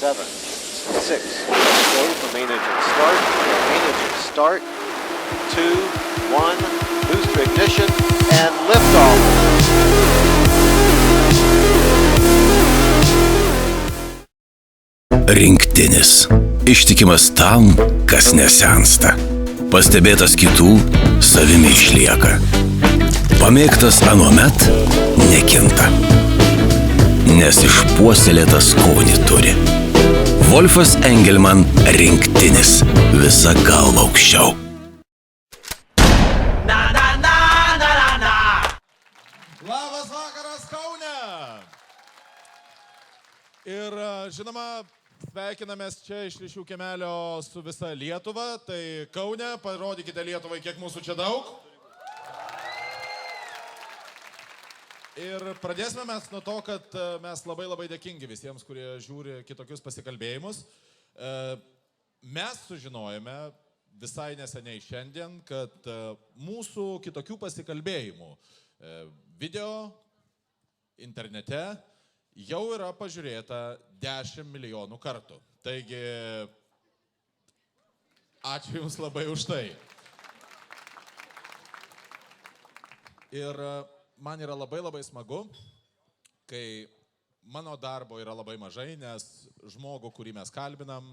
7, 6, go for main engine start, 2, 1, boost to ignition, and liftoff. Rinktinis. Ištikimas tam, kas nesensta. Pastebėtas kitų, savimi išlieka. Pamėgtas anuomet, nekinta. Nes išpuoselėtas skonį turi. Wolfas Engelman rinktinis. Visa galva aukščiau. Labas vakaras, Kaune! Ir žinoma, sveikinamės čia iš Ryšių kiemelio su visa Lietuva. Tai Kaune, parodykite Lietuvai, kiek mūsų čia daug. Ir pradėsime mes nuo to, kad mes labai dėkingi visiems, kurie žiūri kitokius pasikalbėjimus. Mes sužinojome visai neseniai šiandien, kad mūsų kitokių pasikalbėjimų video internete jau yra pažiūrėta 10 milijonų kartų. Taigi, ačiū Jums labai už tai. Ir man yra labai smagu, kai mano darbo yra labai mažai, nes žmogų, kurį mes kalbinam,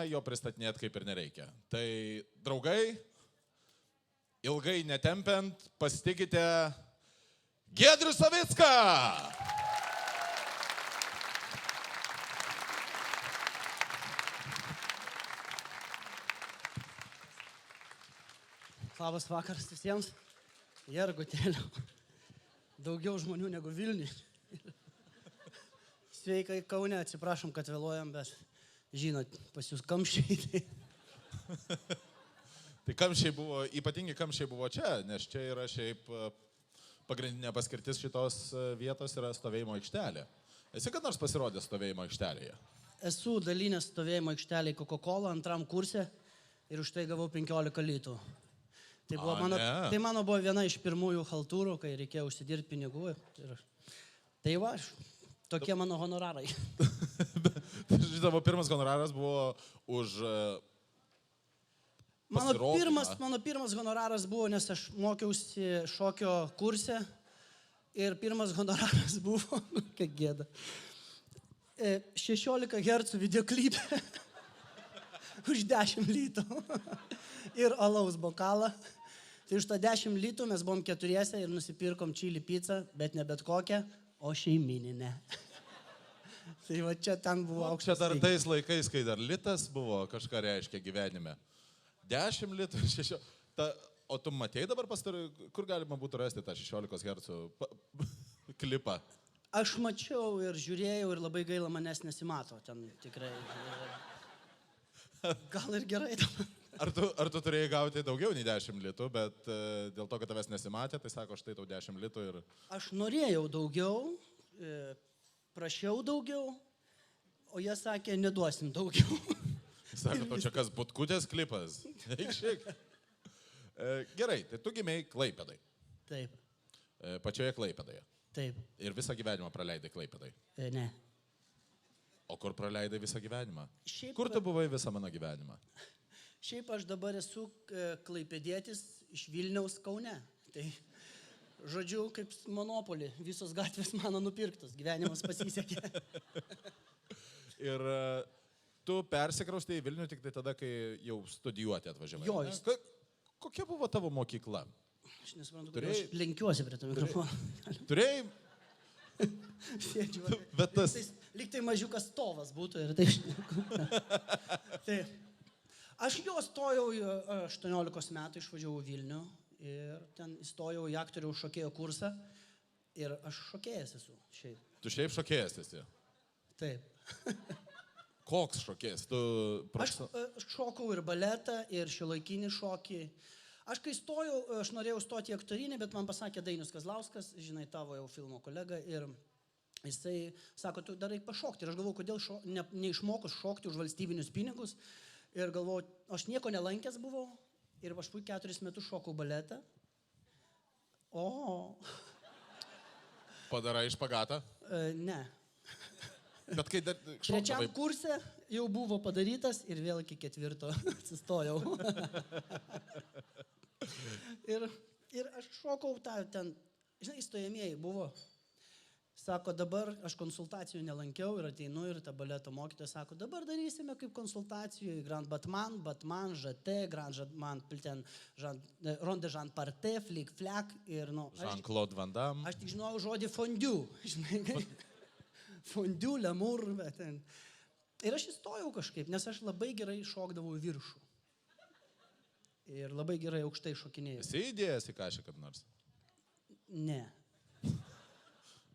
jo pristatinėt kaip ir nereikia. Tai, draugai, ilgai netempiant, pasitikite Giedrių Savicką! Labas vakaras visiems. Jergutėliau. Daugiau žmonių negu Vilniui. Sveikai Kaune, atsiprašom, kad vėluojam, bet žinot, pas jūs kamščiai. Tai kamščiai buvo, ypatingi kamščiai buvo čia, nes čia yra šiaip pagrindinė paskirtis šitos vietos yra stovėjimo aikštelė. Esi kad nors pasirodęs stovėjimo aikštelėje? Esu dalinęs stovėjimo aikštelėje Coca-Cola antram kurse ir už tai gavau 15 litų. Tai mano buvo viena iš pirmųjų haltūrų, kai reikėjo užsidirbti pinigų. Tai va, tokie mano honorarai. Tavo pirmas honoraras buvo už pasirodymą. Mano pirmas honoraras buvo, nes aš mokiausi šokio kurse ir pirmas honoraras buvo, kiek gėda, 16 Hz videoklipė už 10 litų ir alaus bokalą. Tai už tą 10 litų mes buvom keturiese ir nusipirkom čili pizzą, bet ne bet kokią, o šeimininę. Tai va čia ten buvo aukštas. Čia dar tais laikais, kai dar litas buvo, kažką reiškia gyvenime. 10 litų, 16. O tu matei dabar kur galima būtų rasti tą 16 Hz klipą? Aš mačiau ir žiūrėjau ir labai gaila manęs nesimato. Ten tikrai. Gal ir gerai dabar. Ar tu turėjai gauti daugiau nei 10 litų, bet dėl to, kad tavęs nesimatė, tai sako, štai tau 10 litų ir... Aš norėjau daugiau, prašiau daugiau, o jie sakė, neduosim daugiau. Sako, to čia kas Butkutės klipas? Eikšik. Gerai, tai tu gimėjai Klaipėdai. Taip. Pačioje Klaipėdoje. Taip. Ir visą gyvenimą praleidai Klaipėdai. Ne. O kur praleidai visą gyvenimą? Šiaip... Kur tu buvai visą mano gyvenimą? Šiaip aš dabar esu klaipėdietis iš Vilniaus Kaune. Tai, žodžiu, kaip monopolį, visos gatvės mano nupirktos, gyvenimas pasisekė. Ir tu persikraustei į Vilnių tik tai tada, kai jau studijuoti atvažiavai. Jo. Kokia buvo tavo mokykla? Aš nesuprantu, kad aš lenkiuosi prie to mikrofono. Turėjai? Sėdžiu. Bet tas... Lyg tai mažiukas stovas būtų ir tai šneku. Tai... Aš jau stojau 18 metų, išvažiavau Vilnių ir ten įstojau į aktoriaus šokėjo kursą ir aš šokėjas esu šiaip. Tu šiaip šokėjas esi? Taip. Koks šokėjas? Aš šokau ir baletą, ir šiuolaikinį šokį. Aš kai stojau, aš norėjau stoti į aktorinį, bet man pasakė Dainius Kazlauskas, žinai, tavo jau filmo kolega, ir jisai sako, tu darai pašokti. Ir aš galvoju, kodėl neišmokus šokti už valstybinius pinigus. Ir galvoju, aš nieko nelankęs buvau ir aš 4 metus šokau baletą. O. Padarai špagatą? Ne. Bet kai dar... Trečiam kurse jau buvo padarytas ir vėl iki 4 atsistojau. ir aš šokau tą ten, žinai, stojamieji buvo. Sako, dabar aš konsultacijų nelankiau ir ateinu ir ta baleto mokytoja sako, dabar darysime kaip konsultacijų Grand Batman, Žate, Grand Batman, Ronde Jean Parte, Flick Flack ir, nu... Jean-Claude Van Damme. Aš tik žinojau žodį fondue, žinai, fondue, lemur, bet ten. Ir aš įstojau kažkaip, nes aš labai gerai šokdavau į viršų. Ir labai gerai aukštai šokinėjau. Esi įdėjęs į kažką kad nors? Ne.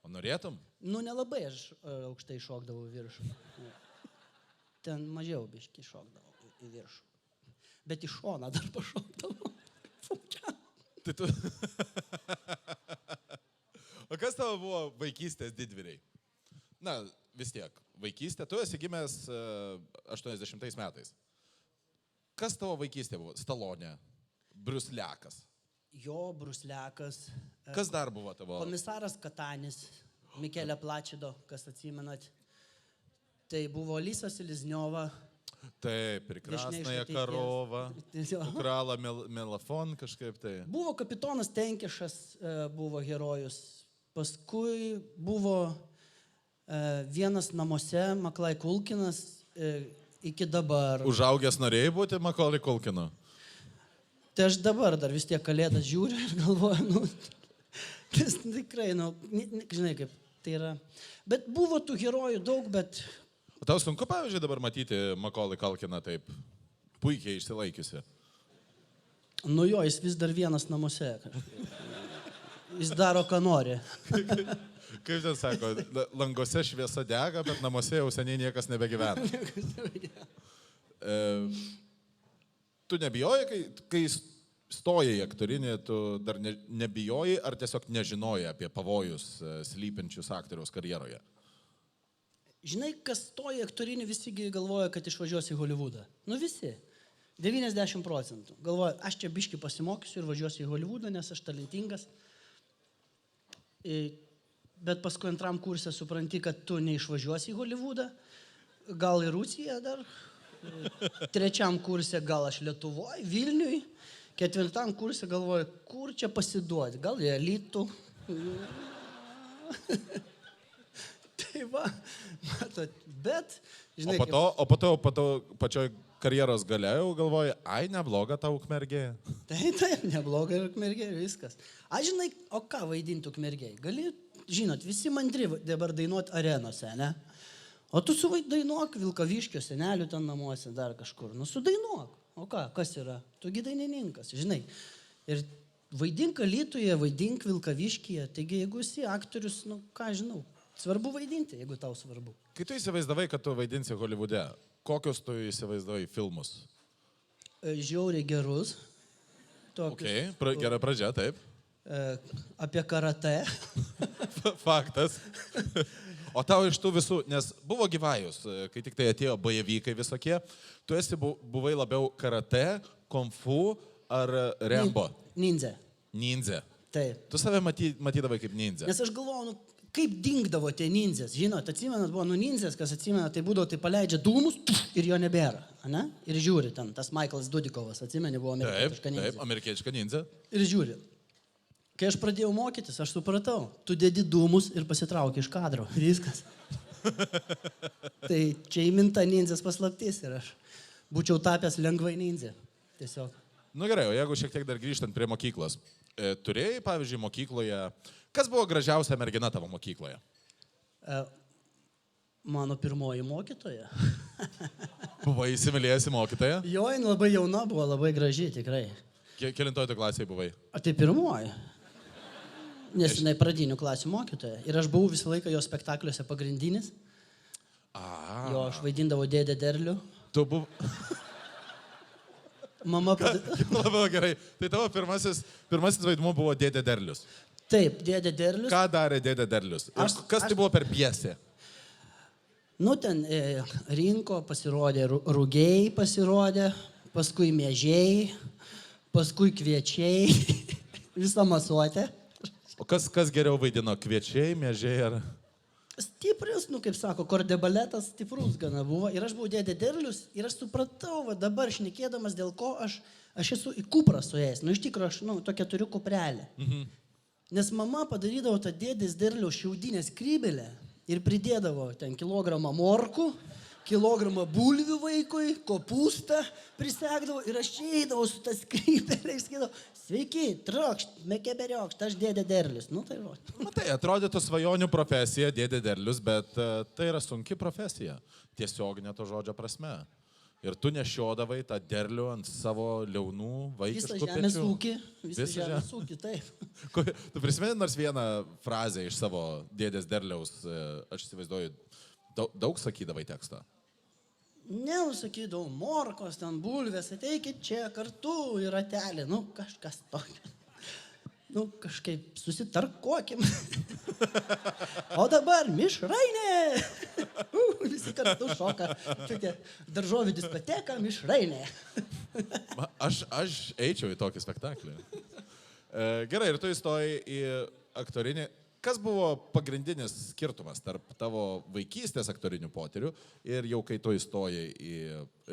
O norėtum? Nu, nelabai aš aukštai šokdavau į viršų. Ten mažiau biški šokdavau į viršų. Bet į šoną dar pašokdavau. Tai tu... O kas tavo buvo vaikystės didvyriai? Na, vis tiek, vaikystė. Tu esi gimęs 80 metais. Kas tavo vaikystė buvo? Stallone, Bruslekas. Jo, Bruslekas. Kas dar buvo tavo? Komisaras Katanis, Mikelė Plačido, kas atsimenat. Tai buvo Lisa Selezniova. Taip, Prekrasnaja Karova, Ukrala Melafon kažkaip tai. Buvo kapitonas Tenkešas, buvo herojus. Paskui buvo vienas namuose, Maklai Kulkinas, iki dabar. Užaugęs norėjai būti Macaulay Culkinu? Tai aš dabar dar vis tiek Kalėdas žiūriu ir galvoju, nu, tikrai, nu, žinai kaip tai yra. Bet buvo tų herojų daug, bet... O tau sunku, pavyzdžiui, dabar matyti Macaulay Culkiną taip puikiai išsilaikiusi? Nu jo, jis vis dar vienas namuose. Jis daro, ką nori. Kaip ten sako, languose šviesa dega, bet namuose jau seniai niekas nebegyvena. Tu nebijojai, kai stojai į aktorinį, tu dar nebijojai ar tiesiog nežinojai apie pavojus slypinčius aktoriaus karjeroje? Žinai, kas stoja į aktorinį, visi galvoja, kad išvažiuos į Hollywoodą. Nu visi. 90%. Galvoja, aš čia biškį pasimokysiu ir važiuosiu į Hollywoodą, nes aš talentingas. Bet paskui antram kurse supranti, kad tu neišvažiuosi į Hollywoodą. Gal į Rusiją dar. Trečiam kurse gal aš Lietuvoje, Vilniui. Ketvirtam kurse galvoju, kur čia pasiduoti. Gal į Alytų. Tai va, matot, bet, žinai... O po to pačioj karjeros gale jau galvoji, ai, nebloga ta Ukmergė. Taip, nebloga ir Ukmergė, viskas. Aš žinai, o ką vaidinti Ukmergė? Gali, žinot, visi mandri dabar dainuot arenose, ne? O tu sudainuok Vilkaviškio senelių ten namuose dar kažkur. Nu, sudainuok. O ką, kas yra? Tugi dainininkas, žinai. Ir vaidink Alytuje, vaidink Vilkaviškyje. Taigi, jeigu esi aktorius, nu, ką žinau, svarbu vaidinti, jeigu tau svarbu. Kai tu įsivaizdavai, kad tu vaidinsi Hollywoode, kokius tu įsivaizdavai filmus? Žiauriai gerus. Tokius, gera pradžia, taip. Apie karatė. Faktas. O tau iš tų visų, nes buvo gyvajus, kai tik tai atėjo bajevykai visokie, tu buvai labiau karate, kung fu ar Rambo? Ninja. Ninja. Taip. Tu save matydavai kaip ninja. Nes aš galvoju, kaip dingdavo tie ninjas. Žinot, atsimenat, buvo ninjas, kas atsimena, tai būdavo, tai paleidžia dūmus ir jo nebėra. Ne? Ir žiūri ten, tas Michaelas Dudikovas, atsimeni, buvo amerikietiška ninja. Taip, amerikietiška ninja. Ir žiūri. Kai aš pradėjau mokytis, aš supratau, tu dedi dūmus ir pasitrauki iš kadro. Viskas. Tai čia įminta ninjas paslaptis ir aš būčiau tapęs lengvai ninja. Tiesiog. Nu gerai, o jeigu šiek tiek dar grįžtant prie mokyklos. Turėjai, pavyzdžiui, mokykloje, kas buvo gražiausia mergina tavo mokykloje? Mano pirmoji mokytoja. Buvai įsimylėjusi mokytoja? Jo, jin labai jauna buvo, labai graži, tikrai. Kelintoj tu klasėje buvai? Tai pirmoji. Nes jinai pradinių klasių mokytoja. Ir aš buvau visą laiką jo spektakliuose pagrindinis. Jo, aš vaidindavau dėdę derlių. Tu buvai... Mama... Labai gerai. Tai tavo pirmasis vaidmuo buvo dėdė derlius. Taip, dėdė derlius. Ką darė dėdė derlius? Kas tai buvo per pjesę? Nu, ten rinko, pasirodė rūgiai, pasirodė, paskui miežiai, paskui kviečiai, visą masuotę. O kas geriau vaidino, kviečiai, miežiai ar... Stiprius, kaip sako, kordebaletas stiprus gana buvo. Ir aš buvau dėdė derlius ir aš supratau, va dabar šnekėdamas, dėl ko aš esu į kuprą suėjęs. Iš tikrųjų, aš, tokią turiu kuprelę. Nes mama padarydavo tą dėdės derliaus šiaudinę skrybelę ir pridėdavo ten kilogramą morkų, kilogramą bulvių vaikui, kopūstą prisegdavo ir aš eidavau su tą skrybelę ir sakydavau, sveiki, trokšt, mekeberiokšt, aš dėdė derlius. Tai va. Matai, atrodytų svajonių profesija, dėdė derlius, bet tai yra sunki profesija, tiesioginė to žodžio prasme. Ir tu nešiodavai tą derlių ant savo liaunų vaikiškų pečių. Visą žemės ūkį, visą žemės ūkį, taip. Tu prisimeni nors vieną frazę iš savo dėdės derliaus, aš įsivaizduoju, daug sakydavai tekstą? Ne, sakydavau, morkos, ten bulvės, ateikit čia kartu į ratelį, kažkas tokio. Kažkaip susitarkokim. O dabar mišrainė. Visi kartu šoka. Tokia daržovių diskoteka, mišrainė. Aš eičiau į tokį spektaklį. Gerai, ir tu įstojai į aktorinį. Kas buvo pagrindinis skirtumas tarp tavo vaikystės aktorinių potyrių ir jau kai tu įstojai į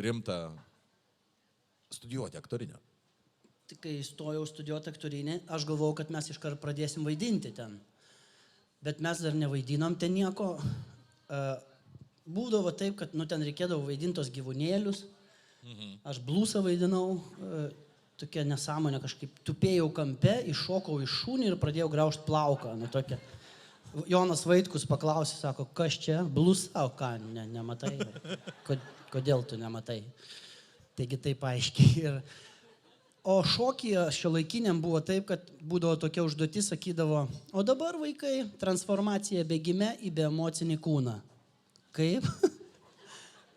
rimtą studijuoti aktorinę? Tik kai įstojau studijuoti aktorinį, aš galvojau, kad mes iškart pradėsim vaidinti ten. Bet mes dar nevaidinom ten nieko. Būdavo taip, kad ten reikėdavo vaidintos gyvūnėlius. Aš blusą vaidinau. Tokia nesąmonė kažkaip tupėjau kampe, iššokau iš šunį ir pradėjau graužti plauką. Tokia. Jonas Vaitkus paklausė, sako, kas čia? Blusa, o ką, nematai? Kodėl tu nematai? Taigi taip aiškiai. O šokyje šiuolaikiniam buvo taip, kad būdavo tokia užduotis, sakydavo, o dabar vaikai, transformacija bėgime į beemocinį kūną. Kaip?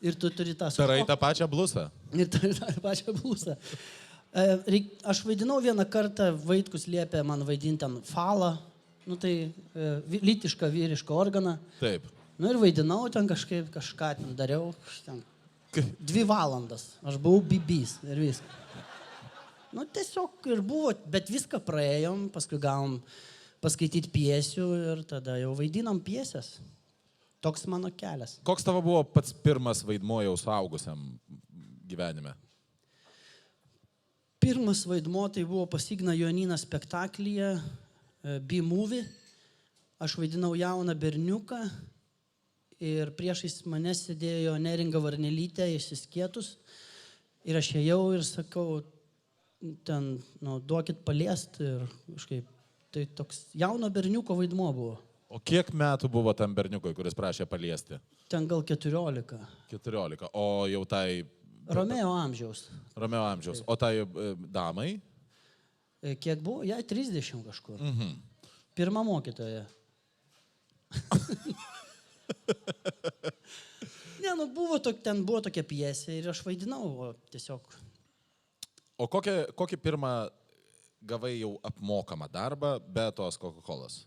Ir tu turi tą... Tarai tą pačią blusą. Ir turi tą pačią blusą. Aš vaidinau vieną kartą, Vaitkus liepė man vaidinti ten falą, tai lytišką vyrišką organą. Taip. Ir vaidinau ten kažkaip, kažką ten dariau, 2 valandas, aš buvau bibys ir viską. Tiesiog ir buvo, bet viską praėjom, paskui gavom paskaityti piesių ir tada jau vaidinom piesės. Toks mano kelias. Koks tavo buvo pats pirmas vaidmuo jau suaugusiam gyvenime? Pirmas vaidmuo tai buvo pas Igną Jonyną spektaklyje B-movie. Aš vaidinau jauną berniuką ir priešais mane sėdėjo Neringa Varnelytė išsiskietus. Ir aš ėjau ir sakau, ten, duokit paliest ir kažkaip. Tai toks jauno berniuko vaidmuo buvo. O kiek metų buvo tam berniukui, kuris prašė paliesti? Ten gal 14. 14. O jau tai... Romeo amžiaus. Romeo amžiaus. O tai damai? Kiek buvo? Jai 30 kažkur. Pirma mokytoja. Ten buvo tokia pjesė ir aš vaidinau tiesiog. O kokį pirmą gavai jau apmokamą darbą be tos Coca-Colos?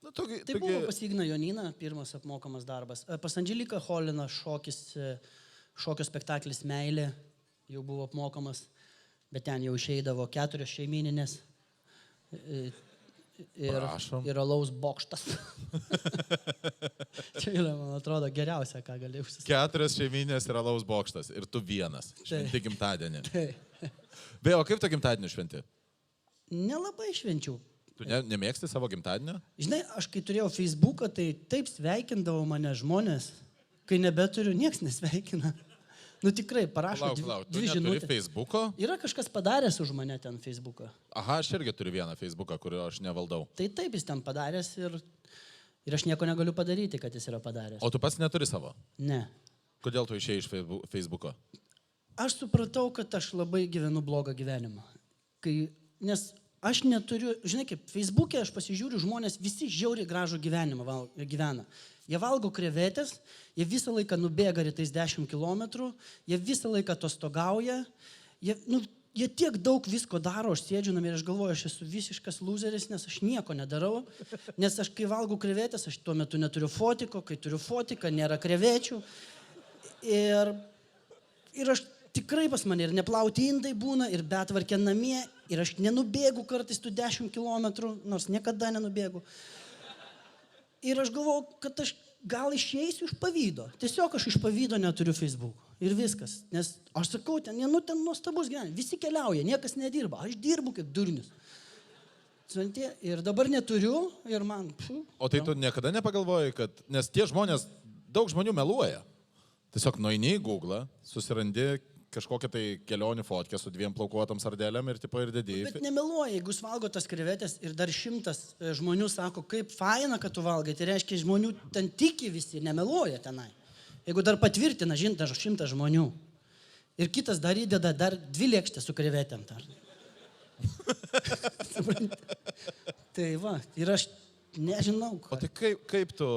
Tai buvo pas Igną Jonyną pirmas apmokamas darbas. Pas Andželiką Choliną šokio spektaklis Meilė jau buvo apmokamas, bet ten jau išeidavo 4 šeimininės ir alaus bokštas. Čia yra, man atrodo, geriausia, ką gali užsisakyti. 4 šeiminės ir alaus bokštas ir tu vienas. Šventi gimtadienį. Beje, o kaip tu gimtadienį šventi? Nelabai švenčiau. Tu nemėgsti savo gimtadienio? Žinai, aš kai turėjau Facebooką, tai taip sveikindavo mane žmonės. Kai nebeturiu, nieks nesveikina. Tikrai, parašo dvi žinutės. Tu neturi Facebooko? Yra kažkas padaręs už mane ten Facebooką. Aha, aš irgi turiu vieną Facebooką, kurio aš nevaldau. Tai taip jis ten padaręs ir aš nieko negaliu padaryti, kad jis yra padaręs. O tu pats neturi savo? Ne. Kodėl tu išėjai iš Facebooko? Aš supratau, kad aš labai gyvenu blogą gyvenimą. Nes aš neturiu, žinai kaip, Facebook'e aš pasižiūriu, žmonės visi žiauriai gražų gyvenimą gyvena. Jie valgo krevetės, jie visą laiką nubėga rytais 10 kilometrų, jie visą laiką atostogauja, jie tiek daug visko daro, aš sėdžiu namie ir aš galvoju, aš esu visiškas loseris, nes aš nieko nedarau, nes aš kai valgau krevetės, aš tuo metu neturiu fotiko, kai turiu fotiką, nėra krevečių ir aš tikrai pas mane ir neplauti indai būna, ir betvarkė namie, ir aš nenubėgu kartais tų 10 kilometrų, nors niekada nenubėgu. Ir aš galvoju, kad aš gal išeisiu iš pavydo. Tiesiog aš iš pavydo neturiu Facebook. Ir viskas. Nes aš sakau, ten nuostabus gyvenimas. Visi keliauja, niekas nedirba. Aš dirbu kaip durnius. Ir dabar neturiu ir man... O tai tu niekada nepagalvojai, kad... Nes tie žmonės, daug žmonių meluoja. Tiesiog nueini į Google, susirandi kažkokią tai kelionių fotkę su 2 plaukuotom sardelėm ir tipo ir dedi. Bet nemeluoja, jeigu jūs valgo tas krevetės ir dar 100 žmonių sako, kaip faina, kad tu valgai, tai reiškia, žmonių ten tiki visi, nemeluoja tenai. Jeigu dar patvirtina 100 žmonių. Ir kitas dar įdeda dar 2 lėkštės su krevetėm. Tai va, ir aš nežinau. O tai kaip tu...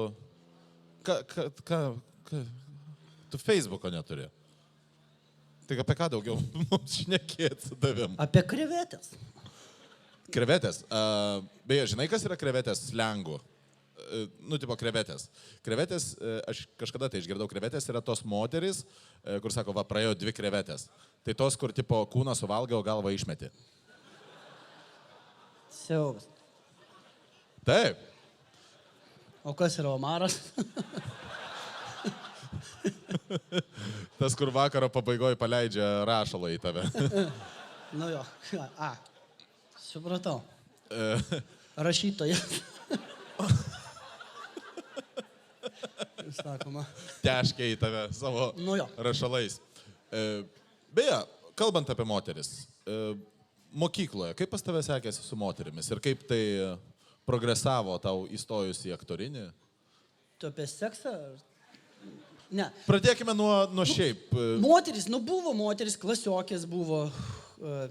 Tu Facebooko neturi. Tai apie ką daugiau mums šnekėti su tavim? Apie krevetės. Krevetės. Beje, žinai, kas yra krevetės slengų? Tipo krevetės. Krevetės, aš kažkada tai išgirdau, krevetės yra tos moterys, kur sako, va, praėjo 2 krevetės. Tai tos, kur tipo kūną suvalgai, o galvą išmeti. Siaubas. Taip. O kas yra omaras? Tas, kur vakaro pabaigoje paleidžia rašalą į tave. Nu jo, supratau. Rašytoja. Sakoma. Teškia į tave savo rašalais. Beje, kalbant apie moteris, mokykloje, kaip pas tave sekėsi su moterimis ir kaip tai progresavo tau įstojus į aktorinį? Tu apie seksą? Ne. Pradėkime nuo šiaip. Moteris, buvo moteris, klasiokės buvo,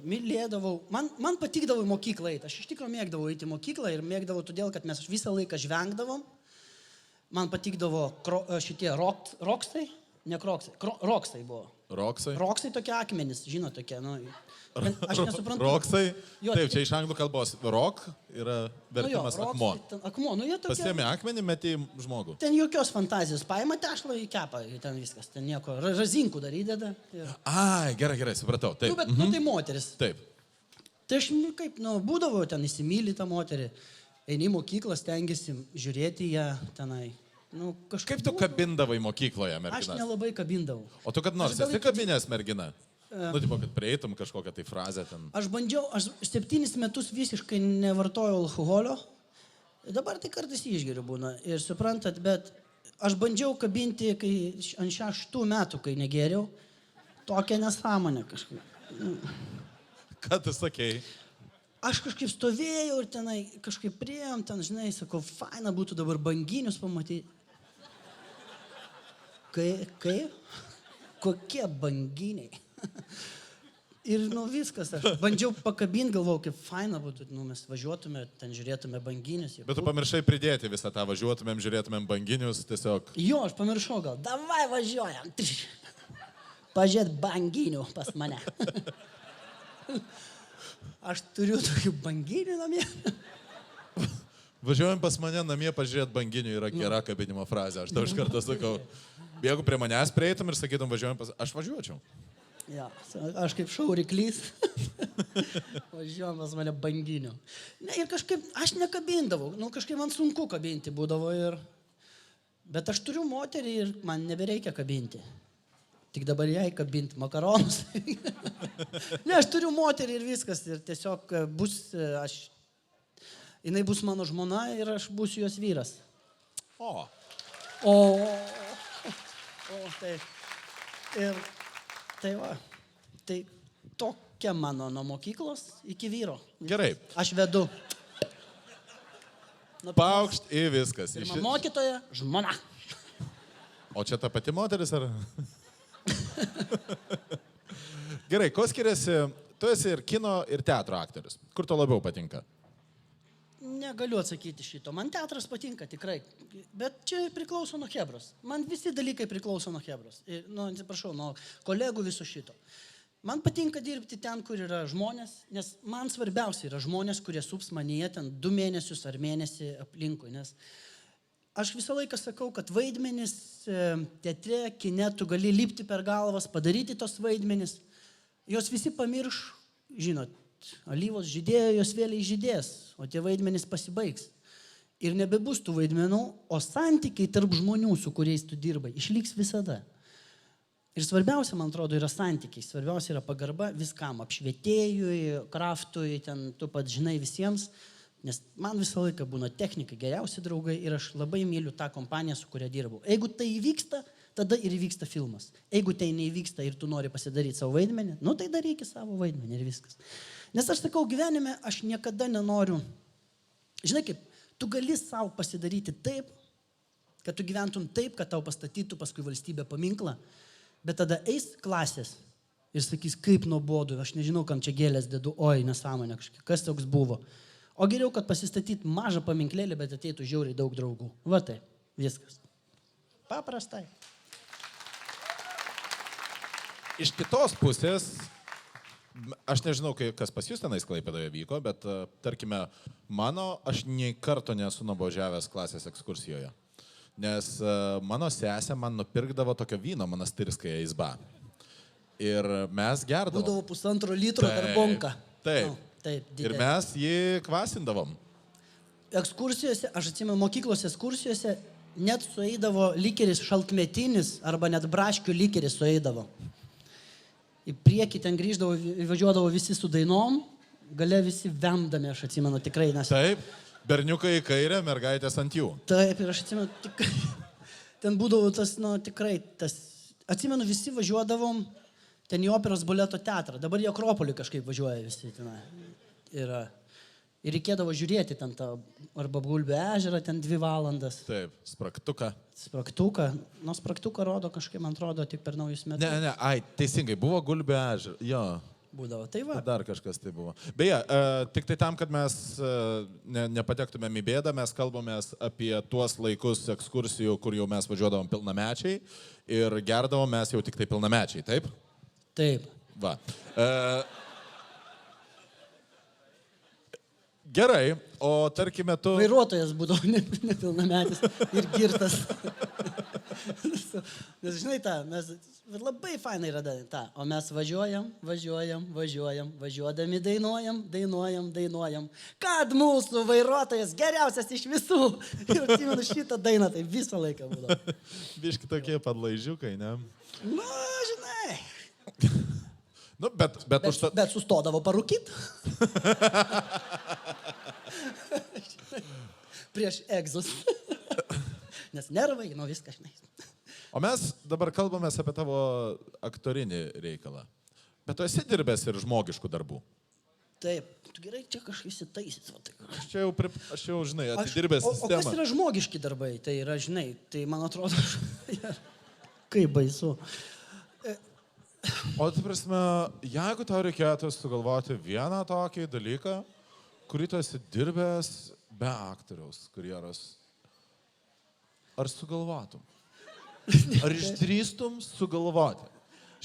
mylėdavau. Man patikdavo į mokyklą eiti. Aš iš tikrųjų mėgdavau eiti į mokyklą ir mėgdavau todėl, kad mes visą laiką žvengdavom. Man patikdavo šitie roksai, ne kroksai, roksai buvo. Roksai? Roksai tokie akmenys, žino tokie, aš nesuprantu. Roksai? Taip, čia iš anglų kalbos rok yra vertimas akmuo. Akmuo, jie tokie. Pasiemi akmenį, meti į žmogų. Ten jokios fantazijos, paima tešlą į kepą, ten viskas, ten nieko, razinkų dar įdeda. Ai, gerai, supratau, taip. Tai moteris. Taip. Tai aš būdavau ten įsimylį tą moterį, eini į mokyklą, stengiasi žiūrėti ją tenai. Kaip tu kabindavai mokykloje merginas? Aš nelabai kabindavau. O tu kad nors esi kabinės mergina? Tipo, kad prieitum kažkokią tai frazę ten. Aš 7 metus visiškai nevartojau alkoholio. Dabar tai kartais išgeriu būna. Ir suprantat, bet aš bandžiau kabinti, kai ant 6 metų, kai negeriau. Tokia nesąmonė kažkaip. Ką tu sakei? Aš kažkaip stovėjau ir tenai kažkaip priėjom, ten, žinai, sakau, faina būtų dabar banginius pamatyti. Kaip? Kokie banginiai? Ir viskas, aš bandžiau pakabinti, galvojau, kaip faina būtų, mes važiuotume, ten žiūrėtume banginius. Bet tu pamiršai pridėti visą tą, važiuotumėm, žiūrėtumėm banginius, tiesiog. Jo, aš pamiršau gal, davai važiuojam. Pažiūrėt banginių pas mane. Aš turiu tokių banginių namie. Važiuojam pas mane namie pažiūrėt banginių yra gera kabinimo frazė. Aš tau iš karto sakau, jeigu prie manęs prieitum ir sakytum važiuojam pas... Aš važiuočiau. Ja, aš kaip šauriklys. Važiuojam pas mane banginių. Ne, ir kažkaip aš nekabindavau. Kažkaip man sunku kabinti būdavo ir... Bet aš turiu moterį ir man nebereikia kabinti. Tik dabar jai kabinti makaronus. Ne, aš turiu moterį ir viskas. Ir tiesiog bus, jinai bus mano žmona ir aš būsiu jos vyras. Tai. Ir tai va. Tai tokia mano nuo mokyklos iki vyro. Gerai. Aš vedu. Paukšt į viskas. Pirma mokytoja, žmona. O čia ta pati moteris ar... Gerai, ko skiriasi, tu esi ir kino, ir teatro aktorius. Kur tau labiau patinka? Negaliu atsakyti šito. Man teatras patinka tikrai, bet čia priklauso nuo chebros. Man visi dalykai priklauso nuo chebros. Atsiprašau, nuo kolegų viso šito. Man patinka dirbti ten, kur yra žmonės, nes man svarbiausia yra žmonės, kurie sups manyje ten 2 mėnesius ar mėnesį aplinkui, nes aš visą laiką sakau, kad vaidmenis teatre, kine, tu gali lipti per galvas, padaryti tos vaidmenis. Jos visi pamirš, žinot, alyvos žydėjo, jos vėliai žydės, o tie vaidmenys pasibaigs. ir nebebus tų vaidmenų, o santykiai tarp žmonių, su kuriais tu dirbai, išliks visada. Ir svarbiausia, man atrodo, yra santykiai. Svarbiausia yra pagarba viskam, apšvietėjui, kraftui, ten tu pat žinai visiems. Nes man visą laiką būna technikai geriausi draugai ir aš labai myliu tą kompaniją, su kuria dirbau. Jeigu tai įvyksta, tada ir įvyksta filmas. Jeigu tai neįvyksta ir tu nori pasidaryti savo vaidmenį, nu tai daryk savo vaidmenį ir viskas. Nes aš sakau, gyvenime aš niekada nenoriu. Žinai kaip, tu gali savo pasidaryti taip, kad tu gyventum taip, kad tau pastatytų paskui valstybė paminklą, bet tada eis klasės ir sakys, kaip nuobodu, aš nežinau, kam čia gėlės dedu, oi, nesąmonė kažkaip, kas toks buvo. O geriau, kad pasistatyt mažą paminklėlį, bet ateitų žiauriai daug draugų. Va tai, viskas. Paprastai. Iš kitos pusės, aš nežinau, kas pas jūs tenais Klaipėdoje vyko, bet tarkime, aš nei karto nesu nuvažiavęs klasės ekskursijoje. Nes mano sesė man nupirkdavo tokio vyno monastiriskąją izbą. Ir mes gerdavom. Būdavo 1,5 litro per bonką. Taip. Taip, ir mes jį kvasindavom. Ekskursijose, aš atsimenu, mokyklos ekskursijose net sueidavo likeris šaltmetinis arba net braškių likeris sueidavo. Į priekį ten grįždavo, važiuodavo visi su dainom, gale visi vemdami, aš atsimenu, tikrai. Nes... Taip, berniukai į kairę, mergaitės ant jų. Taip, ir aš atsimenu, ten būdavo tas, tikrai, atsimenu, visi važiuodavom ten į operos baleto teatrą, dabar į Akropolį kažkaip važiuoja visi tenai. Ir reikėdavo žiūrėti ten tą arba Gulbių ežerą, ten 2 valandas. Taip, Spragtuką. Spragtuką rodo kažkaip, man atrodo, tik per naujus metus. Ne, teisingai, buvo Gulbių ežerą, jo. Būdavo, tai va. Dar kažkas tai buvo. Beje, tik tai tam, kad mes nepatektumėm į bėdą, mes kalbamės apie tuos laikus ekskursijų, kur jau mes važiuodavom pilnamečiai ir gerdavom mes jau tik tai pilnamečiai, taip? Taip. Va. Gerai, o tarkime tu... Vairuotojas būdavo nepilnametis ir girtas. Nes žinai labai fainai yra ta, o mes važiuojam, važiuodami dainuojam, kad mūsų vairuotojas geriausias iš visų. Ir atsimenu šitą dainą, tai visą laiką būdavo. Biški tokie padlaižiukai, ne? Nu, žinai. Nu, bet sustodavo parūkyt. Prieš egzus. Nes nervai, viskas, žinai. O mes dabar kalbamės apie tavo aktorinį reikalą. Bet tu esi dirbęs ir žmogiškų darbų. Taip, tu gerai čia kažkaip įsitaisyt. Aš jau, žinai, atidirbęs sistemą. O kas yra žmogiški darbai? Tai yra, žinai, tai man atrodo, kaip baisu. O, tai prasme, jeigu tau reikėtų sugalvoti vieną tokį dalyką, kurį tu esi dirbęs be aktoriaus karjeros, ar sugalvotum? Ar išdrįstum sugalvoti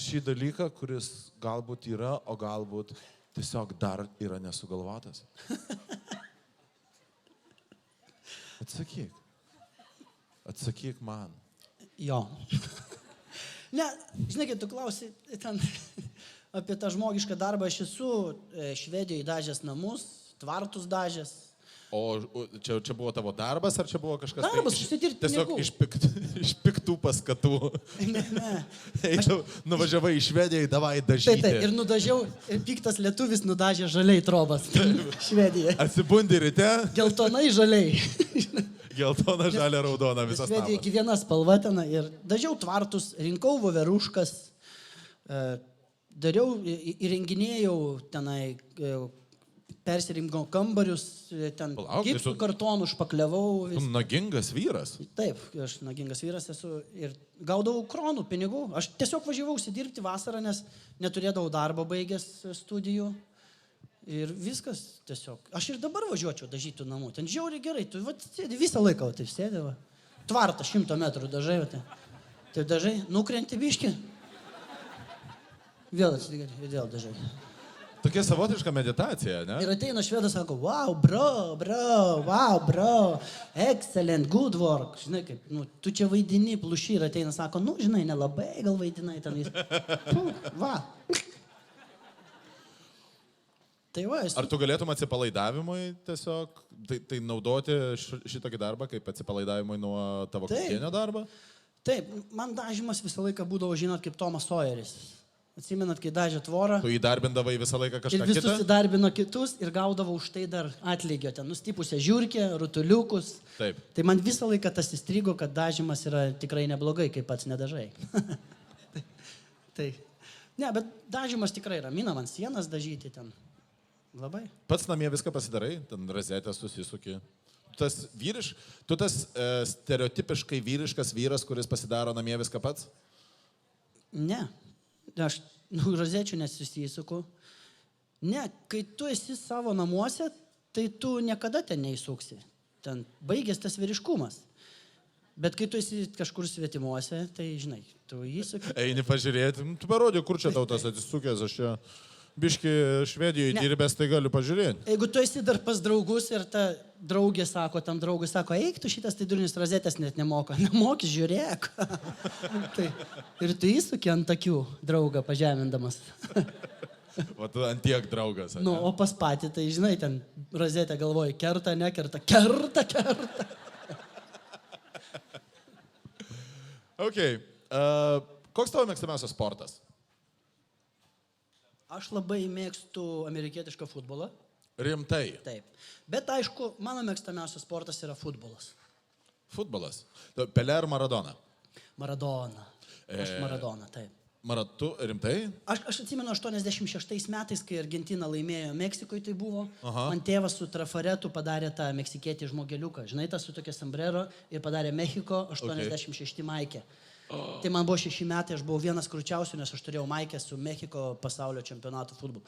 šį dalyką, kuris galbūt yra, o galbūt tiesiog dar yra nesugalvotas? Atsakyk man. Jo. Ne, žinai, kai tu klausi ten apie tą žmogišką darbą, aš esu Švedijoje dažęs namus, tvartus dažęs. O čia buvo tavo darbas, ar čia buvo kažkas... Darbas, užsidirbti pinigų. Tiesiog iš piktų paskatų. Ne. Nuvažiavai į Švediją, davai dažyti. Taip, ir nudažiau, piktas lietuvis nudažė žaliai trobas Švedijoje. Atsibundi ryte. Geltonai žaliai. Geltona, žalia, raudona, visas namas. Švedija iki viena spalva ten ir dažiau tvartus, rinkau voveruškas, dariau, įrenginėjau tenai, persirinkau kambarius, ten gipsų kartonų užpakliavau. Tu nagingas vyras. Taip, aš nagingas vyras esu ir gaudavau kronų, pinigų. Aš tiesiog važiavau užsidirbti vasarą, nes neturėdavau darbo baigęs studijų. Ir viskas tiesiog. Aš ir dabar važiuočiau dažyti namų. Ten žiauriai gerai. Tu sėdi visą laiką, taip sėdi. Tvartą 100 metrų dažai. Taip dažai, nukrenti biškį. Vėl atsigari, vėl dažai. Tokia savotiška meditacija, ne? Ir ateina švedas, sako, wow, bro, excellent, good work. Žinai, kaip, tu čia vaidini, pluši. Ir ateina, sako, žinai, nelabai gal vaidinai ten. Va. Tai va, Ar tu galėtum atsipalaidavimui tiesiog tai naudoti šitokį darbą kaip atsipalaidavimui nuo tavo Taip. kasdienio darbo? Taip, man dažymas visą laiką būdavo, žinot, kaip Tomas Sawyeris. Atsimenat, kai dažė tvorą Tu įdarbindavai visą laiką ir kažką visus kitą? įdarbino kitus ir gaudavo už tai dar atlygio, ten nustipusią žiūrkę, rutuliukus. Taip. Tai man visą laiką tas įstrigo, kad dažymas yra tikrai neblogai, kai pats nedažai. Tai. Ne, bet dažymas tikrai ramina man sienas dažyti ten. Labai. Pats namie viską pasidarai, ten razetę susisuki. Tu tas stereotipiškai vyriškas vyras, kuris pasidaro namie viską pats? Ne. Aš rozečių nesusisuku. Ne, kai tu esi savo namuose, tai tu niekada ten neįsuksi. Ten baigės tas vyriškumas. Bet kai tu esi kažkur svetimuose, tai žinai, tu įsuki. Eini pažiūrėti, tu parodė, kur čia tau tas atsisukęs, aš čia biški Švedijoje Ne. dirbęs, tai galiu pažiūrėti. Jeigu tu esi dar pas draugus ir ta draugė sako, tam draugas sako, eik, tu šitas tai durnis rozetės net nemoka. Nemoki, žiūrėk. Tai, ir tu įsuki ant akių draugą pažemindamas. O tu antiek draugas. ane? Nu, o pas patį, tai žinai, ten rozetę galvoji, kerta, nekerta, kerta. Ok. Koks tavo mėgstamiausias sportas? Aš labai mėgstu amerikietišką futbolą. Rimtai. Taip. Bet aišku, mano mėgstamiausias sportas yra futbolas. Futbolas. Pelė ar Maradona? Maradona. Aš Maradona, taip. Tu rimtai? Aš atsimenu 86 metais, kai Argentina laimėjo Meksikoje, tai buvo. Aha. Man tėvas su trafaretu padarė tą meksikietį žmogeliuką. Žinai, tą su tokia sombrero ir padarė Mexiko 86 maikė. Tai man buvo 6 metai, aš buvau vienas krūčiausių, nes aš turėjau maikę su Mexiko pasaulio čempionato futbolu.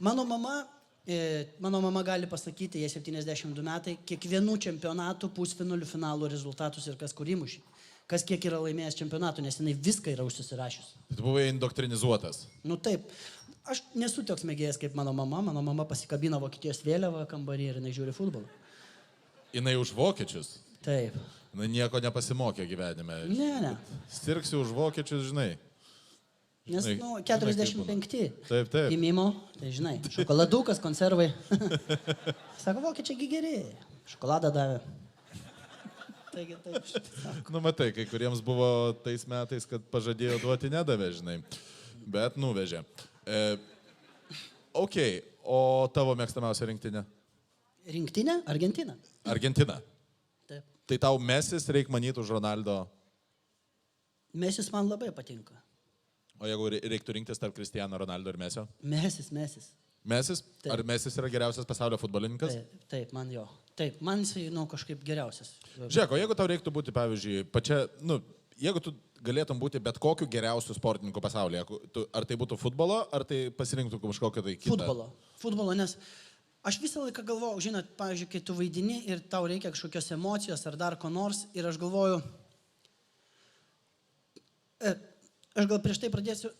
Mano mama gali pasakyti, jie 72 metai, kiekvienų čempionatų, pusfinalių, finalų rezultatus ir kas kur įmušė. Kas kiek yra laimėjęs čempionatų, nes jinai viską yra užsisirašius. Tu buvai indoktrinizuotas. Nu taip, aš nesu toks mėgėjas kaip mano mama pasikabina Vokietijos vėliavą kambarį ir jinai žiūri futbolą. Jinai už vokiečius. Taip. Jinai nieko nepasimokė gyvenime. Ne. Sirgsi už vokiečius, žinai. Nes, Žinai, nu, žinai, kaip 45. Taip, taip. Įmimo, tai žinai, šokoladukas, konservai. Sako, vokiečiai geri, šokoladą davė. Taigi, taip, sako. Nu, matai, kai kuriems buvo tais metais, kad pažadėjo duoti, nedavė, žinai. Bet nuvežė. Ok, o tavo mėgstamiausia rinktinė? Rinktinė? Argentina. Argentina. Taip. Tai tau Mesis reik manyti už Ronaldo. Mesis man labai patinka. O jeigu reiktų rinktis tarp Cristiano Ronaldo ir Mesio? Mesis. Mesis? Taip. Ar Mesis yra geriausias pasaulio futbolininkas? Taip, man jo. Taip, man jisai, kažkaip geriausias. Žiūrėk, o jeigu tau reiktų būti, pavyzdžiui, jeigu tu galėtum būti bet kokiu geriausiu sportininku pasaulyje, ar tai būtų futbolo, ar tai pasirinktų kažkokią tai kitą? Futbolo, nes aš visą laiką galvoju, žinot, pavyzdžiui, kai tu vaidini ir tau reikia kažkokios emocijos ar dar ko nors, ir aš galvoju, aš gal prieš tai pradėsiu,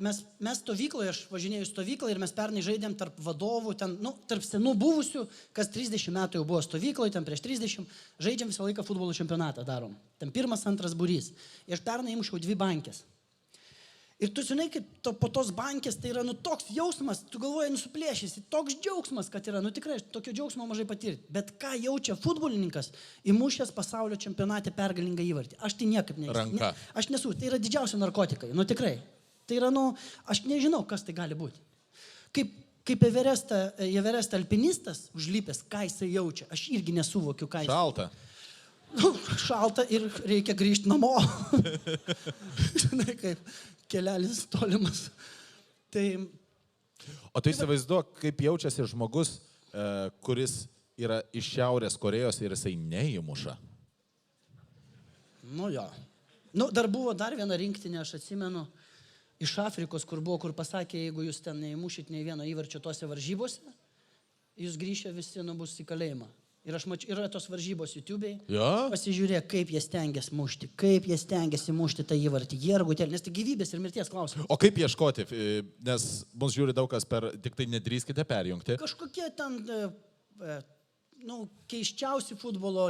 mes stovykloje, aš važinėjau stovyklą ir mes pernai žaidėm tarp vadovų, ten, tarp senų buvusių, kas 30 metų jau buvo stovykloje, ten prieš 30, žaidžiam visą laiką futbolo čempionatą darom. Ten pirmas, antras būrys. Ir aš pernai įmušiau 2 bankės. Ir tu žinai, kaip po tos bankės tai yra, toks jausmas, tu galvoji, suplėšysi, toks džiaugsmas, kad yra, tikrai, tokio džiaugsmo mažai patirti. Bet ką jaučia futbolininkas, įmušęs pasaulio čempionate pergalingą įvartį? Aš tai niekaip Ranka. Aš nesu, tai yra didžiausi narkotikai, tikrai. Tai yra, aš nežinau, kas tai gali būti. Kaip Everest alpinistas užlipęs, ką jisai jaučia, aš irgi nesuvokiu, ką jisai. Šalta. Šalta ir reikia grįžti namo. Žinai, kaip kelelis tolimas. O tu įsivaizduok, kaip jaučiasi žmogus, kuris yra iš Šiaurės Korejos ir jisai neįmuša. Jo. Dar buvo dar viena rinktinė, aš atsimenu, iš Afrikos, kur pasakė, jeigu jūs ten neįmušit nei vieno įvarčio tose varžybose, jūs grįžę visi bus į kalėjimą. Ir aš mačiau, yra tos varžybos YouTube'ai. Jo? Pasižiūrėk, kaip jie stengiasi mušti tą įvartį. Jėrgutėlį, nes tai gyvybės ir mirties klausimas. O kaip ieškoti, nes mus žiūri daug kas tik tai nedrįskite perjungti. Kažkokie ten, keiščiausi futbolo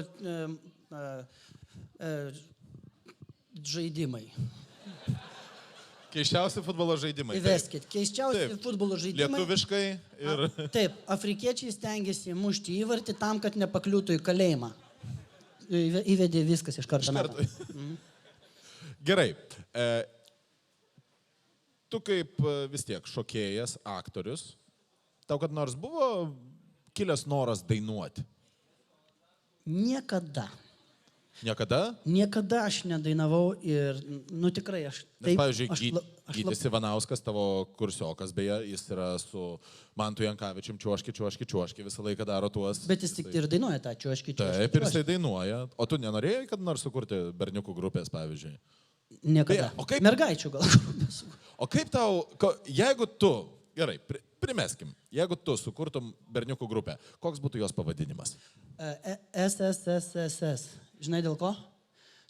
žaidimai. Keiščiausi futbolo žaidimai. Įveskit. Keisčiausi Taip. futbolo žaidimai. Lietuviškai ir... Taip, afrikiečiai stengiasi mušti įvartį tam, kad nepakliūtų į kalėjimą. Įvedė viskas iš karto. Gerai. Tu kaip vis tiek šokėjas, aktorius, tau kad nors buvo kilęs noras dainuoti? Niekada. Niekada? Niekada aš nedainavau ir, nu tikrai aš... Nes, pavyzdžiui, Gytis Ivanauskas, tavo kursiokas, beje, jis yra su Mantu Jankavičium, čiuoški, visą laiką daro tuos... Bet jis tik ir dainuoja tą čiuoški. Taip, ir jisai dainuoja. O tu nenorėjai, kad nors sukurti berniukų grupės, pavyzdžiui? Niekada. O kaip... Mergaičių gal. O kaip tau, jeigu tu, gerai, primeskim, jeigu tu sukurtum berniukų grupę, koks būtų jos pavadinimas? SSSSS. Žinai dėl ko?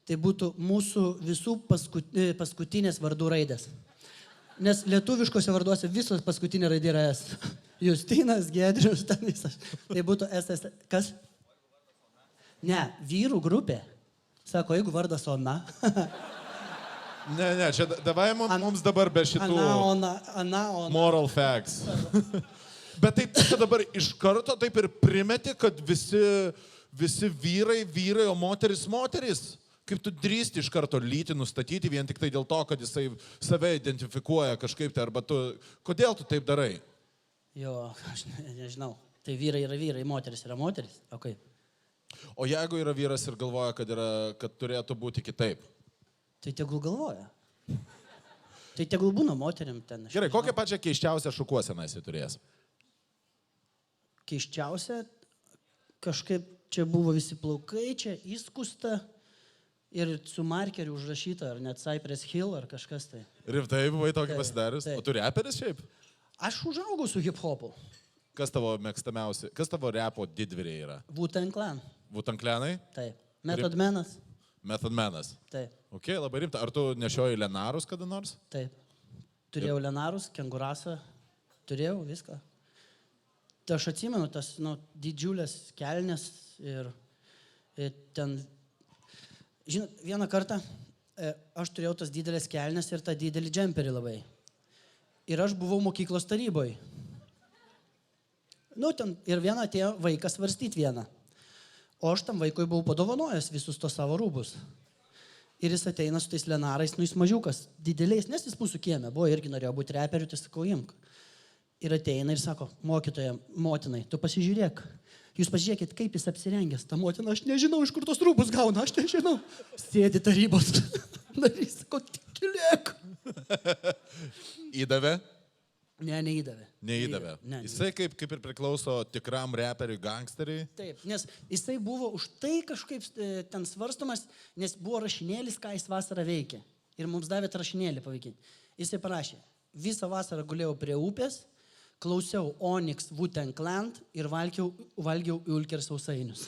Tai būtų mūsų visų paskutinės vardų raidės. Nes lietuviškose varduose visos paskutinė raidė yra S. Justinas, Giedrius, ten visas. Tai būtų SS. Kas? Ne, vyrų grupė. Sako, jeigu vardas Ona. Ne, čia davai mums dabar be šitų Ana. moral facts. Bet taip, tu dabar iš karto taip ir primeti, kad visi vyrai, o moteris. Kaip tu drįsti iš karto lytį nustatyti vien tik tai dėl to, kad jisai save identifikuoja kažkaip tai, arba tu, kodėl tu taip darai? Jo, aš nežinau. Tai vyrai yra vyrai, moteris yra moteris. O kaip? O jeigu yra vyras ir galvoja, kad turėtų būti kitaip? Tai tegul galvoja. Tai tegul būna moteriam ten. Gerai, kokią pačią keiščiausią šukuoseną esi turėjęs? Keiščiausia, kažkaip čia buvo visi plaukai, čia įskusta ir su markeriu užrašyta, ar net Cypress Hill, ar kažkas tai. Rimtai buvai tokį pasidarius? O tu reperis šiaip? Aš užaugau su hip-hopu. Kas tavo mėgstamiausi, kas tavo repo didvyriai yra? Wu-Tang Clan. Wu-Tang Clanai? Taip. Method Manas. Method Manas. Taip. Ok, labai rimta. Ar tu nešioji Lenarus kada nors? Taip. Turėjau Lenarus, kengurasą, turėjau viską. Tai aš atsimenu tas didžiulės kelnes ir ten, žinot, vieną kartą aš turėjau tas didelės kelnes ir tą didelį džemperį labai. Ir aš buvau mokyklos taryboje. Nu, ten ir vieną atėjo vaikas svarstyti vieną. O aš tam vaikui buvau padovanojęs visus tos savo rūbus. Ir jis ateina su tais Lenarais, nu jis mažiukas, dideliais, nes jis mūsų kieme buvo, irgi norėjo būti reperiu, tai sakau, imk. Ir ateina ir sako, mokytoja, motinai, tu pasižiūrėk. Jūs pažiūrėkit, kaip jis apsirengęs. Ta motina, aš nežinau, iš kur tos rūbus gauna, aš nežinau. Sėdi tarybos narys, sako, tikilėk. Įdavė? Ne, neįdavė. Neįdavė. Ne. Jisai kaip ir priklauso tikram reperiui, gangsteriui. Taip, nes jisai buvo už tai kažkaip ten svarstomas, nes buvo rašinėlis, ką jis vasarą veikė. Ir mums davė rašinėlį paveikinti. Jisai parašė, visą vasarą gulėjau prie upės, klausiau Onyx, Wu-Tang Clan ir valgiau Ulker sausainius.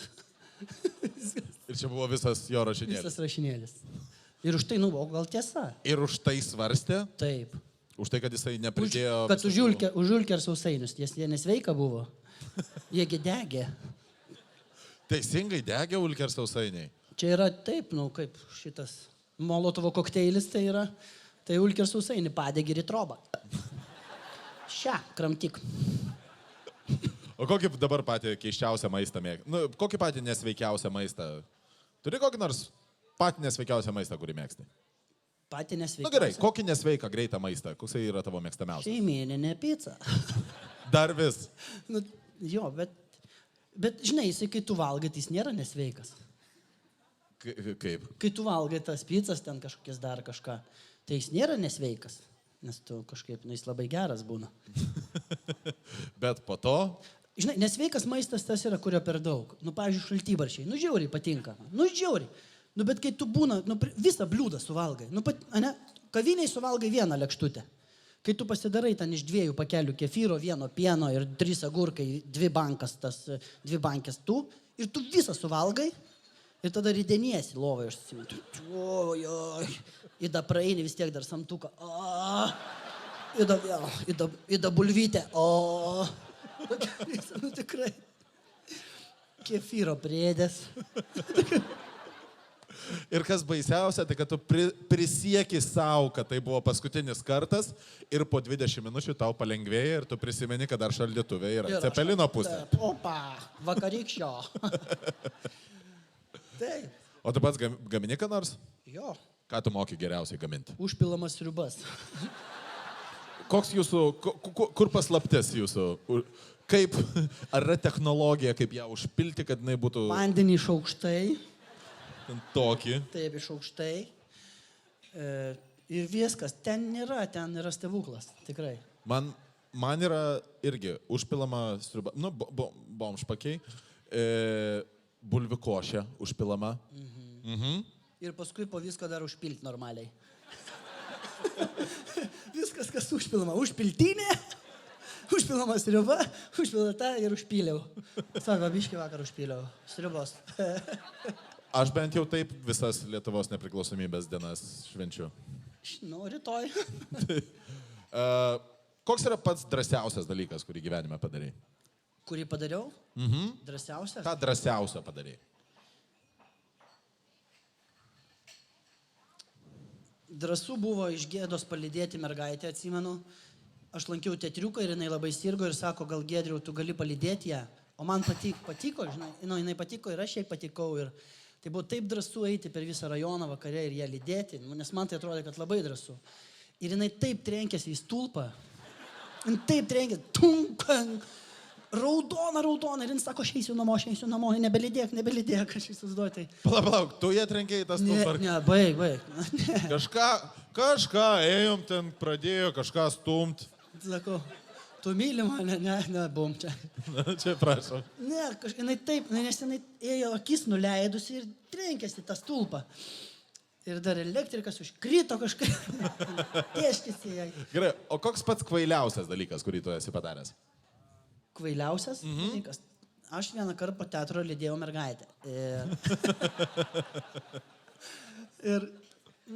Ir čia buvo visas jo rašinėlis. Visas rašinėlis. Ir už tai, gal tiesa. Ir už tai svarstė? Taip. Už tai, kad jisai nepridėjo... Kad už Ulker sausainius, jie nesveika buvo. Jiegi degė. Teisingai degė Ulker sausainiai. Čia yra taip, kaip šitas Molotovo kokteilis, tai yra, tai Ulker sausainį padegė ir į trobą. Šią, kramtik. O kokį dabar patį keiščiausią maistą mėg? Kokį patį nesveikiausią maistą? Turi kokį nors patį nesveikiausią maistą, kurį mėgsti? Patį nesveikiausią. Gerai, kokį nesveiką greitą maistą? Koks yra tavo mėgstamiausias? Šeimieninė pica. Dar vis. Jo, bet žinai, jisai, kai tu valgai, tai jis nėra nesveikas. Kaip? Kai tu valgai tas pizzas, ten kažkokias dar kažką, tai jis nėra nesveikas. Nes tu kažkaip, jis labai geras būna. Bet po to... Žinai, nesveikas maistas tas yra, kurio per daug. Pavyzdžiui, šaltybaršiai. Žiauriai patinka. Žiauriai. Bet kai tu būna, visą bliūdą suvalgai. Kaviniai suvalgai vieną lėkštutę. Kai tu pasidarai ten iš 2 pakelių kefyro, 1 pieno ir 3 agurkai, 2 bankės tu, ir tu visą suvalgai, ir tada rideniesi lovai, aš susimintu. Ir da praeini vis tiek dar samtuką. Ir da bulvytę. Tikrai. Kefyro priedės. Ir kas baisiausia, tai kad tu prisieki savo, kad tai buvo paskutinis kartas ir po 20 minučių tau palengvėja ir tu prisimeni, kad dar šaldytuvė yra Cepelino pusė. Opa, vakarykščio. Taip, O tu pats gamini ką nors? jo, Ką tu moki geriausiai gaminti? užpilamas sriubas. Koks jūsų, kur paslaptis jūsų? Kaip, ar yra technologija, kaip ją užpilti, kad jinai būtų Vandenį iš aukštai, tokį? taip iš aukštai. Ir viskas, ten yra stebuklas, tikrai. Man yra irgi užpilama sriuba, nu, bomšpakiai, bulvių košė užpilama. Ir paskui po visko dar užpilti normaliai. Viskas, kas užpilama. Užpiltinė, užpilama sriuba, užpilata ir užpyliau. Sako, biškį vakar užpyliau. Sriubos. Aš bent jau taip visas Lietuvos nepriklausomybės dienas švenčiu. Nu, rytoj. Koks yra pats drąsiausias dalykas, kurį gyvenime padarai? Kurį padariau? Drąsiausias? Ką drąsiausio padarai? Drąsų buvo iš gėdos palydėti mergaitę, atsimenu. Aš lankiau teatriuką ir jinai labai sirgo ir sako, gal Giedriau, tu gali palydėti ją. O man patiko, žinai, jinai patiko ir aš jai patikau. Ir tai buvo taip drąsu eiti per visą rajoną vakare ir ją lydėti, nes man tai atrodė, kad labai drąsu. Ir jinai taip trenkėsi į stulpą. Jinai taip trenkėsi, raudona, ir jis sako, aš eisiu namo, nebelydėk, aš įsivaizduoju tai. Palauk, tu ją trenkėjai tas stulpą? Ne, baig. Kažką ėjom ten, pradėjo kažką stumt. Sakau, tu myli mane, ne, bum čia. Čia prašau. Ne, jinai taip, nes jinai ėjo akis nuleidusi ir trenkėsi tą stulpą. Ir dar elektrikas užkrito kažkaip. Tieškisi jai. Gerai, o koks pats kvailiausias dalykas, kurį tu esi padaręs? Kvailiausias dalykas. Aš vieną kartą po teatro lydėjau mergaitę. Ir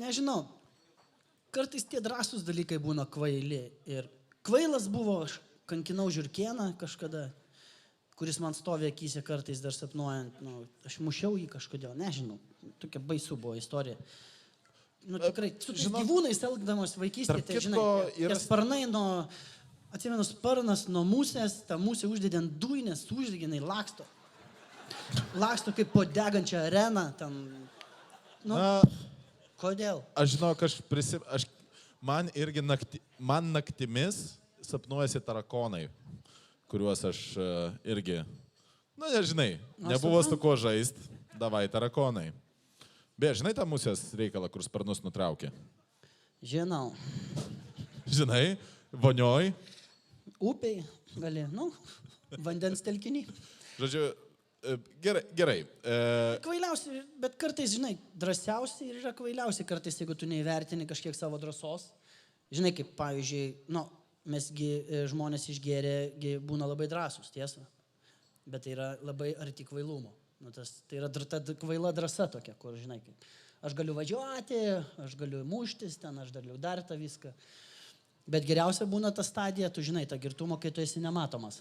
nežinau, kartais tie drąsūs dalykai būna kvaili. Ir kvailas buvo, aš kankinau žiurkėną kažkada, kuris man stovi akyse kartais dar sapnuojant. Nu, aš mušiau jį kažkodėl, nežinau. Tokia baisu buvo istorija. Nu tikrai, su gyvūnais elgdamas vaikystėje, tai žinai, tie sparnai nuo... Atsimenu, sparnas nuo musės, ta musė uždėdė ant dujnės, uždėginai laksto. Laksto kaip po degančią areną, ten... Nu, kodėl? Aš žinau, man irgi naktimis sapnuojasi tarakonai, kuriuos aš irgi, nu nežinai, nebuvo su kuo žaist, davai tarakonai. Beje, žinai tą musės reikalą, kur sparnus nutraukė? Žinau. Žinai, vonioj. Upiai gali, nu, vandens telkinį. Žodžiu, gerai. Kvailiausi, bet kartais, žinai, drąsiausi ir yra kvailiausi kartais, jeigu tu neįvertini kažkiek savo drąsos. Žinai, kaip pavyzdžiui, nu, mesgi žmonės išgėrė, būna labai drąsūs, tiesa. Bet tai yra labai arti kvailumo. Nu, tai yra ta kvaila drąsa tokia, kur, žinai, kaip, aš galiu važiuoti, aš galiu muštis ten, aš galiu dar tą viską. Bet geriausia būna ta stadija, tu žinai, ta girtumo, kai tu esi nematomas.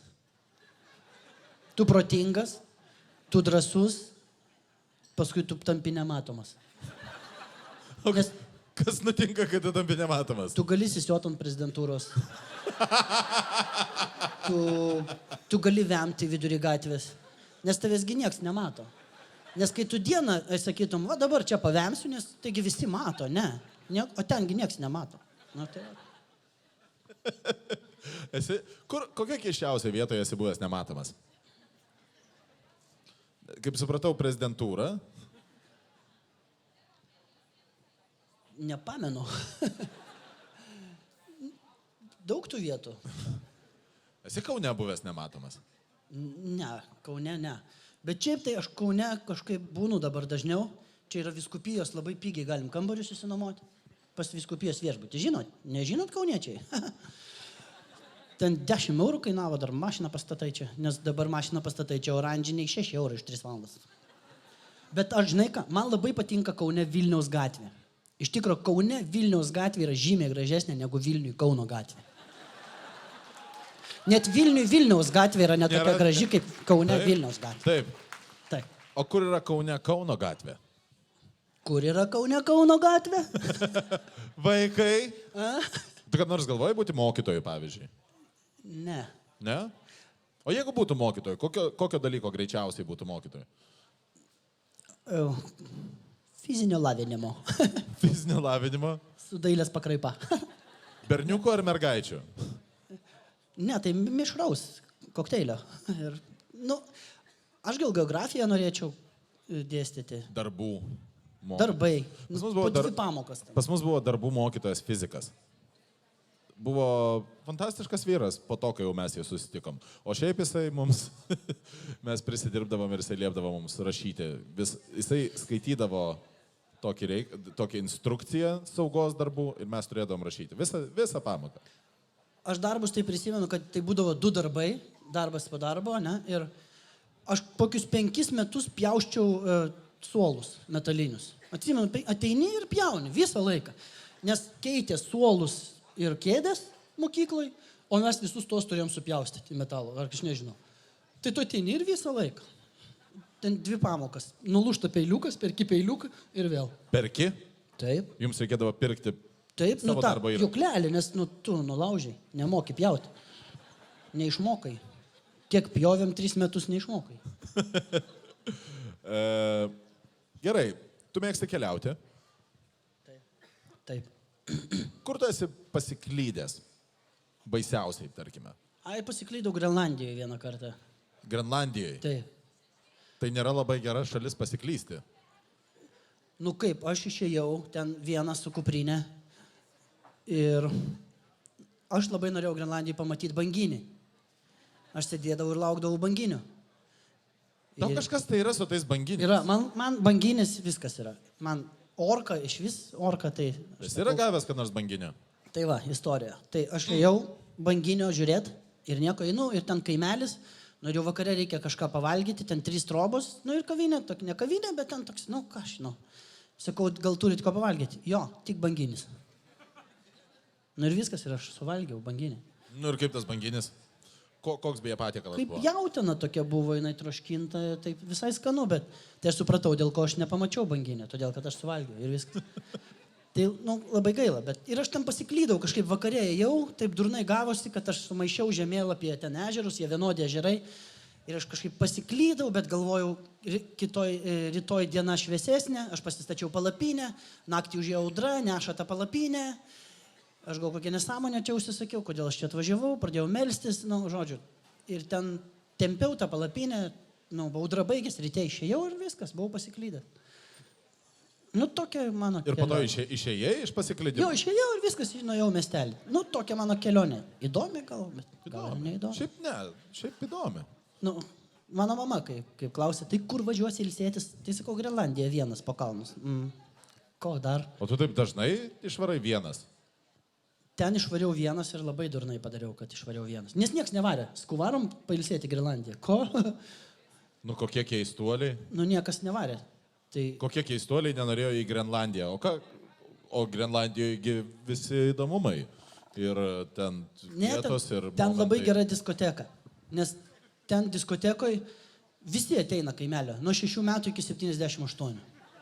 Tu protingas, tu drąsus, paskui tu tampi nematomas. Nes kas nutinka, kai tu tampi nematomas? Tu gali sisioti ant prezidentūros. Tu gali vemti vidury gatvės. Nes tavęsgi nieks nemato. Nes kai tu dieną sakytum, va dabar čia pavemsiu, nes taigi visi mato, ne. O tengi nieks nemato. Nu, tai... Kokia keiščiausia vietoje esi buvęs nematomas? Kaip supratau, prezidentūra. Nepamenu. Daug tų vietų. Esi Kaune buvęs nematomas? Ne, Kaune ne. Bet šiaip tai aš Kaune kažkaip būnu dabar dažniau. Čia yra vyskupijos, labai pigiai galim kambarius įsinuomoti. Pas vyskupijos viešbutį. Žinot? Nežinot kauniečiai? Ten 10 eurų kainavo, dar mašiną pastatai čia. Nes dabar mašiną pastatai čia oranžiniai 6 eurų iš 3 valandas. Bet aš žinai ką, man labai patinka Kaune Vilniaus gatvė. Iš tikro, Kaune Vilniaus gatvė yra žymiai gražesnė negu Vilniui Kauno gatvė. Net Vilniui Vilniaus gatvė yra netokia graži kaip Kaune Vilniaus gatvė. Taip. O kur yra Kaune Kauno gatvė? Kur yra Kauno gatvė? Vaikai. A? Tu kad nors galvoji būti mokytoju, pavyzdžiui? Ne. Ne? O jeigu būtų mokytoju, kokio dalyko greičiausiai būtų mokytoju? Fizinio lavinimo. Fizinio lavinimo? Su dailės pakraipa. Berniukų ar mergaičių? Ne, tai mišraus kokteilio. Ir, aš gal geografiją norėčiau dėstyti. Darbų. Darbai. Pas mus buvo Po 2 pamokas. Pas mus buvo darbų mokytojas fizikas. Buvo fantastiškas vyras po to, kai jau mes jį susitikom. O šiaip jisai mums, mes prisidirbdavom ir jisai liepdavo mums rašyti. Jisai skaitydavo tokį instrukciją saugos darbų ir mes turėdavom rašyti. Visą pamoką. Aš darbus tai prisimenu, kad tai būdavo 2 darbai, darbas po darbo, ne? Ir aš kokius 5 metus pjauščiau suolus metalinius. Atsimenu, ateini ir pjauni visą laiką. Nes keitė suolus ir kėdės mokyklai, o mes visus tos turėjom supjaustyti metalo, ar aš nežinau. Tai tu ateini ir visą laiką. Ten 2 pamokas. Nulūžta peiliukas, perki peiliuką ir vėl. Perki? Taip. Jums reikėdavo pirkti Taip, savo darbo įrankį. Juklelį, nes tu nulaužiai, nemoki pjauti. Neišmokai. Kiek pjovėm 3 metus neišmokai. Gerai, tu mėgsti keliauti. Taip. Kur tu esi pasiklydęs? Baisiausiai, tarkime. Pasiklydau Grenlandijoje vieną kartą. Grenlandijoje. Taip. Tai nėra labai gera šalis pasiklysti. Kaip, aš išėjau ten vieną su kuprinė ir aš labai norėjau Grenlandijai pamatyti banginį. Aš sėdėdavau ir laukdavau banginių. Tau kažkas tai yra su tais banginiais? Yra, man banginis viskas yra. Man orka, iš vis orka tai... Jis yra gavęs, kad nors banginio? Tai va, istorija. Tai aš ėjau banginio žiūrėti ir nieko einu, ir ten kaimelis, norėjau vakare reikia kažką pavalgyti, ten 3 trobos, ir kavinė, ne kavinė, bet ten toks, ką aš žinau. Sakau, gal turit ko pavalgyti? Jo, tik banginis. Ir viskas, ir aš suvalgiau banginį. Ir kaip tas banginis? Koks beje patiekalas Kaip buvo? jautiena tokia buvo, jinai troškinta, taip visai skanu, bet tai aš supratau, dėl ko aš nepamačiau banginį, todėl kad aš suvalgiau ir viskas. Tai, labai gaila, bet ir aš ten pasiklydau, kažkaip vakarė ėjau, taip durnai gavosi, kad aš sumaišiau žemėlapyje ten ežerus, jie vienodi ežerai, ir aš kažkaip pasiklydau, bet galvojau, rytoj diena šviesesnė, aš pasistačiau palapinę, naktį užėjo audra, neša tą palapinę. Aš gal kokią nesąmonę čia užsisakiau, kodėl aš čia atvažiavau, pradėjau melstis, žodžiu. Ir ten tempiau tą palapinę, audra baigėsi, ryte išėjau ir viskas, buvau pasiklydęs. Tokia mano kelionė. Ir po to išėjai iš pasiklydimo? Jo, išėjau ir viskas, nuėjau miestelį. Tokia mano kelionė. Įdomi gal, bet gal neįdomi. Šiaip ne, šiaip įdomi. Mano mama, kaip klausė, tai kur važiuosi ilsėtis? Tai sakau, Grenlandija vienas po kalnus. Ko dar? O tu taip dažnai išvarai vienas? Ten išvariau vienas ir labai durnai padariau, kad išvariau vienas. Nes nieks nevarė. Skuvarom pailsėti Grenlandiją. Ko? Kokie keistuoliai? Niekas nevarė. Tai... Kokie keistuoliai nenorėjo į Grenlandiją? O Grenlandijoje visi įdomumai. Ir ten vietos ir... Ten labai gera diskoteka. Nes ten diskotekoje visi ateina kaimelio. Nuo 6 metų iki 78.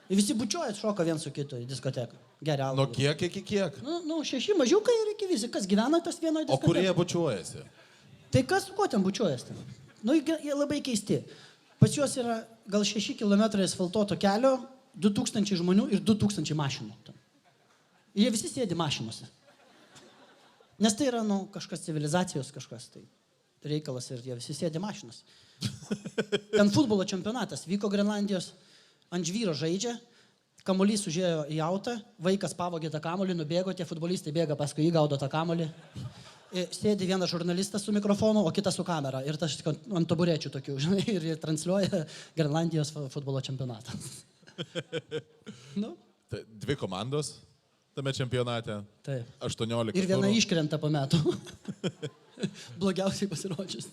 Ir visi bučiuoja, šoka vien su kitu į diskoteką. Geria alkoholį. Nuo kiek iki kiek? 6 mažiukai ir iki visi. Kas gyvena tas vienoje diskotekoje? O kurie bučiuojasi? Tai kas su kuo ten bučiuojasi? Jie labai keisti. Pas juos yra gal 6 km asfaltuoto kelio, 2000 žmonių ir 2000 mašinų. Ir jie visi sėdi mašinuose. Nes tai yra, kažkas civilizacijos kažkas tai reikalas ir jie visi sėdi mašinuose. Ten futbolo čempionatas vyko Grenlandijos. Ant žvyro žaidžia, kamuolys užėjo į autą, vaikas pavogė tą kamuolį, nubėgo, tie futbolistai bėga, paskui jį gaudo tą kamuolį. Sėdi vienas žurnalistas su mikrofonu, o kitas su kamera. Ir tas ant taburečių tokių, žinai, ir jie transliuoja Grenlandijos futbolo čempionatą. Tai 2 komandos tame čempionate. Taip. 18. Ir viena iškrenta po metų. Blogiausiai pasirodžius.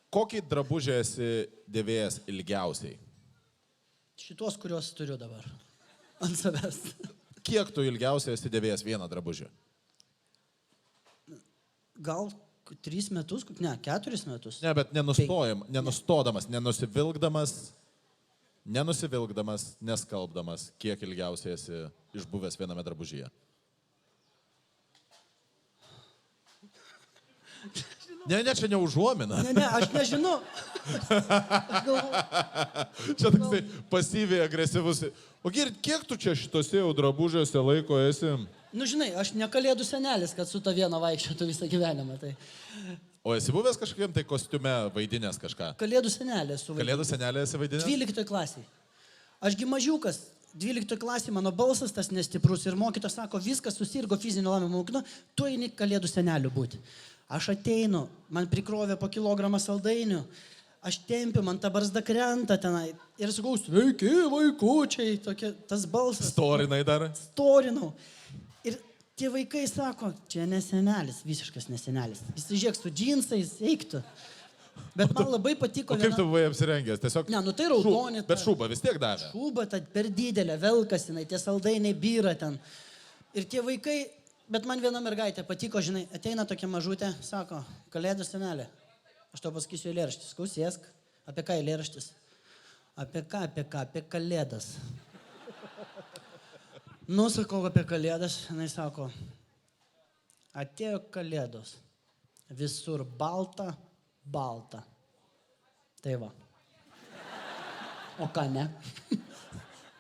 Kokį drabužį esi dėvėjęs ilgiausiai? Šitos, kuriuos turiu dabar. Ant savęs. Kiek tu ilgiausiai esi dėvėjęs vieną drabužį? Gal 3 metus, ne, 4 metus. Ne, bet nenustodamas, nenusivilkdamas, nenusivilkdamas, neskalbdamas, kiek ilgiausiai esi išbuvęs viename drabužyje? Ne, čia neužuomina. Ne, aš nežinau. Aš galvoju. Čia toksai pasyviai agresyvus. O kiek tu čia šitose jau drabužiuose laiko esi? Nu, žinai, aš ne kalėdų senelis, kad su ta viena vaikščiotų visą gyvenimą. Tai O esi buvęs kažkokiam tai kostiume vaidinęs kažką? kalėdų senelis su Kalėdų senelė esi vaidinęs? 12 klasiai. Ašgi mažiukas. 12 klasė mano balsas tas nestiprus ir mokytojas sako, viskas susirgo fizinio lavinimo mokykla, tu eini kalėdų seneliu būti. Aš ateinu, man prikrovė po kilogramą saldainių, aš tempiu, man ta barzda krenta tenai ir sakau, sveiki vaikučiai, tokia, tas balsas. Storinai dar? Storinau. Ir tie vaikai sako, čia nesenelis, visiškas nesenelis. Jis žiūrėk su džinsais, eiktų. Bet man labai patiko. O kaip tu buvai apsirengęs? Tiesiog... Ne, nu tai raudonė. Bet šūba vis tiek davė. Šūba ta per didelė, velkas, jinai, tie saldainiai byra ten. Ir tie vaikai, bet man viena mergaitė patiko, žinai, ateina tokia mažutė, sako, kalėdų senelė. Aš tau pasakysiu eilėraštis, klausėsk, apie ką eilėraštis? Apie kalėdas. Nusakau apie kalėdas, jinai sako, atėjo kalėdos, visur balta. Tai va. O ką ne?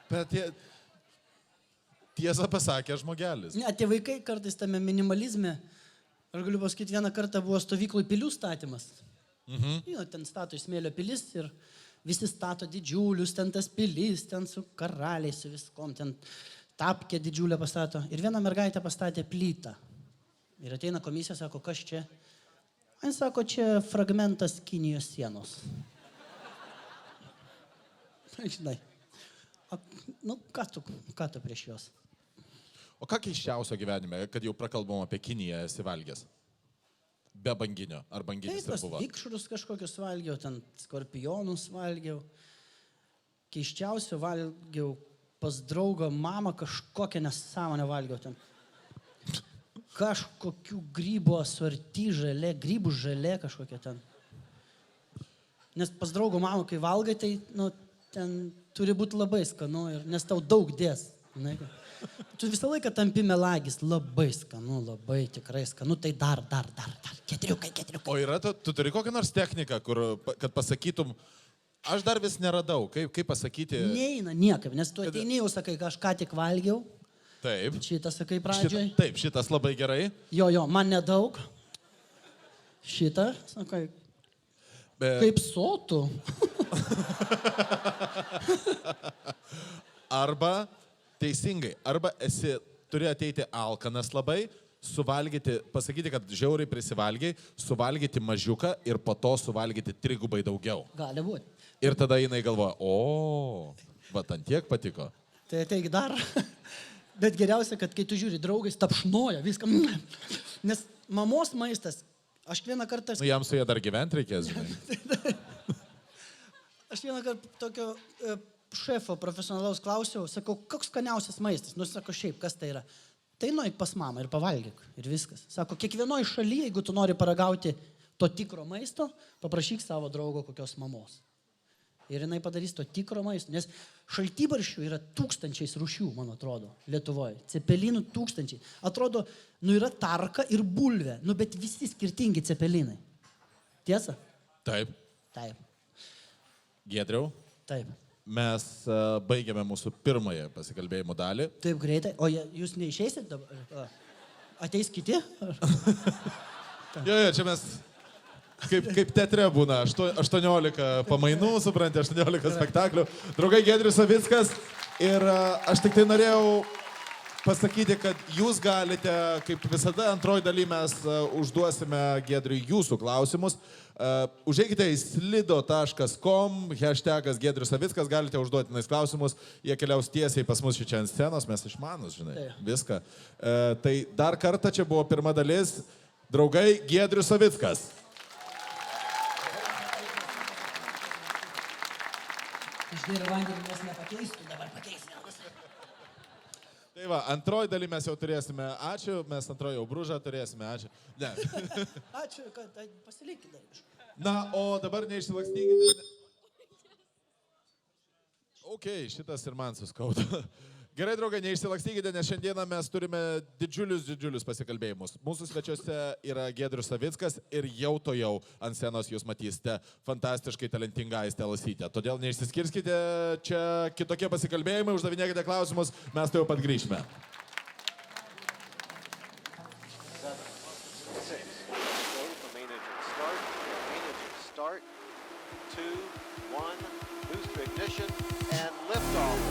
Bet tiesą pasakė žmogelis. Ne, tie vaikai kartais tame minimalizme, aš galiu pasakyti, vieną kartą buvo stovykloj pilių statymas. Ten stato iš smėlio pilis ir visi stato didžiulius, ten tas pilis, ten su karaliais, su viskom, ten tapkė didžiulę pastato. Ir viena mergaitė pastatė plytą. Ir ateina komisija, sako, kas čia? Jis sako, čia fragmentas Kinijos sienos. Žinai, nu ką tu prieš juos? O ką keiščiausio gyvenime, kad jau prakalbom apie Kiniją, esi valgęs? Be banginio. Ar banginis ir buvo? Vikšrus kažkokius valgiau, ten skorpionus valgiau. Keiščiausio valgiau pas draugą mamą, kažkokią nesąmonę valgiau ten. Kažkokių grybų asorti žalė, grybų žalė kažkokia ten. Nes pas draugo mamą, kai valgai, tai nu, ten turi būti labai skanu, nes tau daug dės. Tu visą laiką tampi melagis, labai skanu, labai tikrai skanu, tai dar. Ketriukai. O yra, tu turi kokią nors techniką, kad pasakytum, aš dar vis neradau, kaip pasakyti... Neina niekaip, nes tu ateini jau sakai, aš ką tik valgiau. Taip. Šitą sakai pradžioj. Taip, šitas labai gerai. Jo, man nedaug. Šitą, sakai, kaip sotų. Arba, teisingai, arba turi ateiti alkanas labai, suvalgyti, pasakyti, kad žiauriai prisivalgiai, suvalgyti mažiuką ir po to suvalgyti 3 daugiau. Gali būti. Ir tada jinai galvoja, va, ant tiek patiko. Tai ateik dar. Bet geriausia, kad kai tu žiūri, draugais tapšnoja viską. Nes mamos maistas, aš vieną kartą... Nu, jam su jie dar gyventi reikės, žinai. Aš vieną kartą tokio šefo profesionalaus klausiau, sakau, koks skaniausias maistas? Nu, sako, šiaip, kas tai yra? Tai nueik pas mamą ir pavalgyk. Ir viskas. Sako, kiekvienoj šalyje, jeigu tu nori paragauti to tikro maisto, paprašyk savo draugo kokios mamos. Ir jinai padarys to tikro maisto. Nes šaltybarščių yra 1000 rūšių, man atrodo, Lietuvoje. Cepelinų 1000. Atrodo, yra tarka ir bulvė. Bet visi skirtingi cepelinai. Tiesa? Taip. Taip. Giedriau? Taip. Mes baigiame mūsų pirmąją pasikalbėjimo dalį. Taip greitai. O jūs neišeisit dabar? Ateis kiti? Jo, čia mes... Kaip teatre būna, 18 pamainų, supranti, 18 spektaklių. Draugai, Giedrius Savickas. Ir aš tik tai norėjau pasakyti, kad jūs galite, kaip visada, antroji daly mes užduosime Giedriui jūsų klausimus. Užeikite į slido.com, # Giedrius Savickas, galite užduoti klausimus. Jie keliaus tiesiai pas mus čia ant scenos, mes išmanus, žinai, viską. Tai dar kartą čia buvo pirma dalis. Draugai, Giedrius Savickas. Aš geriau vandenį mes nepakeistų, dabar pakeisime. Tai va, antroji daly mes jau turėsime ačiū, mes antroji jau brūžą turėsime ačiū. Ne. Ačiū, kad pasilikite dar. Na, o dabar neišsilakstykite. šitas ir man suskaudo. Gerai, draugai, neišsilakstykite, nes šiandieną mes turime didžiulius pasikalbėjimus. Mūsų svečiuose yra Giedrius Savickas ir jau ant scenos jūs matysite fantastiškai talentingą Aistę Lasytę. Todėl neišsiskirskite, čia kitokie pasikalbėjimai, uždavinėkite klausimus, mes tai jau pat grįžime. 7, 6, go for main engine start, main engine start, 2, 1, boost to ignition, and liftoff.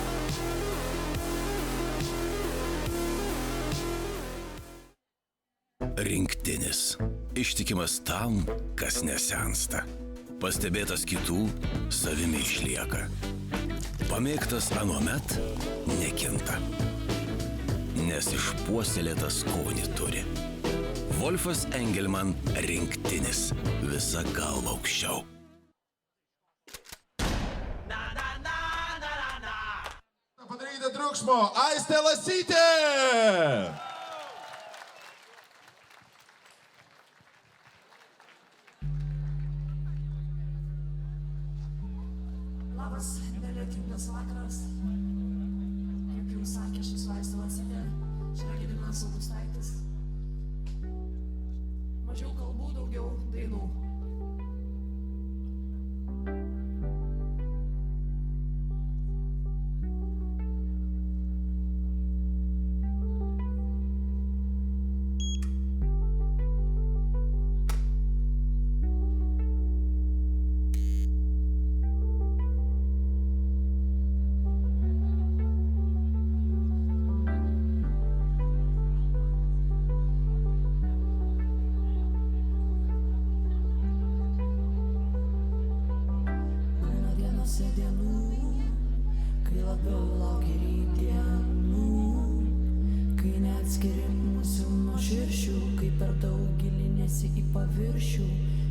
Rinktinis. Ištikimas tam, kas nesensta. Pastebėtas kitų, savimi išlieka. Pamėgtas anuomet nekinta. Nes išpuoselėtas skonį turi. Wolfas Engelman rinktinis. Visa galva aukščiau. Padarykite triukšmo, Aistė Lasytė! Labas, nelietingas vakaras. Kaip jums sakė, aš esu Aistė Lasytė, čia yra Gediminas Augustaitis. Mažiau kalbų, daugiau dainų.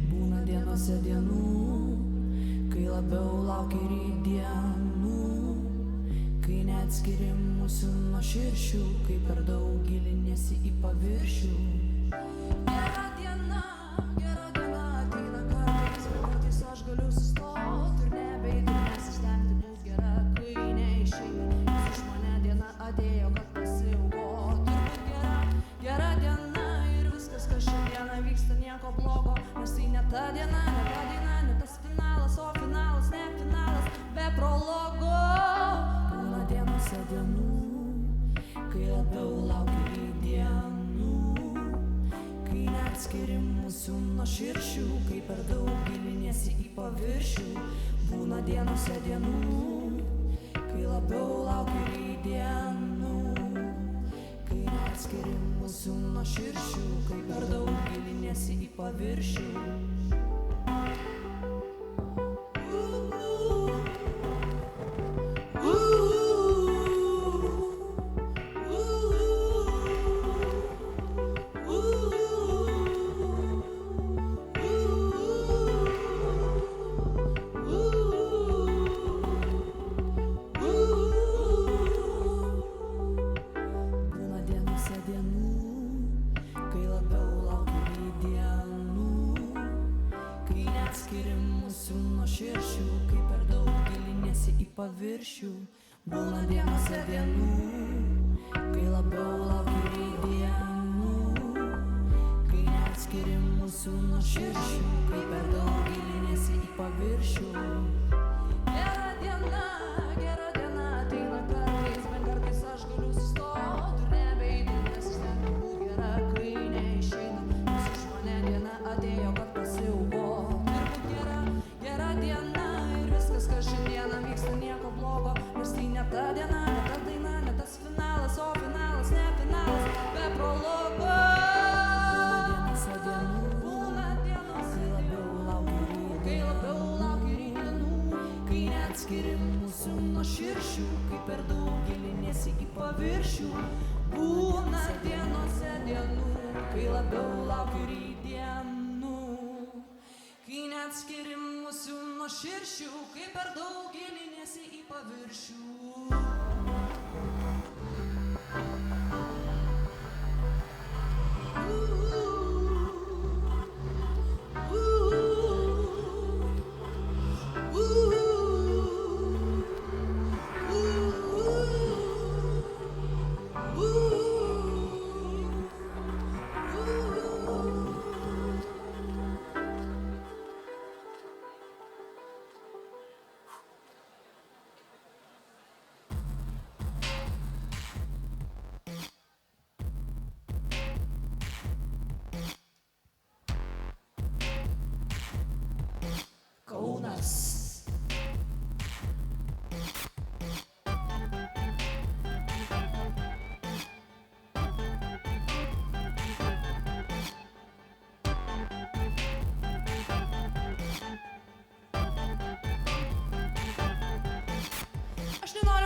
Būna dienose dienų, kai labiau lauki rytdienų, kai neatskiri mūsų nuo širšių, kai per daug giliniesi į paviršių. Gera diena, ateina kartais, bet kartais aš galiu sustoti ir nebeeiti, nes aš nebūt gera, kai neišeina, nes už mane diena atėjo, kad pasiaukoti. Turbūt gera diena ir viskas, kas šiandieną vyksta, nieko blogo. Nes tai ne ta diena, ne ta daina, ne tas finalas, o finalas, ne finalas, be prologo. Būna dienose dienų, kai labiau lauki rytdienų, kai neatskiri mūsų nuo širšių, kai per daug giliniesi į paviršių. Būna dienose dienų, kai labiau lauki rytdienų, kai neatskiri mūsų nuo širšių, kai per daug giliniesi į paviršių.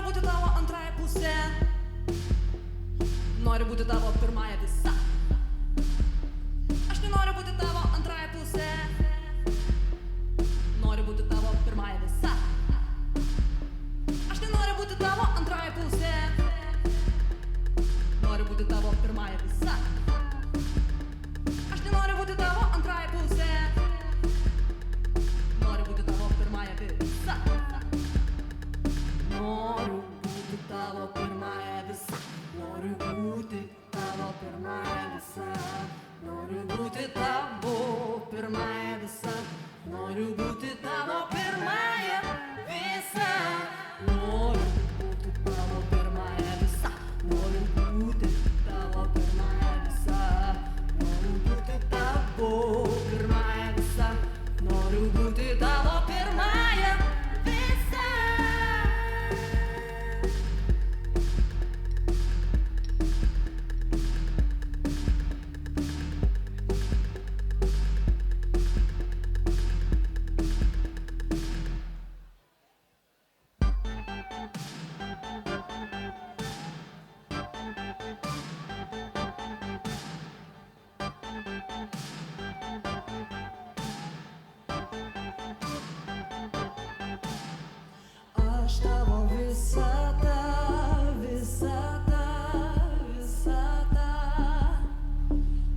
būti tavo antrąja pusė. Noriu būti tavo pirmąja visa. Aš nenoriu būti tavo antrąja pusė. Noriu būti tavo pirmąja visa. Aš nenoriu būti tavo antrąja pusė. Noriu būti tavo pirmąja visa. Aš nenoriu būti tavo antrąja pusė. Noriu būti tavo pirmąja visa. Noriu būti tavo pirmąja visa. Noriu būti tavo pirmąja visa. Noriu būti tavo pirmąja visa. Noriu būti tavo pirmąja visa. Noriu būti tavo pirmąja visa. Noriu būti tavo pirmąja visa. Noriu būti tavo pirmąja visa. Noriu būti tavo pirmąja visa. Aš tavo visata, visata, visata.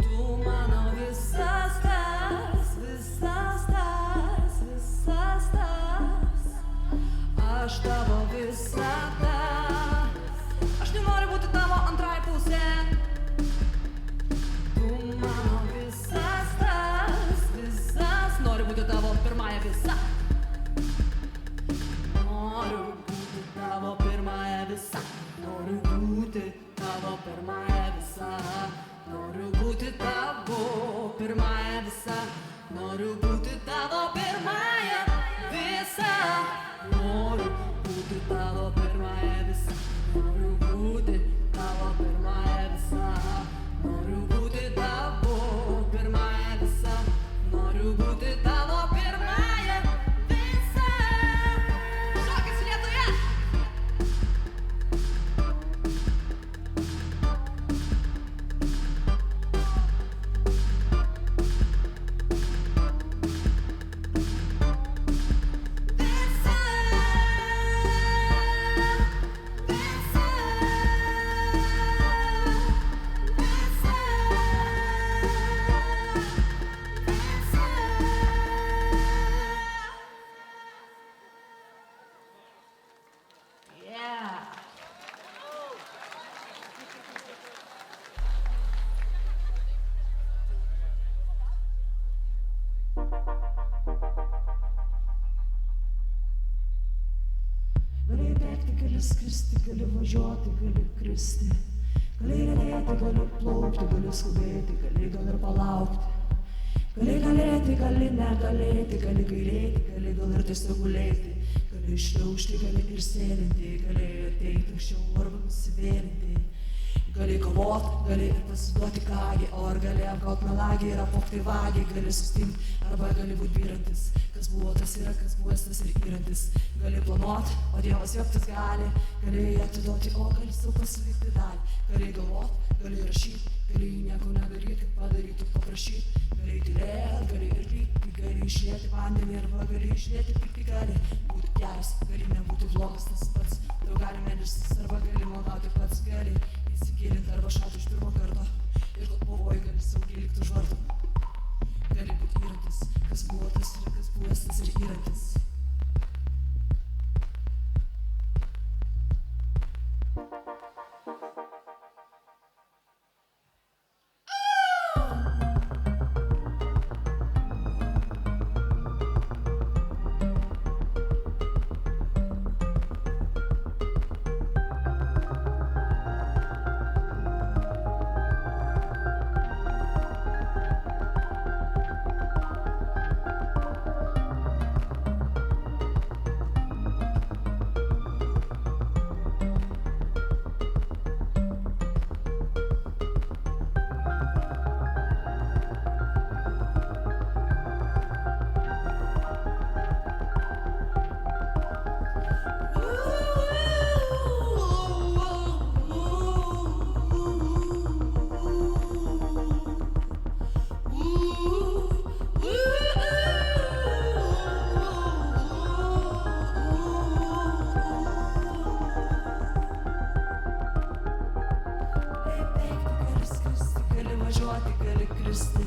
Tu mano visas tas, visas tas, visas tas. Aš tavo visata. Aš nenoriu būti tavo antrąja pusė. Tu mano visas tas, visas. Noriu būti tavo pirmąja visa. Noriu būti tavo pirmąja visa. Noriu būti tavo pirmąja visa. Noriu būti tavo pirmąja visa. Noriu būti tavo pirmąja visa. Noriu būti tavo pirmąja visa. Noriu būti tavo pirmąja visa. Noriu būti tavo pirmąja visa. Noriu būti tavo pirmąja visa. Šokis Lietuvoje! Gali bėgti, gali skristi, gali važiuoti, gali kristi. Gali riedėti, gali plaukti, gali skubėti, gali gal ir palaukti. Gali galėti, gali negalėti, gali gailėti, gali gal ir tiesiog gulėti. Gali išliaužti, gali ir sėdinti, gali ateiti anksčiau arba nusivėlinti. Gali kovot, gali ir pasiduoti kągi, o ar gali apgaut melagį ir apvogti vagį. Gali sustingt arba gali būt vyrantis. Kas buvo, tas yra, kas buvo, tas ir įrantis. Gali planuot, o Dievas juoktis gali. Gali atiduoti, o gali sau pasilikti dalį. Gali galvot, gali rašyt, gali nieko nedaryti, padaryti, paprašyt. Gali tylėt, gali ir pykti, gali išlieti vandenį arba gali išlieti pykti. Gali būti geras, gali nebūti blogas tas pats. Tau gali melstis arba gali maldauti pats. Gali įsigilinti arba šauti iš pirmo karto. Ir kol pavojai gali saugiai likti už vartų. Gali būti įrantis, kas buvo, tas yra, kas buvo, tas ir įrantis. kristi.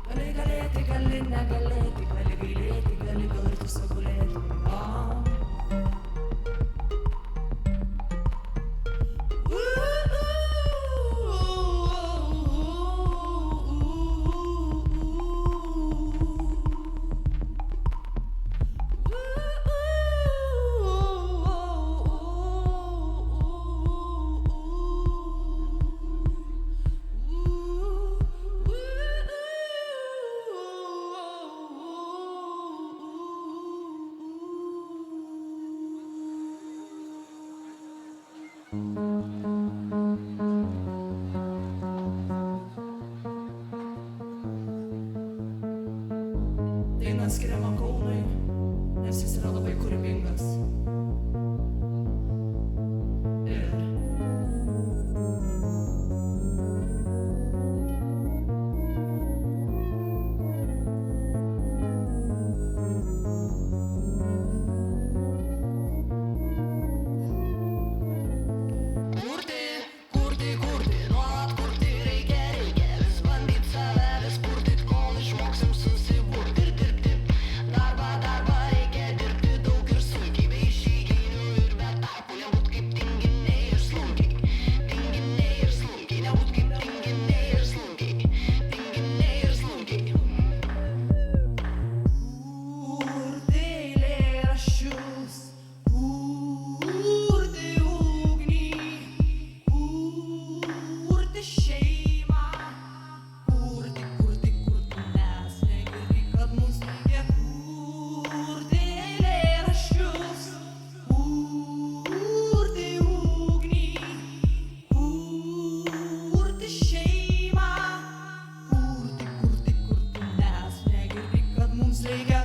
Gali galėti, gali negalėti, gali gailėti, gali gal ir tiesiog gulėti. Daina skiriama Kaunui, nes jis yra labai kūrybingas. Ir kurti, nuolat kurti reikia, vis bandyt save, vis purtyt, kol išmoksim susiburt ir dirbti. Darbą reikia dirbti daug ir sunkiai, be išeiginių ir be tarpų, nebūt kaip tinginiai ir slunkiai. Tinginiai ir slunkiai, nebūt kaip tinginiai ir slunkiai. Tinginiai ir slunkiai. Kurti eilėraščius, kurti ugnį, kurti šeimą, kurti, nes negirdi, kad mums reikia kurti eilėraščius, kurti ugnį, kurti šeimą, kurti, nes negirdi, kad mums reikia.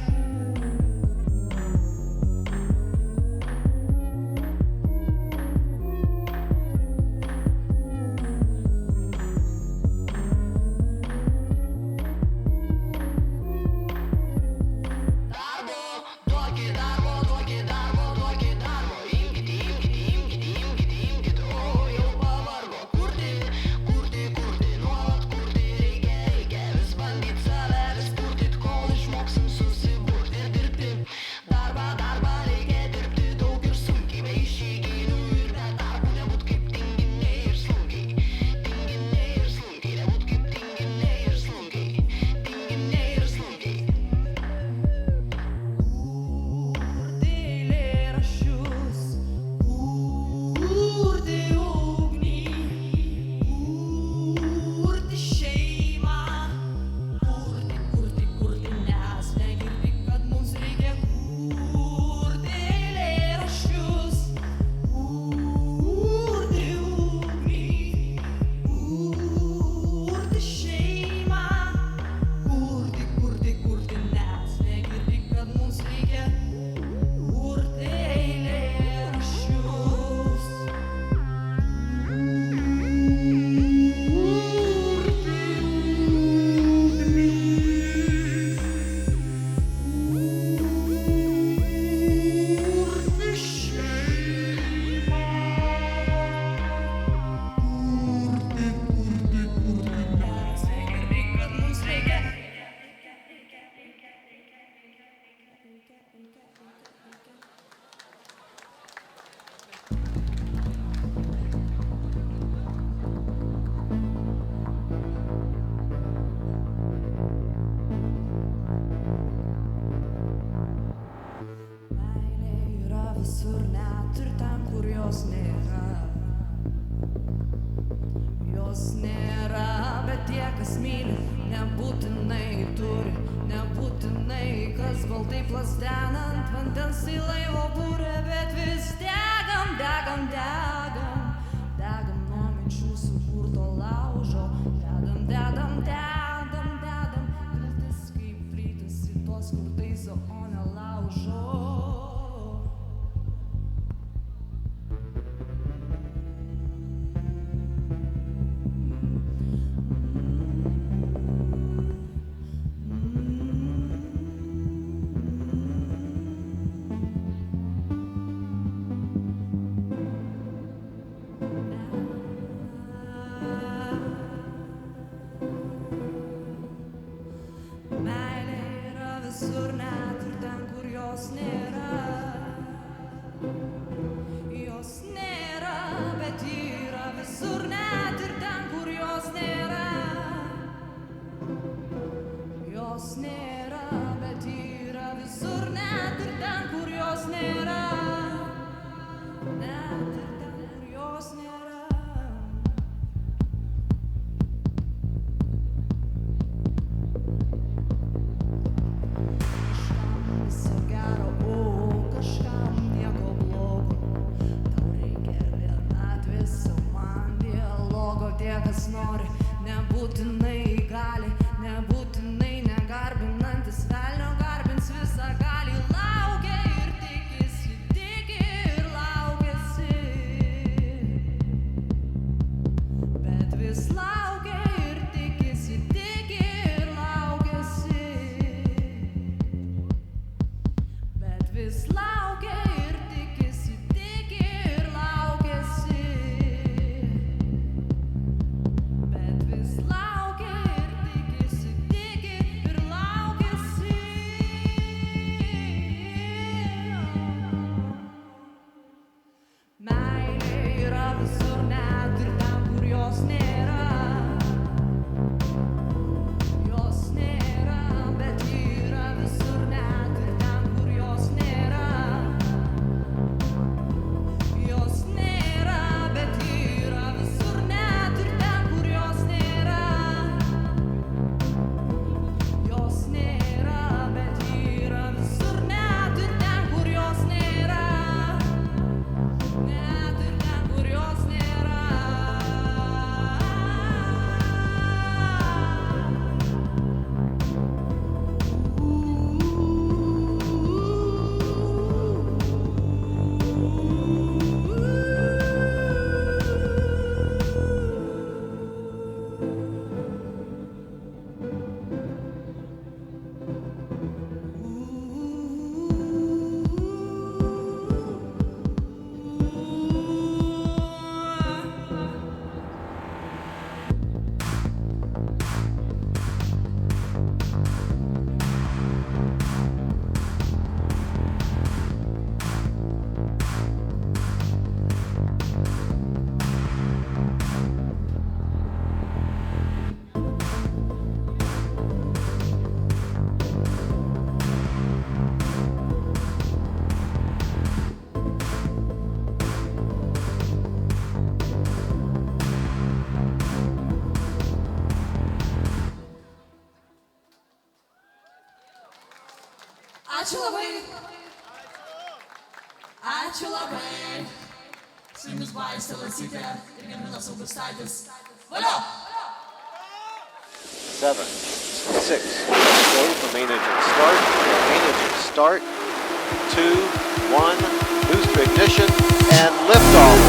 Imkit, o jau pavargo. Kurti, nuolat kurti reikia, vis bandyt save, vis purtyt, kol išmoksim susiburt ir dirbti. Darbą reikia dirbti daug ir sunkiai, be išeiginių ir be tarpų, nebūt kaip tinginiai ir slunkiai. Tinginiai ir slunkiai, nebūt kaip tinginiai ir slunkiai. Tinginiai ir slunkiai. Kurti eilėraščius, kurti ugnį, kurti šeimą, kurti, nes negirdi, kad mums reikia kurti eilėraščius, kurti ugnį, kurti šeimą, kurti, nes negirdi, kad mums reikia kurti eilėraščius. Meilė yra visur, net ir ten, kur jos nėra. Jos nėra, bet tie, kas myli, nebūtinai turi, nebūtinai, kas baltai plastena ant vandens į laivo būrę, bet vis degam nuo minčių sukurto laužo, dedam, viltis kaip plytas į tuos, kur taiso, o ne laužo. tie, kas nori, nebūtinai gali, nebūtinai negarbinantis velnio garbins visą gali. Laukia ir tikisi, tiki ir laukiasi, bet vis laukia ir tikisi, tiki ir laukiasi, bet vis laukia ir tikisi, tiki ir laukiasi, bet vis laukia ir tikisi, tiki ir laukiasi. Meilė yra visur, net ir ten, kur jos nėra. Jos nėra, bet ji yra visur, net ir ten, kur jos nėra. Jos nėra, bet ji yra visur, net ir ten, kur jos nėra. Jos nėra, bet ji yra visur, net ir ten, kur jos nėra. Net ir ten, kur jos nėra. Ačiū labai. Ačiū labai. Su jumis buvo Aistė Lasytė ir Gediminas Augustaitis. Valio! 7, 6, go for main engine start, main engine start, 2, 1, booster ignition, and liftoff.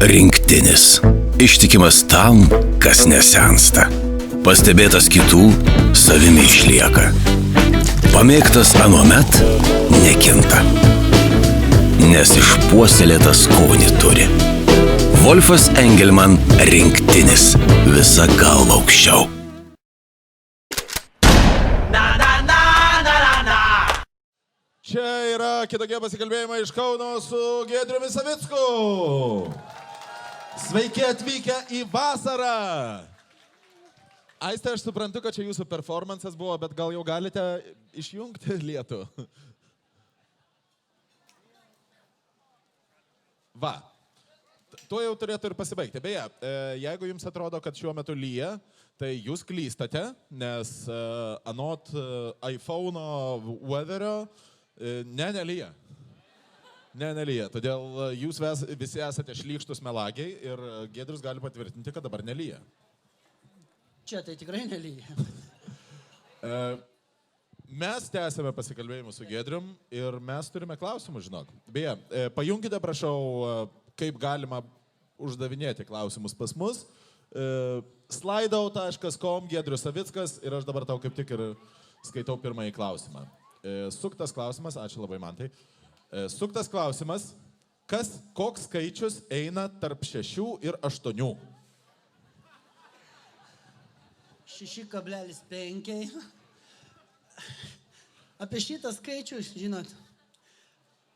Rinktinis. Ištikimas tam, kas nesensta. Pastebėtas kitų, savimi išlieka. Pamėgtas anuomet nekinta. Nes išpuoselėtas skonį turi. Wolfas Engelman rinktinis. Visa galva aukščiau. Čia yra kitokie pasikalbėjimai iš Kauno su Giedriumi Savicku. Sveiki atvykę į vasarą. Aiste, aš suprantu, kad čia jūsų performances buvo, bet gal jau galite išjungti lietų. Va, tuo jau turėtų ir pasibaigti. Beje, jeigu jums atrodo, kad šiuo metu lyja, tai jūs klystate, nes anot iPhone'o weatherio nelyja. Nelyja. Todėl jūs visi esate šlykštus melagiai ir Giedrius gali patvirtinti, kad dabar nelyja. Čia tai tikrai nelyja. Mes tęsėme pasikalbėjimus su Giedrium ir mes turime klausimų, žinok. Beje, pajunkite, prašau, kaip galima uždavinėti klausimus pas mus. Slaidau.com Giedrius Savickas ir aš dabar tau kaip tik ir skaitau pirmąjį klausimą. Suktas klausimas, ačiū labai Mantai. Suktas klausimas, koks skaičius eina tarp 6 ir 8? 6,5. Apie šitą skaičių, žinot,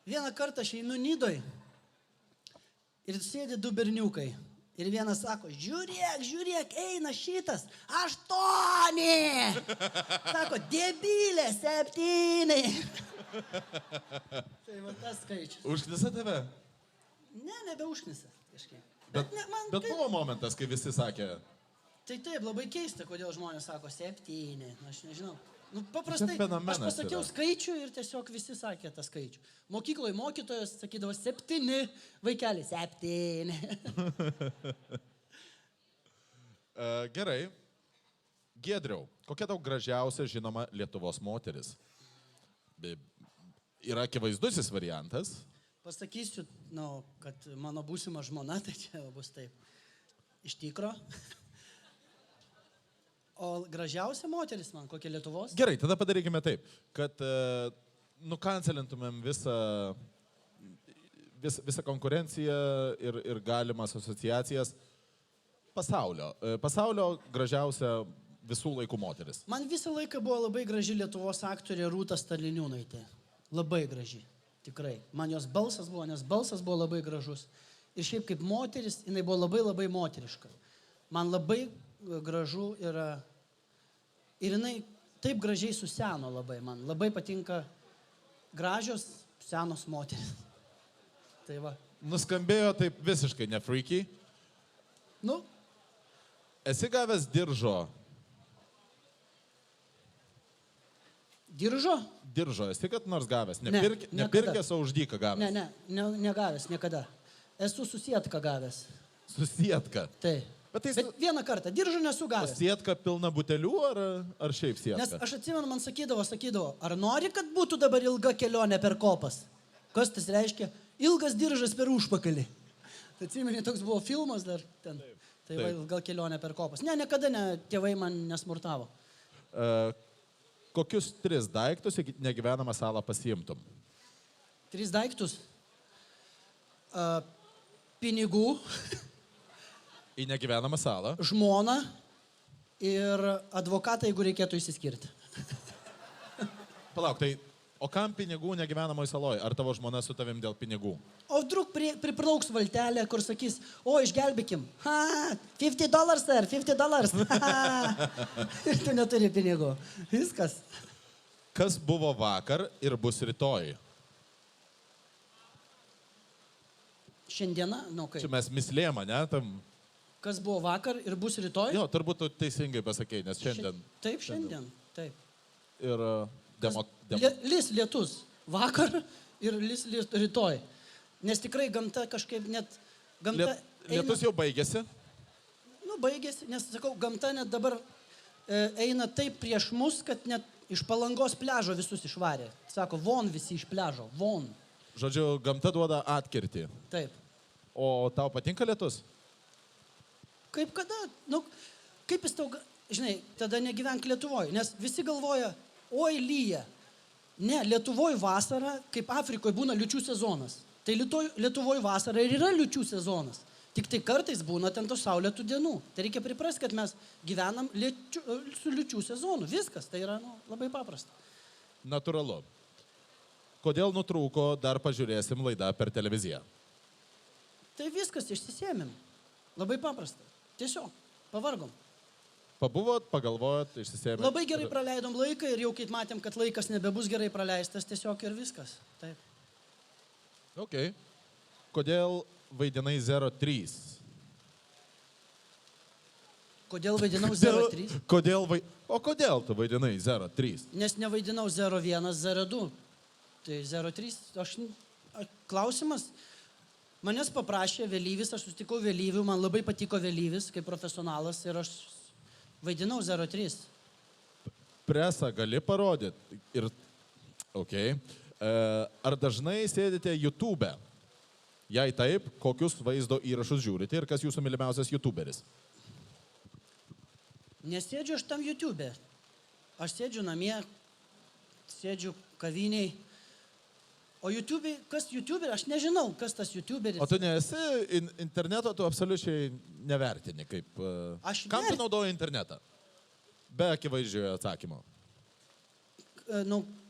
vieną kartą aš einu Nidoj ir sėdi 2 berniukai. Ir vienas sako, žiūrėk, eina šitas, 8. Sako, debilė, 7. Tai va tas skaičius. Užknisa tave? Ne, nebeužknisa kažkaip. Bet buvo momentas, kai visi sakė. Tai taip, labai keista, kodėl žmonės sako 7, aš nežinau. Nu, paprastai, Čia fenomenas aš pasakiau yra. skaičių ir tiesiog visi sakė tą skaičių. Mokykloje mokytojas sakydavo 7 vaikeliai, 7. Gerai. Giedriau, kokia tau gražiausia žinoma Lietuvos moteris? Yra akivaizdusis variantas. Pasakysiu, kad mano būsima žmona, tai čia bus taip. Iš tikro. O gražiausia moteris man, kokia Lietuvos? Gerai, tada padarykime taip, kad nukancelintumėm visą konkurenciją ir galimas asociacijas pasaulio gražiausia visų laikų moteris. Man visą laiką buvo labai graži Lietuvos aktorė Rūta Staliniūnaitė. Labai graži, tikrai. Man jos balsas buvo, nes balsas buvo labai gražus. Ir šiaip kaip moteris, jinai buvo labai labai moteriška. Man labai gražu yra. Ir jinai taip gražiai suseno labai. Man labai patinka gražios, senos moteris. Tai va. Nuskambėjo taip visiškai nefreaky. Nu, Esi gavęs diržo. diržo? Diržo, esi kad nors gavęs. Ne, Nepirkęs, o už dyką gavęs. Negavęs niekada. Esu susietką gavęs. Susietka. Tai. Bet vieną kartą, diržo nesu gavęs. Sietka pilna butelių ar šiaip sietka? Nes aš atsimenu, man sakydavo, ar nori, kad būtų dabar ilga kelionė per kopas? Kas tas reiškia? Ilgas diržas per užpakalį. Tai atsimeni, toks buvo filmas dar ten. Tai va, ilga kelionė per kopas. Ne, niekada tėvai man nesmurtavo. Kokius 3 daiktus į negyvenamą salą pasiimtum? 3 daiktus. Pinigų, Į negyvenamą salą. žmona ir advokatą, jeigu reikėtų išsiskirti. Palauk, tai o kam pinigų negyvenamoje saloje? Ar tavo žmona su tavim dėl pinigų? O drug priplauks valtelė, kur sakys, o išgelbėkim. Ha, $50, sir, $50. Ir tu neturi pinigų. Viskas. Kas buvo vakar ir bus rytoj? Šiandieną, kaip. Čia mes mislėma, ne? Tam... Kas buvo vakar ir bus rytoj? Jo, turbūt tu teisingai pasakei, nes šiandien. Taip, šiandien. Taip. Ir Lietus. Vakar ir rytoj. Nes tikrai gamta kažkaip net... Lietus jau baigėsi? Nu, baigėsi, nes, sakau, gamta net dabar eina taip prieš mus, kad net iš Palangos pliažo visus išvarė. Sako, von visi iš pliažo, von. Žodžiu, gamta duoda atkirtį. Taip. O tau patinka lietus? Kaip kada? Nu, kaip jis tau... Žinai, tada negyvenk Lietuvoje, nes visi galvoja, oi lyja. Ne, Lietuvoje vasara, kaip Afrikoje būna liučių sezonas. Tai Lietuvoje vasara ir yra liučių sezonas. Tik tai kartais būna ten tos saulėtų dienų. Tai reikia priprasti, kad mes gyvenam su liučių sezonu. Viskas, tai yra labai paprasta. Natūralu. Kodėl nutrūko, dar pažiūrėsim laidą per televiziją? Tai viskas, išsisėmėm. Labai paprasta. Tiesiog, pavargom. Pabuvot, pagalvojot, išsisėmėt. Labai gerai praleidom laiką ir jau kaip matėm, kad laikas nebebus gerai praleistas, tiesiog ir viskas. Taip. Ok. Kodėl vaidinai 03? Kodėl vaidinau 03? O kodėl tu vaidinai 03? Nes nevaidinau 01, 02. Tai 03, klausimas, manęs paprašė Vėlyvis, aš susitikau Vėlyvių, man labai patiko Vėlyvis kaip profesionalas ir aš vaidinau 03. Presą gali parodyti ir... Ok. Ar dažnai sėdite YouTube? Jei taip, kokius vaizdo įrašus žiūrite ir kas jūsų mylimiausias YouTuberis? Nesėdžiu aš tam YouTube. Aš sėdžiu namie, sėdžiu kaviniai. O YouTube, kas YouTuber, aš nežinau, kas tas YouTuberis. O tu nesi interneto, tu absoliučiai nevertini kaip... Kam tu naudoji internetą? Be akivaizdžiojo atsakymo.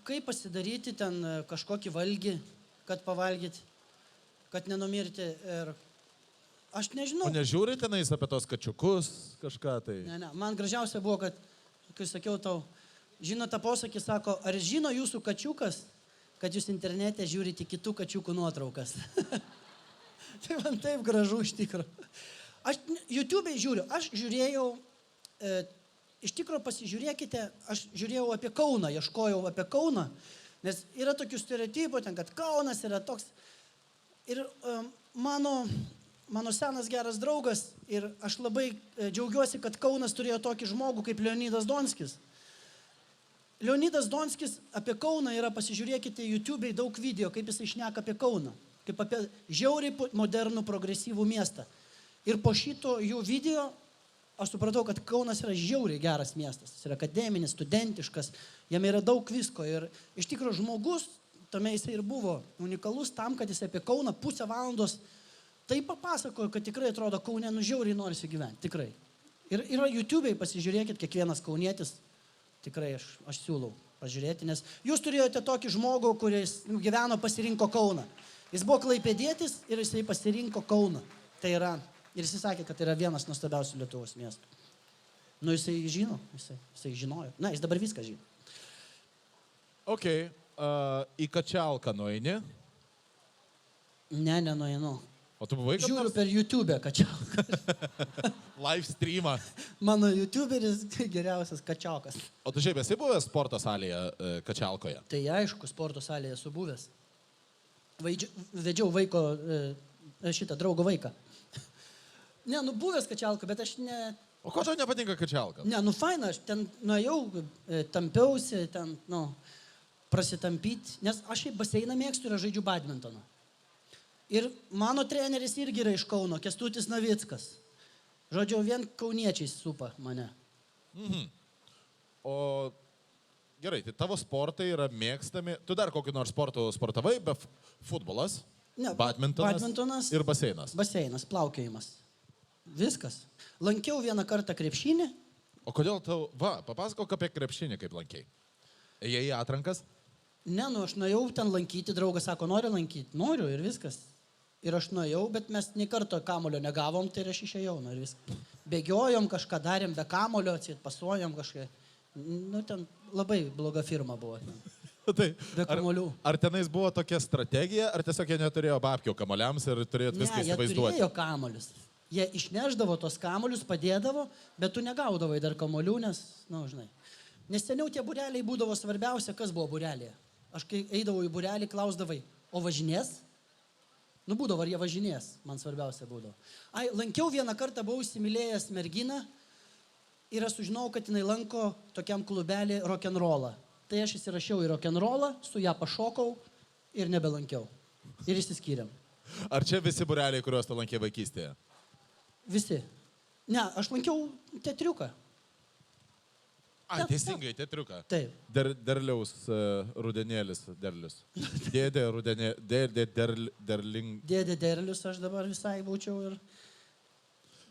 Kaip pasidaryti ten kažkokį valgį, kad pavalgyti, kad nenumirti ir... Aš nežinau. O nežiūri tenais apie tos kačiukus kažką tai? Ne. Man gražiausia buvo, kad, kai sakiau tau, žino tą posakį, sako, ar žino jūsų kačiukas, kad jūs internete žiūrite kitų kačiukų nuotraukas. Tai man taip gražu iš tikrųjų. Aš YouTube'ai žiūriu. Aš žiūrėjau iš tikrųjų pasižiūrėkite, aš žiūrėjau apie Kauną, ieškojau apie Kauną, nes yra tokių stereotipų, ten, kad Kaunas yra toks. Ir mano senas geras draugas ir aš labai džiaugiuosi, kad Kaunas turėjo tokį žmogų kaip Leonidas Donskis. Leonidas Donskis apie Kauną yra, pasižiūrėkite YouTube'ai daug video, kaip jisai šneka apie Kauną, kaip apie žiauriai modernų progresyvų miestą. Ir po šito jų video aš supratau, kad Kaunas yra žiauriai geras miestas. Jis yra akademinis, studentiškas, jame yra daug visko. Ir iš tikrųjų žmogus, tame jisai ir buvo unikalus tam, kad jis apie Kauną pusę valandos tai papasakojo, kad tikrai atrodo Kaune žiauriai norisi gyventi. Tikrai. Ir yra YouTube'ai, pasižiūrėkit, kiekvienas kaunietis, tikrai aš siūlau pažiūrėti, nes jūs turėjote tokį žmogų, kuris gyveno, pasirinko Kauną. Jis buvo klaipėdietis ir jisai pasirinko Kauną. Tai yra... Ir jisai sakė, kad tai yra vienas nuostabiausių Lietuvos miestų. Nu, jisai žino, jisai žinojo. Na, jis dabar viską žino. Ok, į Kačialką nueini. Ne, nenueinu. O tu buvai Žiūriu per YouTube Kačialką. live streamą. Mano YouTuberis geriausias Kačialkas. O tu šiaip esi buvęs sporto salėje Kačialkoje? Tai aišku, sporto salėje esu buvęs. Vedžiau vaiko, šitą draugo vaiką. Ne, buvęs Kačialka, bet aš ne... O ko tau nepatinka Kačialka? Ne, faina, aš ten nuėjau, tampiausi, ten, prasitampyti, nes aš į baseiną mėgstu ir aš žaidžiu badmintoną. Ir mano treneris irgi yra iš Kauno, Kęstutis Navickas. Žodžiu, vien kauniečiai supa mane. O gerai, tai tavo sportai yra mėgstami. Tu dar kokį nors sportą sportavai, be futbolas, Ne, badmintonas ir baseinas. Baseinas, plaukiojimas. Viskas. Lankiau vieną kartą krepšinį. O kodėl tau... Va, papasakok apie krepšinį, kaip lankiai. Ėjai į atrankas? Ne, aš nuėjau ten lankyti, draugas sako, nori lankyti? Noriu ir viskas. Ir aš nuėjau, bet mes nei karto kamulio negavom, tai aš išėjau, ir viskas. Bėgiojom, kažką darėm be kamulio, pasuojom kažką. Ten labai bloga firma buvo. Tai, Be kamuolių. ar tenais buvo tokia strategija, ar tiesiog jie neturėjo babkių kamuoliams ir turėjot viską įsivaizduoti? Jie turėjo kamuolius. Jie išneždavo tos kamuolius, padėdavo, bet tu negaudavai dar kamuolių, nes, žinai. Nes seniau tie būreliai būdavo svarbiausia, kas buvo būrelėje. Aš kai eidavau į būrelį, klausdavai, o važinės? Būdavo, ar jie važinės, man svarbiausia būdavo. Lankiau vieną kartą, buvau įsimylėjęs merginą ir aš sužinau, kad jinai lanko tokiam klubelį rock'n'rollą. Tai aš įsirašiau į rock'n'rollą, su ją pašokau ir nebelankiau. Ir išsiskyrėm. Ar čia visi būreliai, kuriuos tu lankė vaikystėje? Visi. Ne, aš lankiau teatriuką. Teisingai, teatriuką. Taip. Derliaus rudenėlis, derlius. Dėdė derling. Dėdė derlius aš dabar visai būčiau ir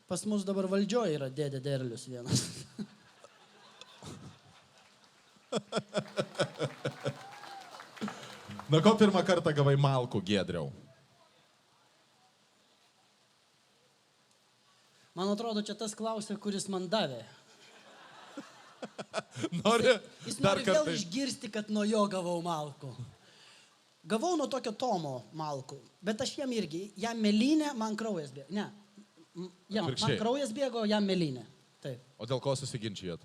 pas mus dabar valdžioje yra dėdė derlius vienas. Na, ko pirmą kartą gavai malkų, Giedriau? Man atrodo, čia tas klausė, kuris man davė. Jis dar nori kartą vėl išgirsti, kad nuo jo gavau malkų. Gavau nuo tokio Tomo malkų, bet aš jam irgi, jam mėlynė, man kraujas bėgo. Ne, man kraujas bėgo, jam mėlynė. Taip. O dėl ko susiginčijot?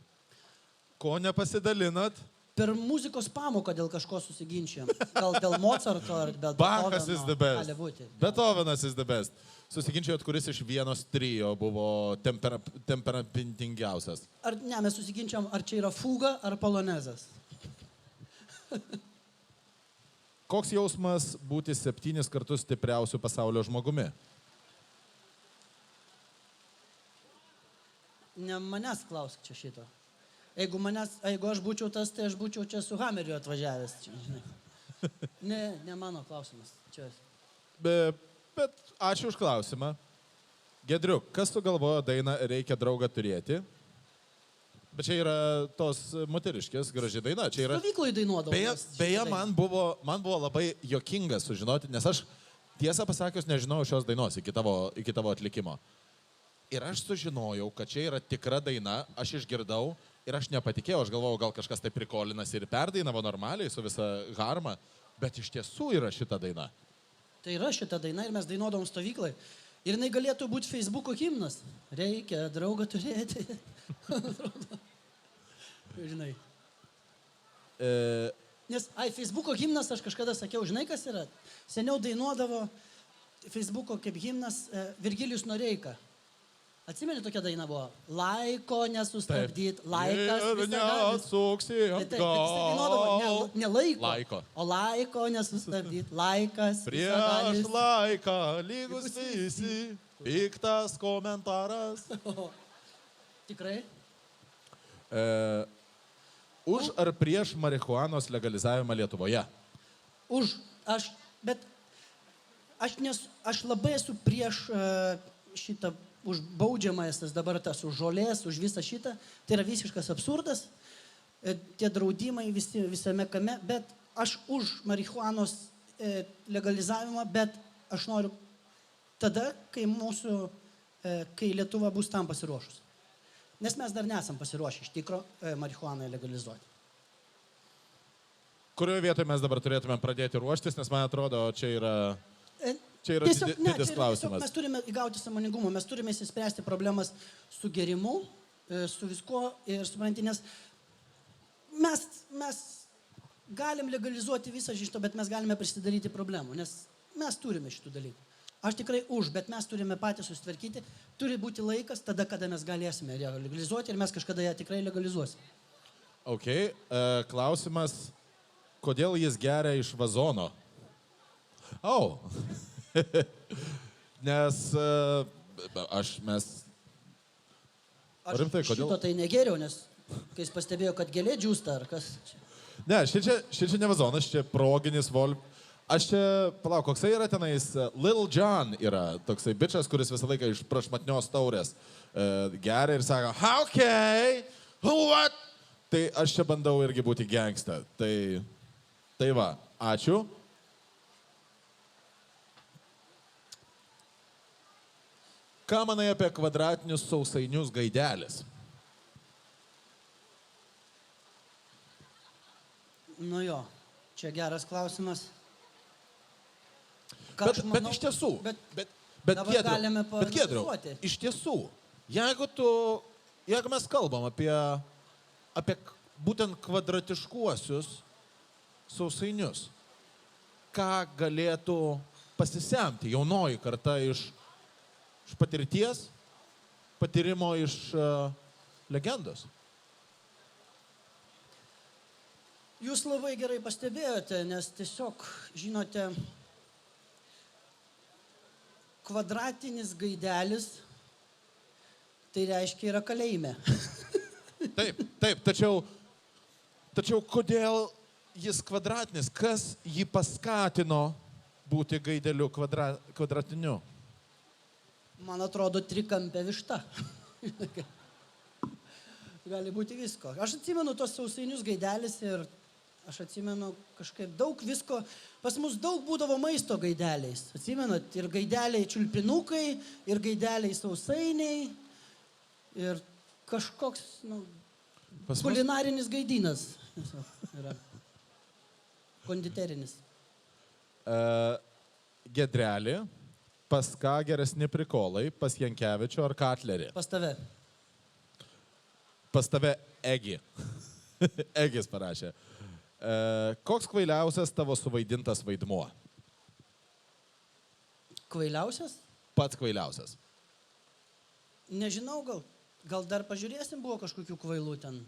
Ko nepasidalinat? Per muzikos pamoką dėl kažko susiginčijom. Gal dėl Mozarto ar dėl Beethoveno. Bachas is the best. Beethovenas is the best. Susiginčijot, kuris iš vienos trio buvo temperamentingiausias. Mes susiginčiam, ar čia yra fuga ar polonezas. Koks jausmas būti 7 kartus stipriausių pasaulio žmogumi? Ne manęs klausk čia šito. Jeigu aš būčiau tas, tai aš būčiau čia su Hameriu atvažiavęs. Čia, ne mano klausimas. Čia. Bet ačiū už klausimą. Giedriu, kas sugalvojo dainą Reikia draugą turėti? Bet čia yra tos moteriškės, graži daina. Stovykloj dainuodavau. Beje, man buvo labai juokinga sužinoti, nes aš tiesą pasakius nežinau šios dainos iki tavo atlikimo. Ir aš sužinojau, kad čia yra tikra daina, aš išgirdau ir aš nepatikėjau, aš galvojau, gal kažkas tai prikolinas ir perdainavo normaliai su visa harma, bet iš tiesų yra šita daina. Tai yra šita daina ir mes dainuodavom stovyklai. Ir jinai galėtų būti Facebook'o himnas. Reikia draugą turėti. žinai. E, Nes, Facebooko himnas, aš kažkada sakiau, žinai kas yra? Seniau dainuodavo Facebooko kaip himnas Virgilijus Noreika. Atsimeni, tokia daina buvo? Laiko nesustabdyt, laikas ir visagalis. neatsuksi Taip, bet jisai dainuodavo atgal. ne laiko, Laiko. o laiko nesustabdyt, laikas Prieš visagalis. laiką lygus visi, piktas komentaras. Tikrai? Už ar prieš marihuanos legalizavimą Lietuvoje? Už, aš labai esu prieš šitą, už baudžiamąjas tas dabar tas, už žolės, už visą šitą. Tai yra visiškas absurdas, tie draudimai visame kame, bet aš už marihuanos legalizavimą, bet aš noriu tada, kai Lietuva bus tam pasiruošus. Nes mes dar nesam pasiruošę iš tikro marihuaną legalizuoti. Kurioje vietoje mes dabar turėtume pradėti ruoštis, nes man atrodo, čia yra didis klausimas. Mes turime įgauti sąmoningumą, mes turime įsispręsti problemas su gerimu, su viskuo ir supranti, nes mes galim legalizuoti visą šitą, bet mes galime prisidaryti problemų, nes mes turime šitų dalykų. Aš tikrai už, bet mes turime patys susitvarkyti, turi būti laikas tada, kada mes galėsime ją legalizuoti ir mes kažkada ją tikrai legalizuosime. Ok, klausimas, kodėl jis geria iš vazono? Nes mes... Aš Rimtai, kodėl? šito tai negeriau, nes kai jis pastebėjo, kad gėlė džiūsta, ar kas... Ne, šičia ne vazonas, šičia proginis Wolf. Aš čia, palauk, koksai yra tenais, Lil Jon yra toksai bičas, kuris visą laiką iš prašmatnios taurės geria ir sako, okay, what? Tai aš čia bandau irgi būti gangsta. Tai va, ačiū. Ką manai apie kvadratinius sausainius Gaidelis? Nu jo, čia geras klausimas. Bet iš tiesų, bet Giedriau, iš tiesų, jeigu mes kalbam apie būtent kvadratiškuosius sausainius, ką galėtų pasisemti jaunoji karta iš patirties, patyrimo iš legendos? Jūs labai gerai pastebėjote, nes tiesiog, žinote, kvadratinis Gaidelis, tai reiškia yra kalėjime. Taip, tačiau kodėl jis kvadratinis? Kas jį paskatino būti Gaideliu kvadratiniu? Man atrodo, trikampė višta. Gali būti visko. Aš atsimenu tos sausainius Gaidelis ir aš atsimenu kažkaip daug visko. Pas mus daug būdavo maisto Gaideliais. Atsimenat, ir Gaideliai čiulpinukai, ir Gaideliai sausainiai, ir kažkoks, kulinarinis gaidynas. Yra. Konditerinis. Gedrelį, pas ką geresni prikolai, pas Jankevičių ar Katlerį? Pas tave. Pas tave Egi. Egis parašė. Koks kvailiausias tavo suvaidintas vaidmuo? Kvailiausias? Pats kvailiausias. Nežinau, gal dar pažiūrėsim, buvo kažkokių kvailų ten.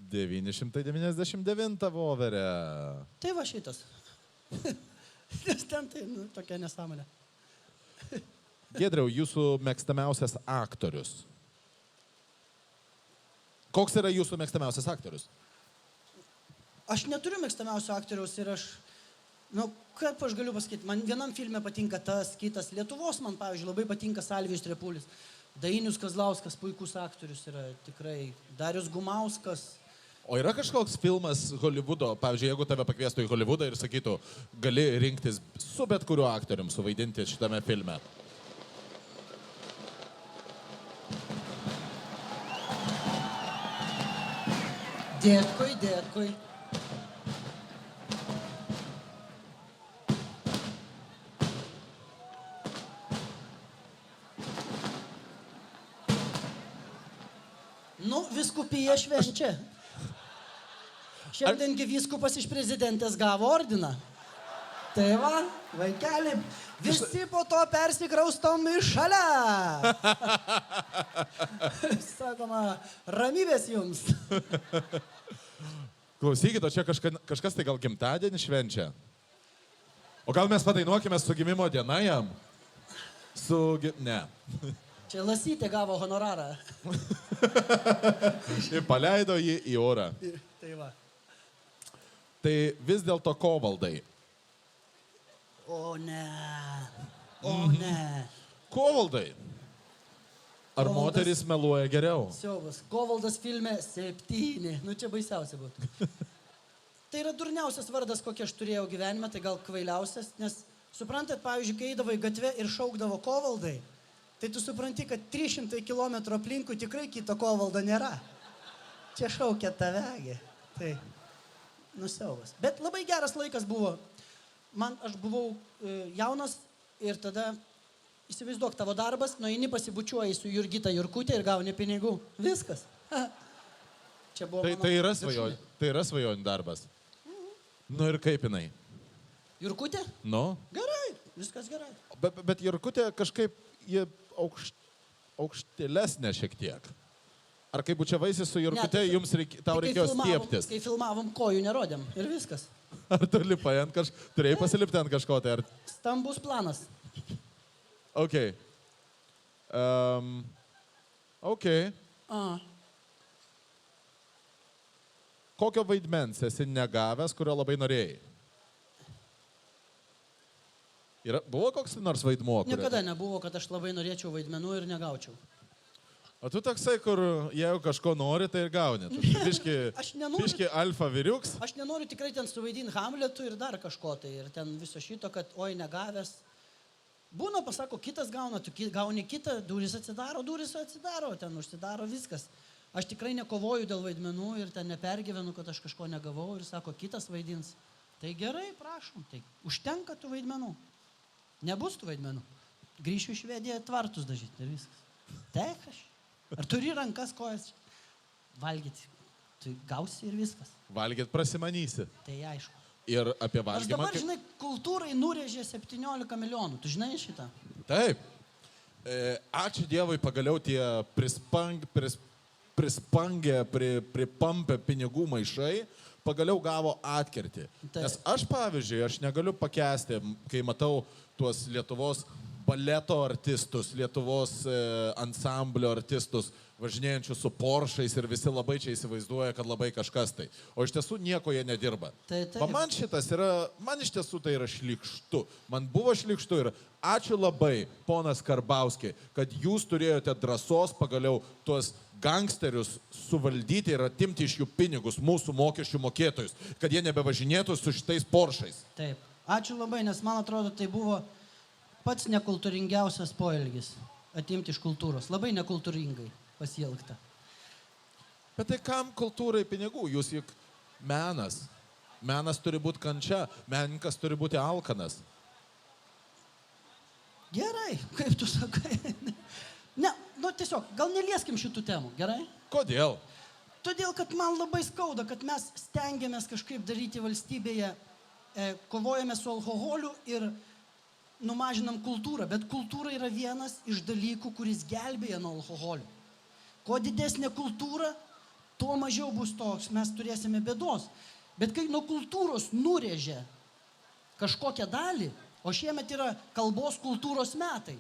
999 voverė. Tai va šitas. Nes ten tai tokia nesąmonė. Giedriau, jūsų mėgstamiausias aktorius. Koks yra jūsų mėgstamiausias aktorius? Aš neturiu mėgstamiausio aktoriaus ir aš, kaip aš galiu pasakyti, man vienam filme patinka tas, kitas. Lietuvos man, pavyzdžiui, labai patinka Salvijus Trepulis. Dainius Kazlauskas, puikus aktorius yra tikrai. Darius Gumauskas. O yra kažkoks filmas Hollywoodo, pavyzdžiui, jeigu tave pakviestų į Hollywoodą ir sakytų, gali rinktis su bet kuriuo aktorium suvaidinti šitame filme? Dėkui. vyskupija švenčia. Šiandiengi vyskupas iš prezidentės gavo ordiną. Tai va, vaikeli, visi po to persikraustom iš šalia. Sakoma, ramybės jums. Klausykit, o čia kažkas tai gal gimtadienį švenčia? O gal mes padainuokime su gimimo diena jam? Ne. Čia Lasytė gavo honorarą. Ir paleido jį į orą. Tai va. Tai vis dėlto ko valdai? O ne. O ne. Ko valdai? Ar Kovaldas- moteris meluoja geriau? Siaubas. Kovaldas filme 7. Nu čia baisiausia būtų. Tai yra durniausias vardas, kokį aš turėjau gyvenime, tai gal kvailiausias, nes suprantat, pavyzdžiui, kai eidavo į gatvę ir šaukdavo Kovaldai, tai tu supranti, kad 300 km aplinkui tikrai kito Kovaldo nėra. Čia šaukia tavegi. Tai nusiaubas. Bet labai geras laikas buvo. Aš buvau jaunas ir tada įsivaizduok tavo darbas, nueini pasibučiuoji su Jurgita Jurkutė ir gauni pinigų. Viskas. Čia buvo mano Tai yra viršūnė. svajonių. Tai yra svajonių darbas. Nu ir kaip jinai? Jurkutė? Nu? Gerai, viskas gerai. Bet Jurkutė kažkaip ji aukštelesnė šiek tiek. Ar kai bučiavaisi su Jurkutė, Ne, tau Tai kai reikėjo filmavom- stieptis? Kai filmavom, kojų nerodėm ir viskas. Ar tu lipai ant turėjai pasilipti ant kažko tai? Ar... Stambus planas. Ok. Ok. A, Kokio vaidmens esi negavęs, kurio labai norėjai? Buvo koks nors vaidmuo? niekada nebuvo, kad aš labai norėčiau vaidmenų ir negaučiau. O tu toksai, kur jeigu kažko nori, tai ir gauni. Tu Aš nenoriu- biški alfa vyriuks. Aš nenoriu tikrai ten suvaidinti Hamletų ir dar kažko tai. Ir ten viso šito, kad oi negavęs. Būna, pasako, kitas gauna, tu gauni kitą, durys atsidaro, ten užsidaro viskas. Aš tikrai nekovoju dėl vaidmenų ir ten nepergyvenu, kad aš kažko negavau ir sako, kitas vaidins. Tai gerai, prašom, tai užtenka tų vaidmenų. Nebus tų vaidmenų. Grįšiu į Švediją tvartus dažyti ir viskas. Taip, aš. Ar turi rankas, kojas? Valgyti. Tu gausi ir viskas. Valgyt prasimanysi. Tai aišku. Ir apie Aš valgymą. dabar, žinai, kultūrai nurėžė 17 milijonų. Tu žinai šitą? Taip. Ačiū Dievui, pagaliau tie prispangę, pripampę pinigų maišai, pagaliau gavo atkirtį. Taip. Nes aš, pavyzdžiui, aš negaliu pakęsti, kai matau tuos Lietuvos baleto artistus, Lietuvos ansamblio artistus, važinėjančius su Porsche'ais ir visi labai čia įsivaizduoja, kad labai kažkas tai. O iš tiesų nieko jie nedirba. Taip. Man iš tiesų tai yra šlykštu. Man buvo šlykštu ir ačiū labai, ponas Karbauski, kad jūs turėjote drąsos pagaliau tuos gangsterius suvaldyti ir atimti iš jų pinigus, mūsų mokesčių mokėtojus, kad jie nebevažinėtų su šitais Porsche'ais. Taip. Ačiū labai, nes man atrodo, tai buvo pats nekultūringiausias poelgis. Atimti iš kultūros. Labai nekultūringai pasielgta. Bet tai kam kultūrai pinigų? Jūs juk menas. Menas turi būti kančia, menininkas turi būti alkanas. Gerai, kaip tu sakai. Ne, nu tiesiog, gal nelieskim šitų temų, gerai? Kodėl? Todėl, kad man labai skauda, kad mes stengiamės kažkaip daryti valstybėje, kovojame su alkoholiu ir numažinam kultūrą, bet kultūra yra vienas iš dalykų, kuris gelbėja nuo alkoholio. Kuo didesnė kultūra, tuo mažiau bus toks, mes turėsime bėdos. Bet kai nuo kultūros nurėžia kažkokią dalį, o šiemet yra kalbos kultūros metai,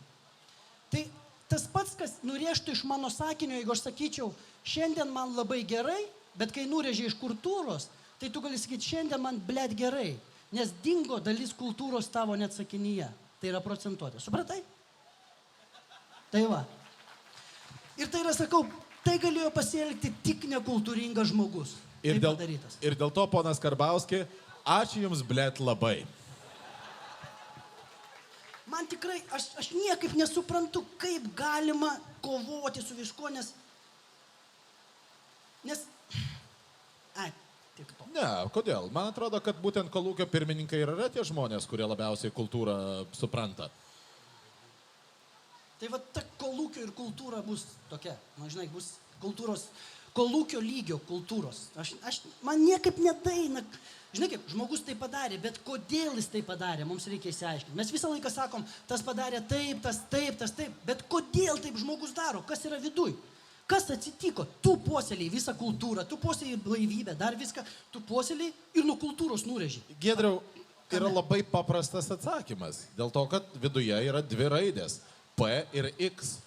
tai tas pats, kas nurėžtų iš mano sakinio, jeigu aš sakyčiau, šiandien man labai gerai, bet kai nurėžia iš kultūros, tai tu gali sakyti, šiandien man blėt gerai, nes dingo dalis kultūros tavo net sakinyje. Tai yra procentuotė. Supratai? Tai va. Ir tai yra, sakau, tai galėjo pasielgti tik nekultūringas žmogus. Ir Taip dėl, padarytas. ir dėl to, ponas Karbauski, ačiū Jums, blėt, labai. Man tikrai, aš niekaip nesuprantu, kaip galima kovoti su viskuo, nes... Ai, tik to. Ne, kodėl? Man atrodo, kad būtent kolūkio pirmininkai ir yra tie žmonės, kurie labiausiai kultūrą supranta. Tai va ta kolūkio ir kultūra bus tokia, na žinai, bus kolūkio lygio kultūros. Man niekaip nedaina. Žinai kaip, žmogus tai padarė, bet kodėl jis tai padarė, mums reikia išsiaiškinti. Mes visą laiką sakom, tas padarė taip, tas taip, tas taip, bet kodėl taip žmogus daro, kas yra viduj? Kas atsitiko? Tu puoselėjai visą kultūrą, tu puoselėjai blaivybę, dar viską, tu puoselėjai ir nuo kultūros nureži. Giedriau, yra labai paprastas atsakymas. Dėl to, kad viduje yra dvi raidės – P ir X.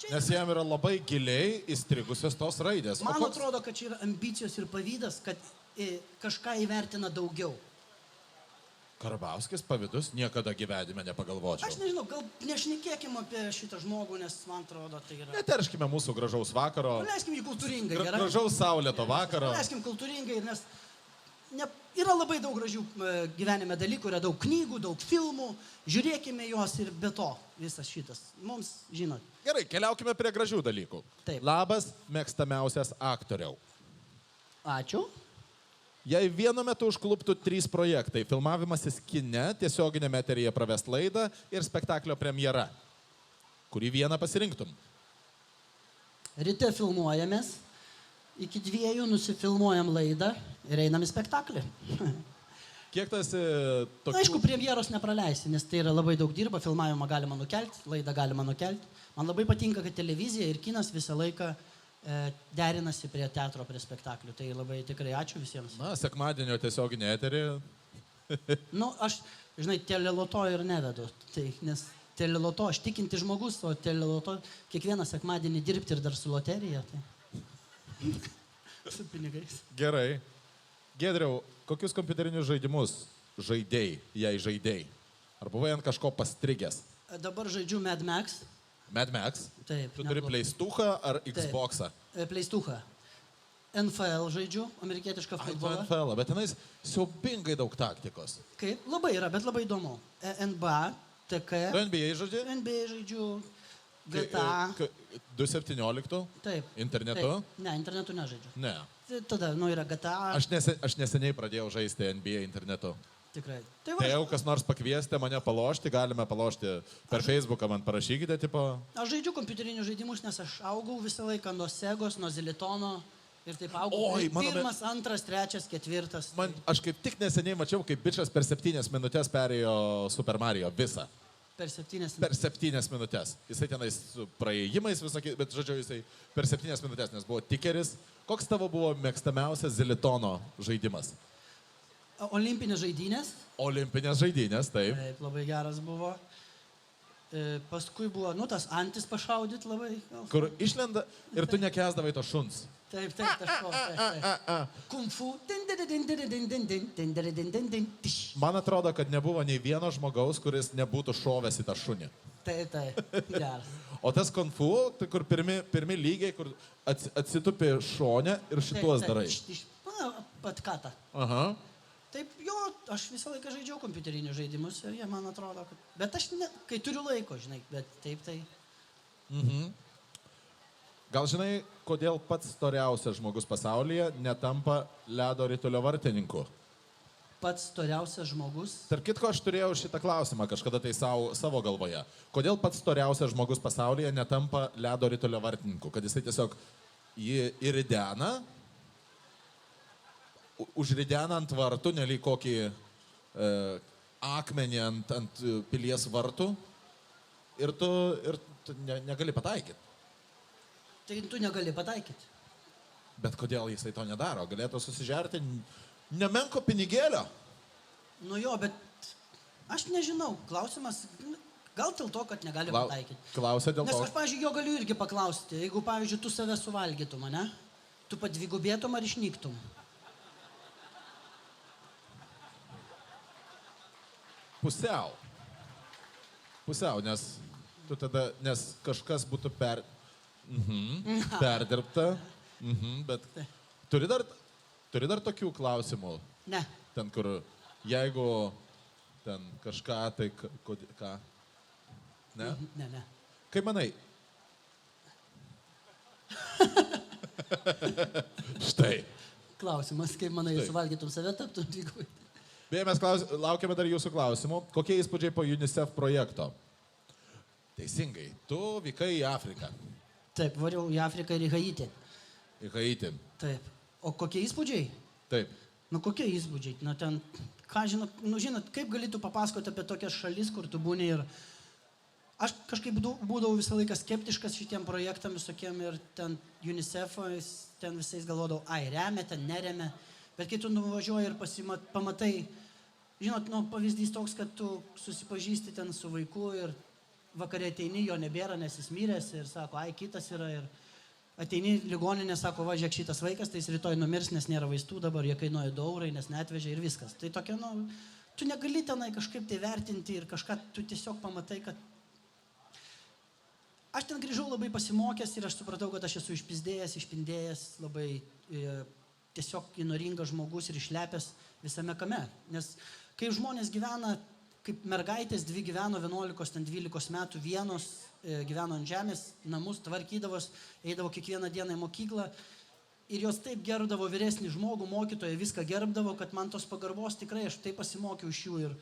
Nes jam yra labai giliai įstrigusios tos raidės. Man atrodo, kad čia yra ambicijos ir pavydas, kad kažką įvertina daugiau. Karbauskis pavydus niekada gyvenime nepagalvočiau. Aš nežinau, gal nešnekėkim apie šitą žmogų, nes man atrodo, tai yra... Neterškime mūsų gražaus vakaro. Leiskim jį kultūringai, gerai? Gražaus saulėto vakaro. Leiskim kultūringai, nes yra labai daug gražių gyvenime dalykų, yra daug knygų, daug filmų, žiūrėkime juos ir be to visas šitas. Mums, žinot. Gerai, keliaukime prie gražių dalykų. Taip. Labas, mėgstamiausias aktoriau. Ačiū. Jei vienu metu užkluptų 3 projektai – filmavimasis kine, tiesioginėme eteryje pravest laidą ir spektaklio premjera, kurį vieną pasirinktum? Ryte filmuojamės, iki 2 nusifilmuojam laidą ir einam į spektaklį. Kiek tas tokių... Aišku, premjeros nepraleisi, nes tai yra labai daug dirba, filmavimą galima nukelti, laidą galima nukelti. Man labai patinka, kad televizija ir kinas visą laiką derinasi prie teatro, prie spektaklių. Tai labai tikrai ačiū visiems. Na, sekmadienio tiesioginė eterį. Aš, žinai, teleloto ir nevedu. Tai, nes teleloto, aš tikinti žmogus, o teleloto kiekvieną sekmadienį dirbti ir dar su loterija. Tai... su pinigais. Gerai. Giedriau, kokius kompiuterinius žaidimus žaidėjai, jei žaidėjai? Ar buvai ant kažko pastrigęs? Dabar žaidžiu Mad Max. Mad Max? Taip. Tu turi Playstuchą ar Xboxą? Playstuchą. NFL žaidžiu, amerikietišką futbolą. NFL, bet tenais siaubingai daug taktikos. Kaip? Labai yra, bet labai įdomu. NBA, TK. Tu NBA žaidži? NBA žaidžiu, GTA. 2.17? Taip. Internetu? Taip. Ne, internetu nežaidžiu. Ne. Tada, yra GTA. Aš neseniai pradėjau žaisti NBA internetu. Tikrai. Tai jau kas nors pakviesti mane palošti, galime palošti per Facebooką, man parašykite, tipo. Aš žaidžiu kompiuterinius žaidimus, nes aš augau visą laiką nuo Segos, nuo Zilitono ir taip augau. Oi, Pirmas, antras, trečias, ketvirtas. Aš kaip tik neseniai mačiau, kaip bičas per 7 minutės perėjo Super Mario visą. Per 7 minutės. Per 7 minutės. Jisai tenais su praėjimais visokiais, bet žodžiu, jisai per 7 minutės, nes buvo tikeris. Koks tavo buvo mėgstamiausias Zilitono žaidimas? Olimpinės žaidynės. Olimpinės žaidynės, taip. Taip, labai geras buvo. Paskui buvo, tas antis pašaudyt labai. Kur išlenda ir tu nekesdavai to šuns. Taip, tas šokas. Kung fu. Man atrodo, kad nebuvo nei vieno žmogaus, kuris nebūtų šovęs į tą šunį. Taip, geras. O tas kung fu, tai kur pirmi lygiai, kur atsitupi šonę ir šituos darai. Pat katą. Aha. Taip, aš visą laiką žaidžiau kompiuterinius žaidimus ir jie man atrodo, kad... Bet aš, kai turiu laiko, žinai, bet taip tai... Gal žinai, kodėl pats storiausias žmogus pasaulyje netampa ledo ritulio vartininku? Pats storiausias žmogus? Tarp kitko, aš turėjau šitą klausimą kažkada tai savo galvoje. Kodėl pats storiausias žmogus pasaulyje netampa ledo ritulio vartininku? Kad jisai tiesiog jį įridena, užridena ant vartų, nelyg kokį akmenį ant pilies vartų ir tu negali pataikyti. Tai tu negali pataikyti. Bet kodėl jisai to nedaro? Galėtų susižerti nemenko pinigėlio. Bet aš nežinau. Klausimas, gal dėl to, kad negali pataikyti. Klausia dėl to. Nes aš, pavyzdžiui, jo galiu irgi paklausti. Jeigu, pavyzdžiui, tu save suvalgytum, ne? Tu padvigubėtum ar išnyktum? Pusiau, nes kažkas būtų perdirbta, bet turi dar tokių klausimų? Ne. Ten, kur jeigu ten kažką, tai ką? Ne? Ne. Kaip manai? Štai. Klausimas, kaip manai, suvalgytum save, taptum dvigubai. Beje, mes laukiame dar jūsų klausimų. Kokie įspūdžiai po UNICEF projekto? Teisingai, tu vykai į Afriką. Taip, variau į Afriką ir į Haitį. Į Haitį. Taip. O kokie įspūdžiai? Taip. Nu kokie įspūdžiai? Nu ten, ką žinot, nu žinot, kaip galėtų papasakoti apie tokias šalis, kur tu būni ir... Aš kažkaip būdavau visą laiką skeptiškas šitiem projektam visokiem ir ten UNICEF'o, ten visais galvodavau, ai, remia, ten neremia. Bet kai tu nuvažiuoji ir pamatai, žinot, nu, pavyzdys toks, kad tu susipažįsti ten su vaiku ir vakarė ateini, jo nebėra, nes jis myrės ir sako, ai, kitas yra ir ateini ligoninė, sako, va, žiūrėk, šitas vaikas, tai jis rytoj numirs, nes nėra vaistų, dabar jie kainuoja 2 eurai, nes neatvežė ir viskas. Tai tokia, nu, tu negali tenai kažkaip tai vertinti ir kažką tu tiesiog pamatai, kad aš ten grįžau labai pasimokęs ir aš supratau, kad aš esu išpindėjęs, labai tiesiog įnoringas žmogus ir išlepęs visame kame. Nes kai žmonės gyvena, kaip mergaitės, 2 gyveno 11-12 metų, vienos gyveno ant žemės, namus tvarkydavos, eidavo kiekvieną dieną į mokyklą ir jos taip gerbdavo vyresnį žmogų, mokytoją, viską gerbdavo, kad man tos pagarbos tikrai aš taip pasimokiau iš jų ir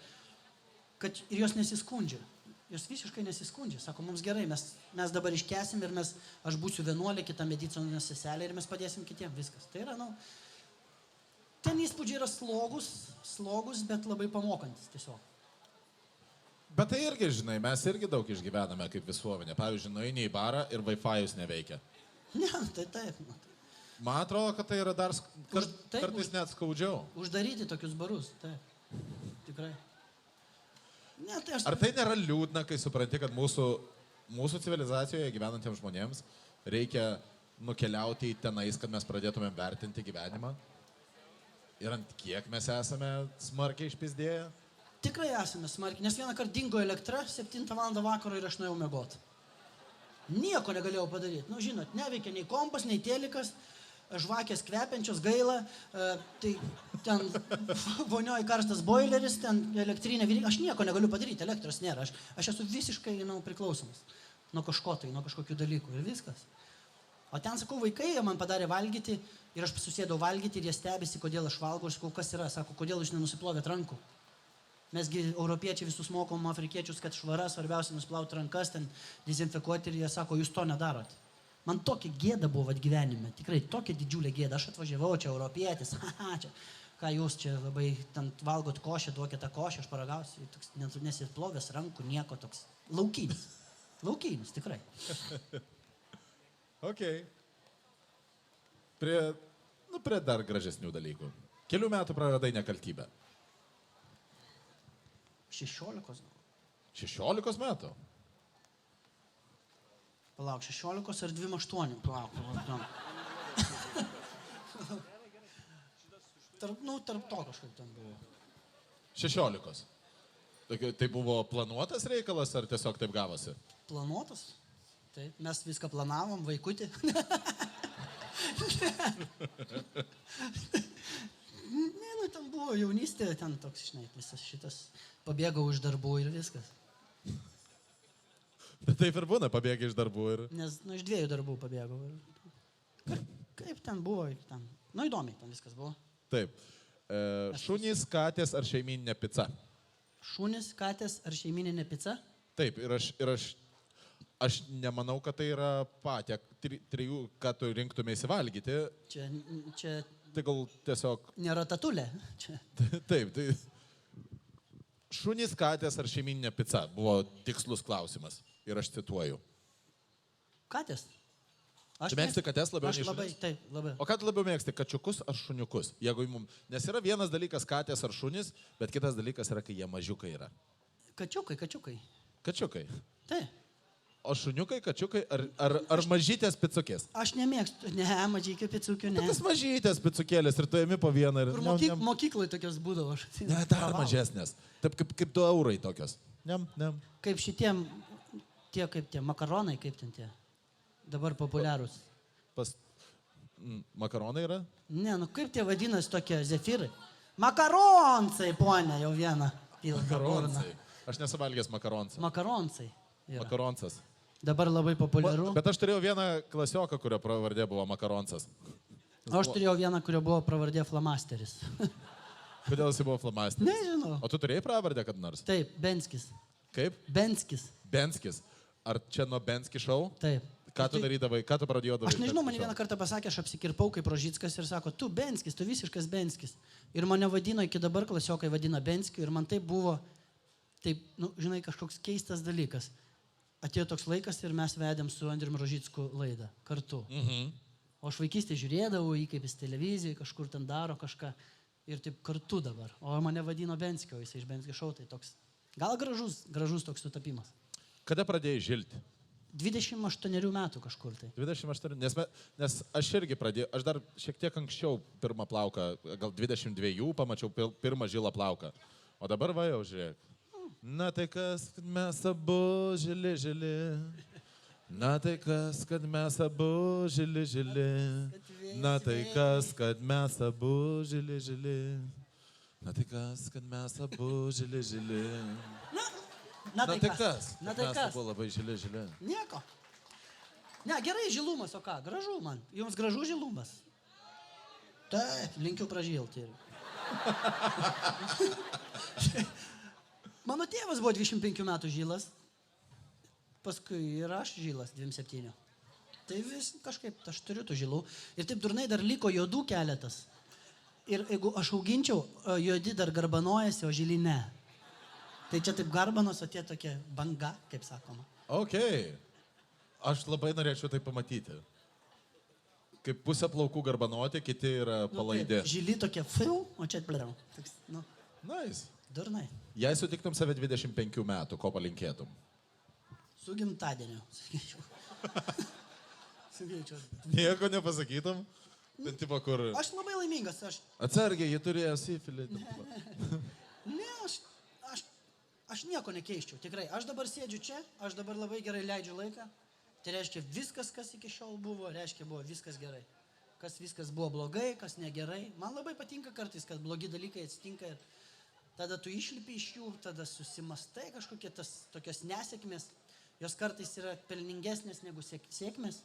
jos nesiskundžia. Jos visiškai nesiskundžia. Sako, mums gerai, mes dabar iškesim ir aš būsiu 11, kita medicinos seselė ir mes padėsim kitiem. Viskas. Tai yra, nu, ten įspūdžiai yra slogus, bet labai pamokantis tiesiog. Bet tai irgi, žinai, mes irgi daug išgyvename kaip visuomenė. Pavyzdžiui, nueini į barą ir Wi-Fi'us neveikia. Ne, tai taip. Man atrodo, kad tai yra dar kartais net skaudžiau. Uždaryti tokius barus, taip. Tikrai. Ne, tai Ar tai nėra liūdna, kai supranti, kad mūsų civilizacijoje gyvenantiems žmonėms reikia nukeliauti į tenais, kad mes pradėtumėm vertinti gyvenimą? Ir ant kiek mes esame smarkiai išpizdėję? Tikrai esame smarkiai, nes vieną kartą dingo elektra, 7 val. Vakaro ir aš nuėjau miegot. Nieko negalėjau padaryti. Nu, žinot, neveikia nei kompas, nei telikas, žvakės kvepiančios, gaila, tai ten vonioji karstas boileris, ten elektrinė viryklė, aš nieko negaliu padaryti, elektros nėra, aš esu visiškai priklausomas nuo kažkokių dalykų ir viskas. O ten, sakau, vaikai, jie man padarė valgyti ir aš susėdau valgyti ir jie stebisi, kodėl aš valgau, aš sakau, kas yra, sako, kodėl jūs nenusiplovėt rankų. Mesgi europiečiai visus mokom afrikiečius, kad švara, svarbiausia nusiplauti rankas, ten dezinfekuoti ir jie sako, jūs to nedarot. Man tokia gėda buvo gyvenime, tikrai tokia didžiulė gėda. Aš atvažiavau, čia europietis, čia, ką jūs čia labai ten valgot košę, duokit tą košę, aš paragausiu, nesiplovęs rankų, nieko toks. Laukinis, tikrai. Ok. Prie dar gražesnių dalykų. Kelių metų praradai nekaltybę. 16. 16 metų? Palauk, 16 ar 28? Palauk. Tarp to kažkaip ten buvo. 16. Tai buvo planuotas reikalas ar tiesiog taip gavosi? Planuotas? Taip, mes viską planavom, vaikutį. Ne, nu ten buvo jaunystė, ten toks, žinai, visas šitas pabėgau iš darbų ir viskas. Bet taip ir būna, pabėgi iš darbų ir... Nes, iš 2 darbų pabėgau. Kaip ten buvo, ten, įdomiai ten viskas buvo. Taip. Šunys, katės ar šeimyninė pica? Šunys, katės ar šeimyninė pica? Taip, ir aš nemanau, kad tai yra patė, 3, ką tu rinktumėsi valgyti. Čia... Tai gal tiesiog... Nėra tatulė. Taip, tai... Šunys, katės ar šeimyninė pica buvo tikslus klausimas. Ir aš cituoju. Katės. Tu mėgsti katės labiau nei šunis? Aš labai, taip, labai. O ką tu labiau mėgsti, kačiukus ar šuniukus? Nes yra vienas dalykas katės ar šunis, bet kitas dalykas yra, kai jie mažiukai yra. Kačiukai. Kačiukai. Taip. O šuniukai, kačiukai ar mažytės picukės? Aš nemėgstu, mažykių picukių, ne. Tas mažytės picukėlės ir tu ėmi po vieną. Kur mokykloje tokios būdavo. Ne, dar mažesnės. Taip kaip 2 eurai tokios. Nem. Kaip šitiem, kaip tie makaronai, kaip ten tie. Dabar populiarūs. Makaronai yra? Ne, kaip tie vadinasi tokie zefyrai? Makaronsai, ponia, jau vieną. Makaronsai. Aš nesu valgęs makaronsą. Makaronsai. Makaronsas. Dabar labai populiaru. Bet aš turėjau vieną klasioką, kurio pravardė buvo Makaronsas. O aš turėjau vieną, kurio buvo pravardė Flamasteris. Kodėl jis buvo Flamasteris? Nežinau. O tu turėjai pravardę kad nors? Taip, Benskis. Kaip? Benskis. Benskis. Ar čia nuo Benski šou? Taip. Ką tu darydavai, ką tu pradėjodavai? Aš nežinau, man vieną kartą pasakė, aš apsikirpau kaip Rožickas ir sako, tu Benskis, tu visiškas Benskis. Ir mane vadino iki dabar, klasiokai vadina Benskiu ir man tai buvo, taip, nu, žinai, kažkoks keistas dalykas. Atėjo toks laikas ir mes vedėm su Andrium Rožicku laidą kartu. O aš vaikystėje žiūrėdavau jį, kaip jis televizijoje kažkur ten daro kažką ir taip kartu dabar. O mane vadino Benskio, jis iš Benskio šou, tai toks, gal gražus toks sutapimas. Kada pradėjai žilti? 28 metų kažkur tai. 28, nes aš irgi pradėjau, aš dar šiek tiek anksčiau pirmą plauką, gal 22 pamačiau pirmą žilą plauką. O dabar va jau žiūrėk. Na tai kas, kad mes abu žili. Na tai kas, kad mes abu žili. Na tai kas, kad mes abu žili. Na tai kas, kad mes abu žili. Na tai kas? Mes abu labai žili. Nieko. Ne, gerai žilumas, o ką? Gražu man. Jums gražu žilumas? Taip, linkiu pražilti. Mano tėvas buvo 25 metų žilas. Paskui ir aš žilas 27. Tai vis kažkaip, aš turiu tų žilų. Ir taip durnai dar liko juodų keletas. Ir jeigu aš auginčiau, juodi dar garbanojasi, o žili ne. Tai čia taip garbanos, o tie tokie banga, kaip sakoma. Ok. Aš labai norėčiau tai pamatyti. Kaip pusę plaukų garbanoti, kiti yra palaidi. Nu, žili tokie, o čia atbliau. Nu, Nice. durnai. Jei sutiktum save 25 metų, ko palinkėtum? Su gimtadieniu, sakyčiau. Sakyčiau. Nieko nepasakytum? Ten tipo kur... Aš labai laimingas, Atsargiai, jie turėjo sifilį. Ne, aš nieko nekeiščiau, tikrai. Aš dabar sėdžiu čia, aš dabar labai gerai leidžiu laiką. Tai reiškia viskas, kas iki šiol buvo, reiškia buvo viskas gerai. Kas viskas buvo blogai, kas negerai. Man labai patinka kartais, kad blogi dalykai atsitinka ir tada tu išlipi iš jų, tada susimastai kažkokie tokios nesėkmės. Jos kartais yra pelningesnės negu sėkmės.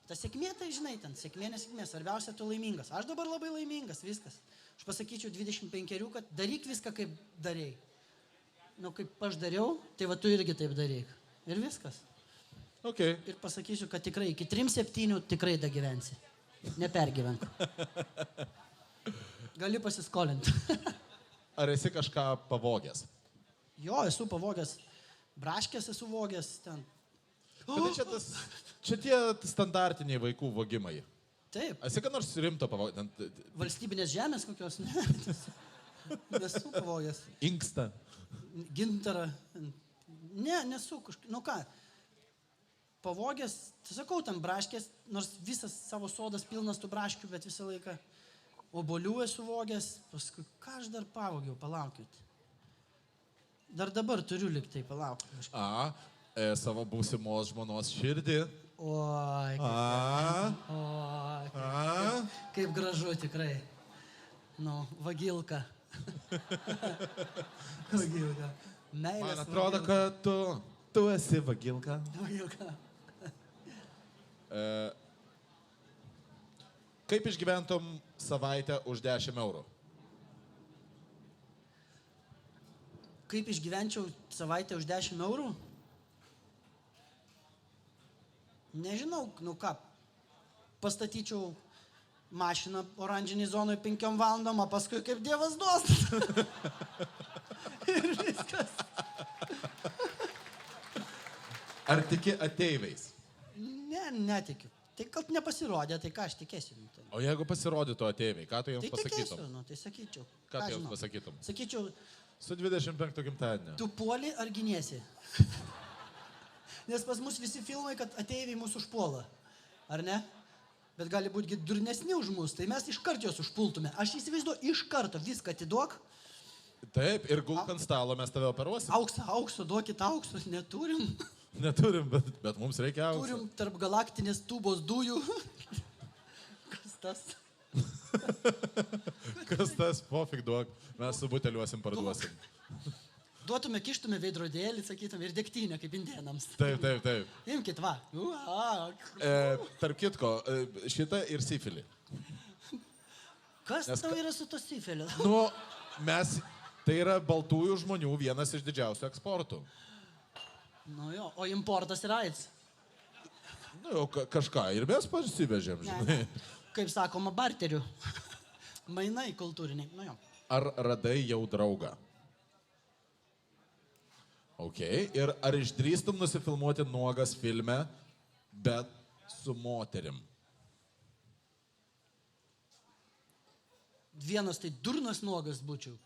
Ta sėkmė, tai žinai, ten sėkmė, nesėkmė, svarbiausia tu laimingas. Aš dabar labai laimingas, viskas. Aš pasakyčiau 25, kad daryk viską, kaip darėjai. Nu, kaip aš dariau, tai va tu irgi taip daryk. Ir viskas. Okay. Ir pasakysiu, kad tikrai iki 3-7 tikrai dagyvensi. Nepergyvenk. Gali pasiskolinti. Ar esi kažką pavogęs? Jo, esu pavogęs. Braškės esu vogęs ten. Bet tai čia tie standartiniai vaikų vogimai. Taip. Esi ką nors rimto pavogęs? Valstybinės žemės kokios? Nesu pavogęs. Inkstą. Gintarą. Ne, nesu kažkaip. Nu ką, pavogęs, tai sakau, tam braškės, nors visas savo sodas pilnas tų braškių, bet visą laiką obuolių esu vogęs. Paskui, ką aš dar pavogiau, palaukit. Dar dabar turiu liktai, palaukit. Savo būsimos žmonos širdį. Oi, kaip gražu tikrai. Nu, vagilka. Vagilka. Meilės Man atrodo, vagilka. kad tu esi vagilka. Vagilka. Kaip išgyventum savaitę už 10 eurų? Kaip išgyvenčiau savaitę už 10 eurų? Nežinau, nu ką, pastatyčiau mašiną oranžinį zonoje 5 valandom, o paskui kaip Dievas duos. Ir viskas. Ar tiki ateiviais? Ne, netikiu. Tai kad nepasirodė, tai ką aš tikėsiu. O jeigu pasirodytų ateiviai, ką tu jiems Tai tikėsiu, pasakytum? nu, tai sakyčiau. Ką tu jiems žinau? pasakytum? Sakyčiau, Su 25 gimtadieniu. tu puoli ar giniesi? Nes pas mus visi filmai, kad ateiviai mūsų užpuola. Ar ne? Bet gali būti durnesni už mus, tai mes iškart juos užpultume. Aš įsivaizduoju, iš karto viską atiduok. Taip, ir gulk ant stalo, mes tave operuosim. Aukso, duokit aukso, neturim. Neturim, bet mums reikia aukso. Turim tarp galaktinės tubos dujų. Kas tas? Kas tas, pofik duok, mes subuteliuosim, parduosim. Duotume, kištume veidrodėlį, sakytume, ir degtinę, kaip indėnams. Taip. Imkit, va. Tarp kitko, šitą ir sifilį. Kas tau yra su to sifiliu? Nu, mes, tai yra baltųjų žmonių vienas iš didžiausių eksportų. Nu jo, o importas yra AIDS. Nu, jau kažką ir mes pasivežėm, žinai. Kaip sakoma, barterių. Mainai kultūriniai. Nu jo. Ar radai jau draugą? Ok. Ir ar išdrįstum nusifilmuoti nuogas filme, bet su moterim? Vienas tai durnas nuogas būčiau.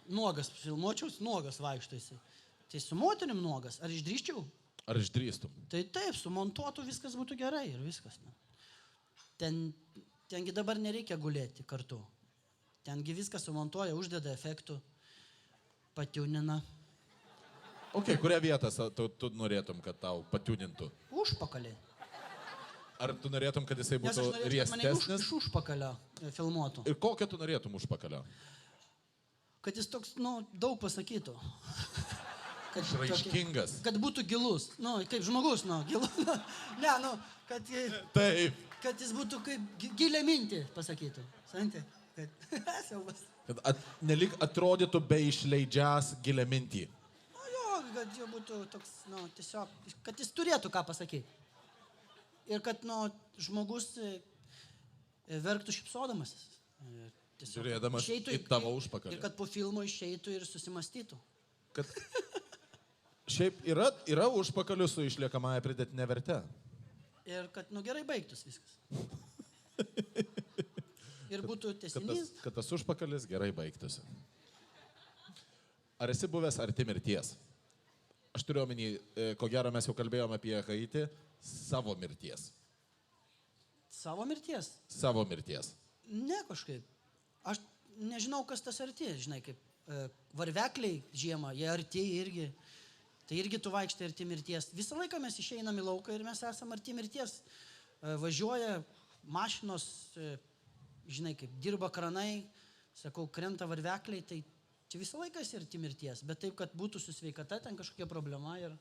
Nuogas filmuočiaus, nuogas vaikštuisi. Tai su moterim nuogas. Ar išdrįščiau? Ar išdrįstum? Tai taip, sumontuotų viskas būtų gerai ir viskas. Ne. Tengi dabar nereikia gulėti kartu. Tengi viską sumontuoja, uždeda efektų, patiunina. Ok, kurią vietą tu norėtum, kad tau patiunintų? Užpakalį. Ar tu norėtum, kad jisai Nes būtų aš norėčiau, kad mane riestesnis? iš užpakalio filmuotų. Ir kokią tu norėtum užpakalio? Kad jis toks, daug pasakytų. Kad, Išraiškingas. kad būtų gilus. Kaip žmogus, gilus. Ne, kad jis būtų kaip gilę mintį pasakytų. Santi? Siaubas. Kad nelik atrodytų be išleidžias gilę mintį. Kad jau būtų toks, tiesiog, kad jis turėtų ką pasakyti. Ir kad, žmogus verktų šypsodamasis. Žiūrėdamas į tavo užpakalį. Ir kad po filmo išeitų ir susimastytų. Kad šiaip yra užpakalių su išliekamąją pridėtinę vertę. Ir kad, gerai baigtus viskas. Ir būtų tęsinys. Kad tas užpakalis gerai baigtųsi. Ar esi buvęs arti mirties? Aš turiu omeny, ko gero mes jau kalbėjome apie Haitį, savo mirties. Savo mirties? Savo mirties. Ne kažkaip. Aš nežinau, kas tas arti, žinai, kaip varvekliai žiemą, jie arti irgi. Tai irgi tu vaikštai arti mirties. Visą laiką mes išeinam į lauką ir mes esam arti mirties. Važiuoja mašinos, žinai, kaip dirba kranai, sakau, krenta varvekliai, tai čia visą laiką esi arti mirties. Bet taip, kad būtų su sveikata, ten kažkokia problema ir...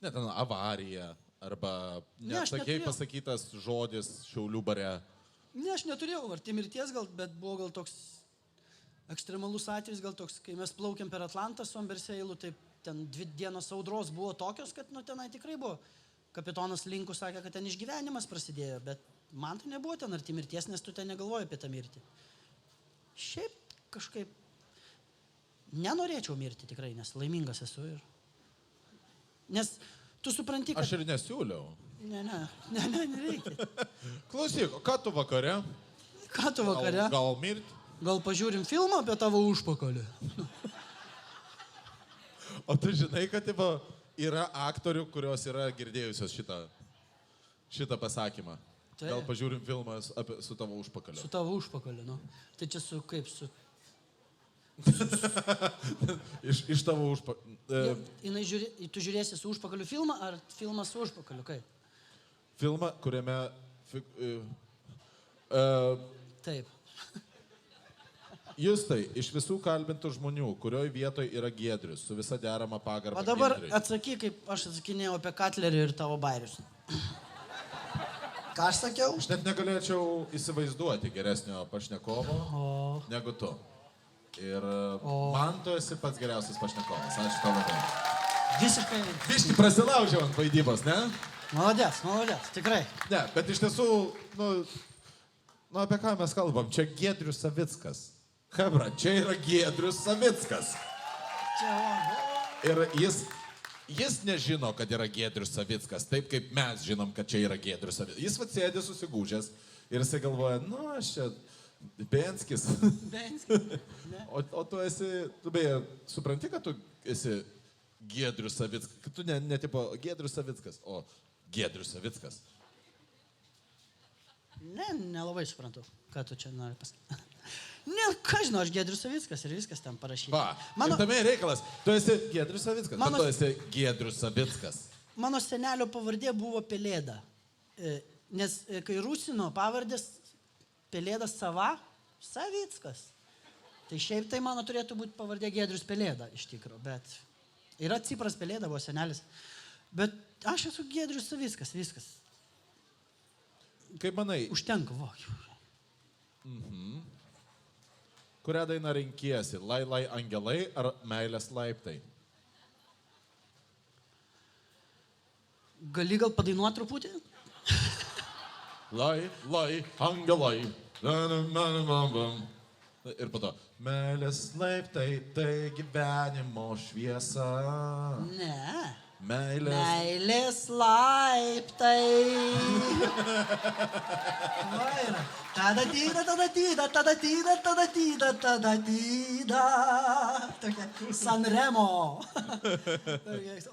Ne, ten avarija, arba neatsakiai pasakytas žodis Šiaulių bare. Ne, aš neturėjau arti mirties, bet buvo gal toks ekstremalus atvejis, gal toks, kai mes plaukiam per Atlantą su Amberseilu, tai ten 2 dienos audros buvo tokios, kad tenai tikrai buvo. Kapitonas Linkus sakė, kad ten išgyvenimas prasidėjo, bet man tai nebuvo ten arti mirties, nes tu ten negalvoji apie tą mirtį. Šiaip kažkaip nenorėčiau mirti tikrai, nes laimingas esu ir... Nes tu supranti, kad... Aš ir nesiūliau. Nereikia. Klausyk, ką tu vakare? Ką tu vakare? Gal mirti? Gal pažiūrim filmą apie tavo užpakalį? O tu žinai, kad yra aktorių, kurios yra girdėjusios šitą pasakymą. Tai. Gal pažiūrim filmą su tavo užpakaliu. Su tavo užpakaliu, Tai čia su kaip su... iš tavo užpakaliu. Tu žiūrėsi su užpakaliu filmą ar filmą su užpakaliu, kaip? Filmą, kuriame... Taip. Justai, iš visų kalbintų žmonių, kurioj vietoj yra Giedrius, su visa derama pagarba O dabar Giedriui. atsakyk, kaip aš atsakinėjau apie Katlerį ir tavo bairius. Ką aš sakiau? Aš net negalėčiau įsivaizduoti geresnio pašnekovo negu tu. Ir man tu esi pats geriausias pašnekovas. Ačiū tau labai. Visiškai. Biškį prasilaužiau ant vaidybos, ne? Malodės, tikrai. Ne, bet iš tiesų, apie ką mes kalbam? Čia Giedrius Savickas. Hebra, čia yra Giedrius Savickas. Ir jis nežino, kad yra Giedrius Savickas, taip kaip mes žinom, kad čia yra Giedrius Savickas. Jis atsėdė susigūžęs ir jisai galvoja, aš čia Benskis. O tu esi, tu beje, supranti, kad tu esi Giedrius Savickas, kad tu ne tipo Giedrius Savickas, o Giedrius Savickas. Ne, nelabai suprantu, ką tu čia nori pasakyti. Ne, ką žinau, aš Giedrius Savickas ir viskas ten parašyta. Va, ir tame reikalas. Tu esi Giedrius Savickas, bet tu esi Giedrius Savickas. Mano senelio pavardė buvo Pelėda. Nes kai rusino pavardės Pelėdas Savickas. Tai šiaip tai mano turėtų būti pavardė Giedrius Pelėda, iš tikrųjų. Bet yra Cipras Pelėda, buvo senelis. Bet aš esu Giedrius Savickas, viskas. Kaip manai? Užtenka, va. Kurią dainą renkiesi? Lai, lai, angelai ar meilės laiptai? Gali gal padainuoti truputį? Lai, angelai. Ir po to. Meilės laiptai, tai gyvenimo šviesa. Ne. Meilės. Meilės laiptai. Va yra. Tada tyda. Tokia Sanremo.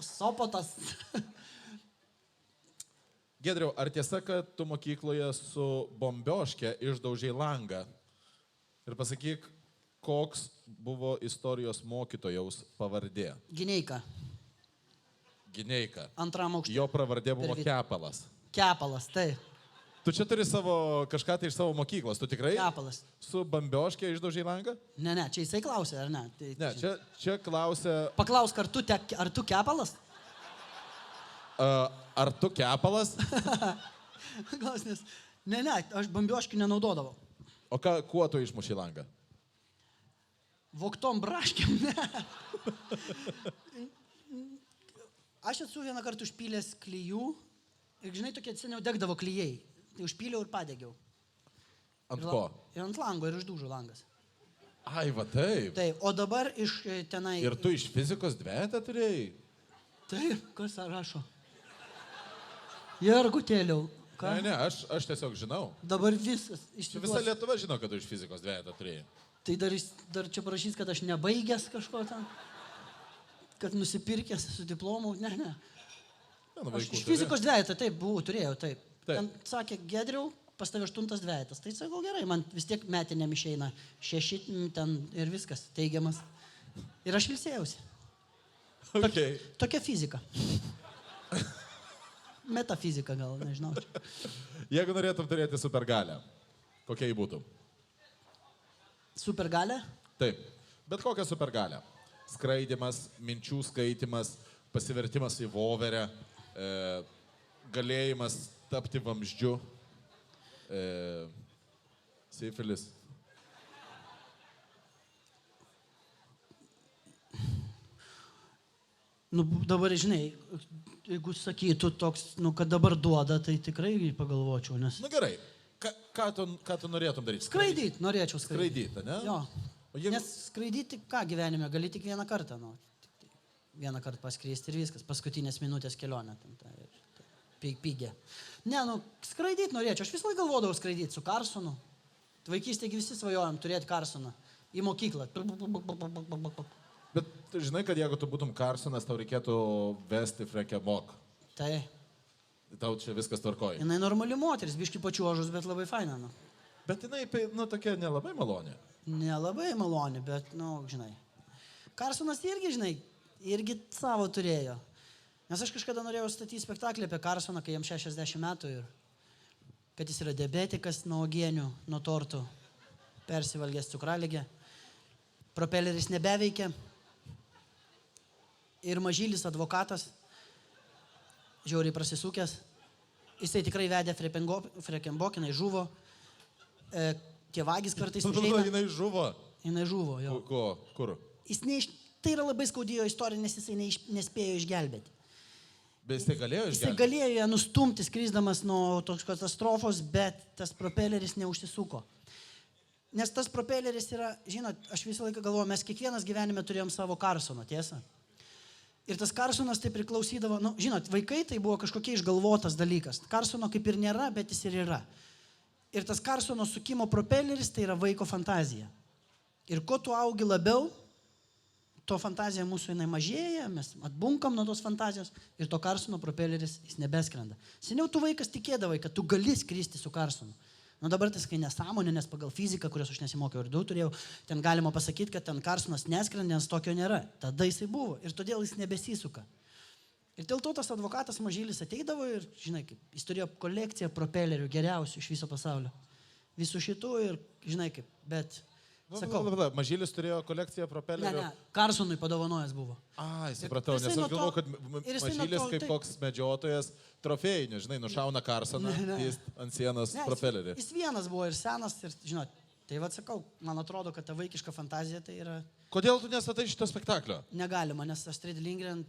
Sopotas. Giedriau, ar tiesa, kad tu mokykloje su bombioške išdaužiai langą? Ir pasakyk, koks buvo istorijos mokytojaus pavardė? Gineika. Gineika. Antram aukšte. Jo pravardė buvo Per Kepalas. Kepalas, tai. Tu čia turi kažką tai iš savo mokyklos. Tu tikrai Kepalas. su bombioške išdaužiai langą? Ne, čia jisai klausė, ar ne? Tai, Ne, čia klausia, paklausk, ar tu Kepalas? ar tu Kepalas? Klaus, nes. Ne, aš bambioškių nenaudodavau. O kuo tu išmuši langą? Voktom braškiam, ne. Aš esu vieną kartą užpylęs klijų ir, žinai, tokie seniau degdavo klijai. Tai užpyliau ir padegiau. Ant ko? Ir ant lango ir išdūžo langas. Ai, va taip. Tai, o dabar iš tenai... Ir tu iš fizikos dvietą turėjai? Taip, kas rašo? Jergutėliau. Ką? Ne, aš tiesiog žinau. Dabar visas. Visa Lietuva žino, kad tu iš fizikos dvietą turėjai. Tai dar čia parašys, kad aš nebaigęs kažko ten. Kad nusipirkęs su diplomu. Ne. Aš iš fizikos dvietą, taip, turėjau, taip. Ten sakė, Giedriau, pas tave 8 dvietas. Tai sakau, gerai, man vis tiek metiniam išeina 6 ten ir viskas, teigiamas. Ir aš ilsėjausi. Okay. Tokia fizika. Metafizika gal, nežinau. Jeigu norėtum turėti supergalę, kokia jį būtų? Supergalė? Taip, bet kokią supergalę. Skraidimas, minčių skaitimas, pasivertimas į voverę, galėjimas tapti vamzdžiu, sifilis. Nu, dabar, žinai, jeigu sakytų toks, kad dabar duoda, tai tikrai pagalvočiau, nes... Nu gerai, ką tu norėtum daryti? Skraidyt, norėčiau skraidyti. Skraidyt, ne? Jo. Jeigu... Nes skraidyti ką gyvenime, gali tik vieną kartą, vieną kartą paskristi ir viskas, paskutinės minutės kelionė. Pigė. Ne, skraidyti norėčiau, aš visą laiką galvodavau skraidyti su Karsonu. Vaikystėgi visi svajojom turėti Karsoną į mokyklą. Bet žinai, kad jeigu tu būtum Karsonas, tau reikėtų vesti Frekę Mok. Tai. Tau čia viskas tvarkoja. Jinai normali moteris, biški pačiuožus, bet labai faina. Bet jinai, tokia nelabai malonė. Nelabai malonė, bet, žinai. Karsonas irgi, žinai, irgi savo turėjo. Nes aš kažkada norėjau statyti spektaklį apie Karsoną, kai jam 60 metų ir kad jis yra diabetikas nuo uogienių, nuo tortų, persivalgęs cukraligę. Propeleris nebeveikia. Ir mažylis advokatas, žiauriai prasisukęs, jisai tikrai vedė Frekenbok, jinai žuvo. Tie vagys kartais užeina. Jinai žuvo. Jinai žuvo, jo. Kur? Tai yra labai skaudėjo istorija, nes jisai nespėjo išgelbėti. Bet jisai galėjo išgelbėti? Jisai galėjo ją nustumti, skrisdamas nuo tokios katastrofos, bet tas propeleris neužsisuko. Nes tas propeleris yra, žinot, aš visą laiką galvoju, mes kiekvienas gyvenime turėjom savo Karsoną, tiesa? Ir tas Karsonas tai priklausydavo, žinot, vaikai tai buvo kažkokia išgalvotas dalykas. Karsono kaip ir nėra, bet jis ir yra. Ir tas Karsono sukimo propeleris tai yra vaiko fantazija. Ir kuo tu augi labiau, to fantazija mūsų jinai mažėja, mes atbunkam nuo tos fantazijos ir to Karsono propeleris jis nebeskrenda. Seniau tu vaikas tikėdavai, kad tu gali skristi su Karsonu. Dabar tai kai nesąmonė, nes pagal fiziką, kurios aš nesimokiau ir daug turėjau, ten galima pasakyti, kad ten Karsonas neskrenda, nes tokio nėra. Tada jisai buvo ir todėl jis nebesisuka. Ir dėl to tas advokatas mažylis ateidavo ir, žinai, jis turėjo kolekciją propelerių geriausių iš viso pasaulio. Visų šitų ir, žinai, bet... Sakau, mažylis turėjo kolekciją propelerių. Ne, Karsonui padovanojęs buvo. Ai, supratau, nes aš galvoju, kad mažylis kaip koks medžiotojas trofėjinį, žinai, nušauna Karsoną, jis ant sienos propelerį. Jis vienas buvo ir senas, ir, žinot, Tai vad sakau, man atrodo, kad ta vaikiška fantazija tai yra Kodėl tu nestatai šito spektaklio? negalima, nes Astrid Lindgren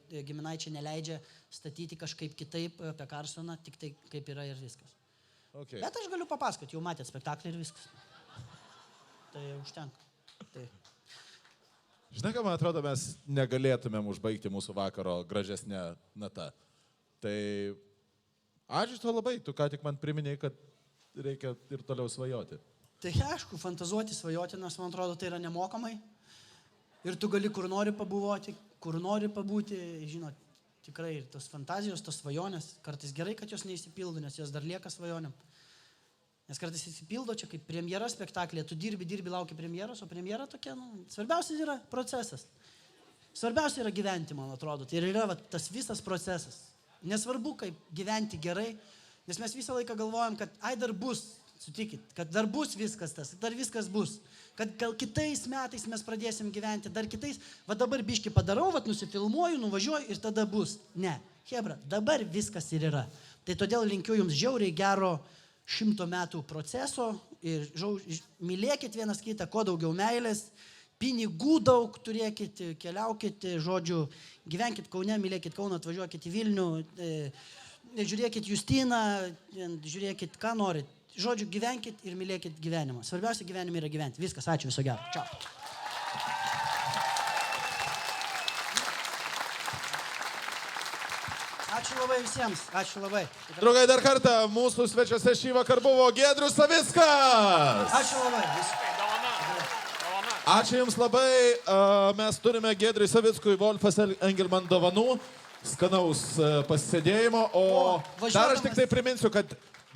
giminaičiai neleidžia statyti kažkaip kitaip apie Karlsoną, tik tai kaip yra ir viskas. Okay. Bet aš galiu papasakoti, jau matėt spektaklį ir viskas. Tai užtenka. Tai. Žinai, ką man atrodo, mes negalėtumėm užbaigti mūsų vakaro gražesnę natą. Tai ačiū to labai, tu ką tik man priminėjai, kad reikia ir toliau svajoti. Tai aišku, fantazuoti, svajoti, nes man atrodo, tai yra nemokamai. Ir tu gali kur nori pabuvoti, kur nori pabūti, žinot, tikrai ir tos fantazijos, tos svajonės, kartais gerai, kad jos neįsipildo, nes jos dar lieka svajonėm. Nes kartais įsipildo čia kaip premjera spektaklėje, tu dirbi, lauki premjeros, o premjera tokia, svarbiausia yra procesas. Svarbiausia yra gyventi, man atrodo, tai yra va, tas visas procesas. Nesvarbu, kaip gyventi gerai, nes mes visą laiką galvojam, kad dar bus, sutikit, kad dar bus viskas tas, dar viskas bus. Kad gal kitais metais mes pradėsim gyventi, dar kitais, va dabar biški padarau, va nusifilmuoju, nuvažiuoju ir tada bus. Ne, hebra, dabar viskas ir yra. Tai todėl linkiu jums žiauriai gero 100 metų proceso ir mylėkit vienas kitą, kuo daugiau meilės, pinigų daug turėkit, keliaukit, žodžiu, gyvenkit Kaune, mylėkit Kauną, atvažiuokit į Vilnių, žiūrėkit Justiną, žiūrėkit ką norit. Žodžiu, gyvenkit ir mylėkit gyvenimą. Svarbiausia gyvenime yra gyventi. Viskas, ačiū, viso gero. Čiau. Ačiū labai visiems, ačiū labai. Draugai, dar kartą mūsų svečiuose šį vakar buvo Giedrius Savickas. Ačiū labai. Ačiū Jums labai. Mes turime Giedriui Savickui Wolfas Engelman dovanų, skanaus pasisėdėjimo, o dar aš tik tai priminsiu, kad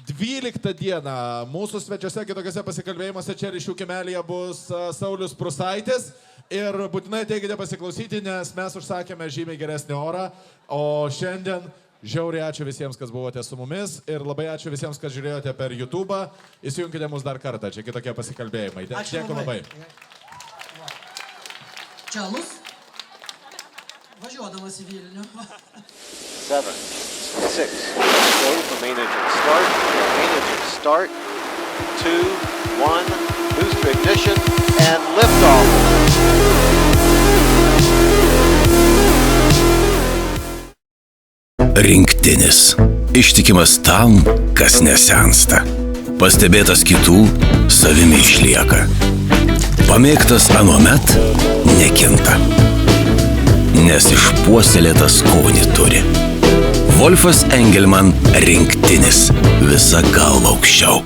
12 dieną mūsų svečiuose kitokiuose pasikalbėjimuose čia Ryšių kiemelyje bus Saulius Prusaitis ir būtinai ateikite pasiklausyti, nes mes užsakėme žymiai geresnį orą, o šiandien žiauriai ačiū visiems, kas buvote su mumis ir labai ačiū visiems, kas žiūrėjote per YouTube. Įsijunkite mus dar kartą, čia kitokie pasikalbėjimai. Dėkui labai. Čia alus, važiuodamas į Vilnių. 7, 6, go for main engine start, main engine start, 2, 1, boost to ignition, and liftoff. Rinktinis. Ištikimas tam, kas nesensta. Pastebėtas kitų, savimi išlieka. Pamėgtas anuomet, nekinta. Nes išpuoselėtas skonį turi. Wolfas Engelman rinktinis. Visa galva aukščiau.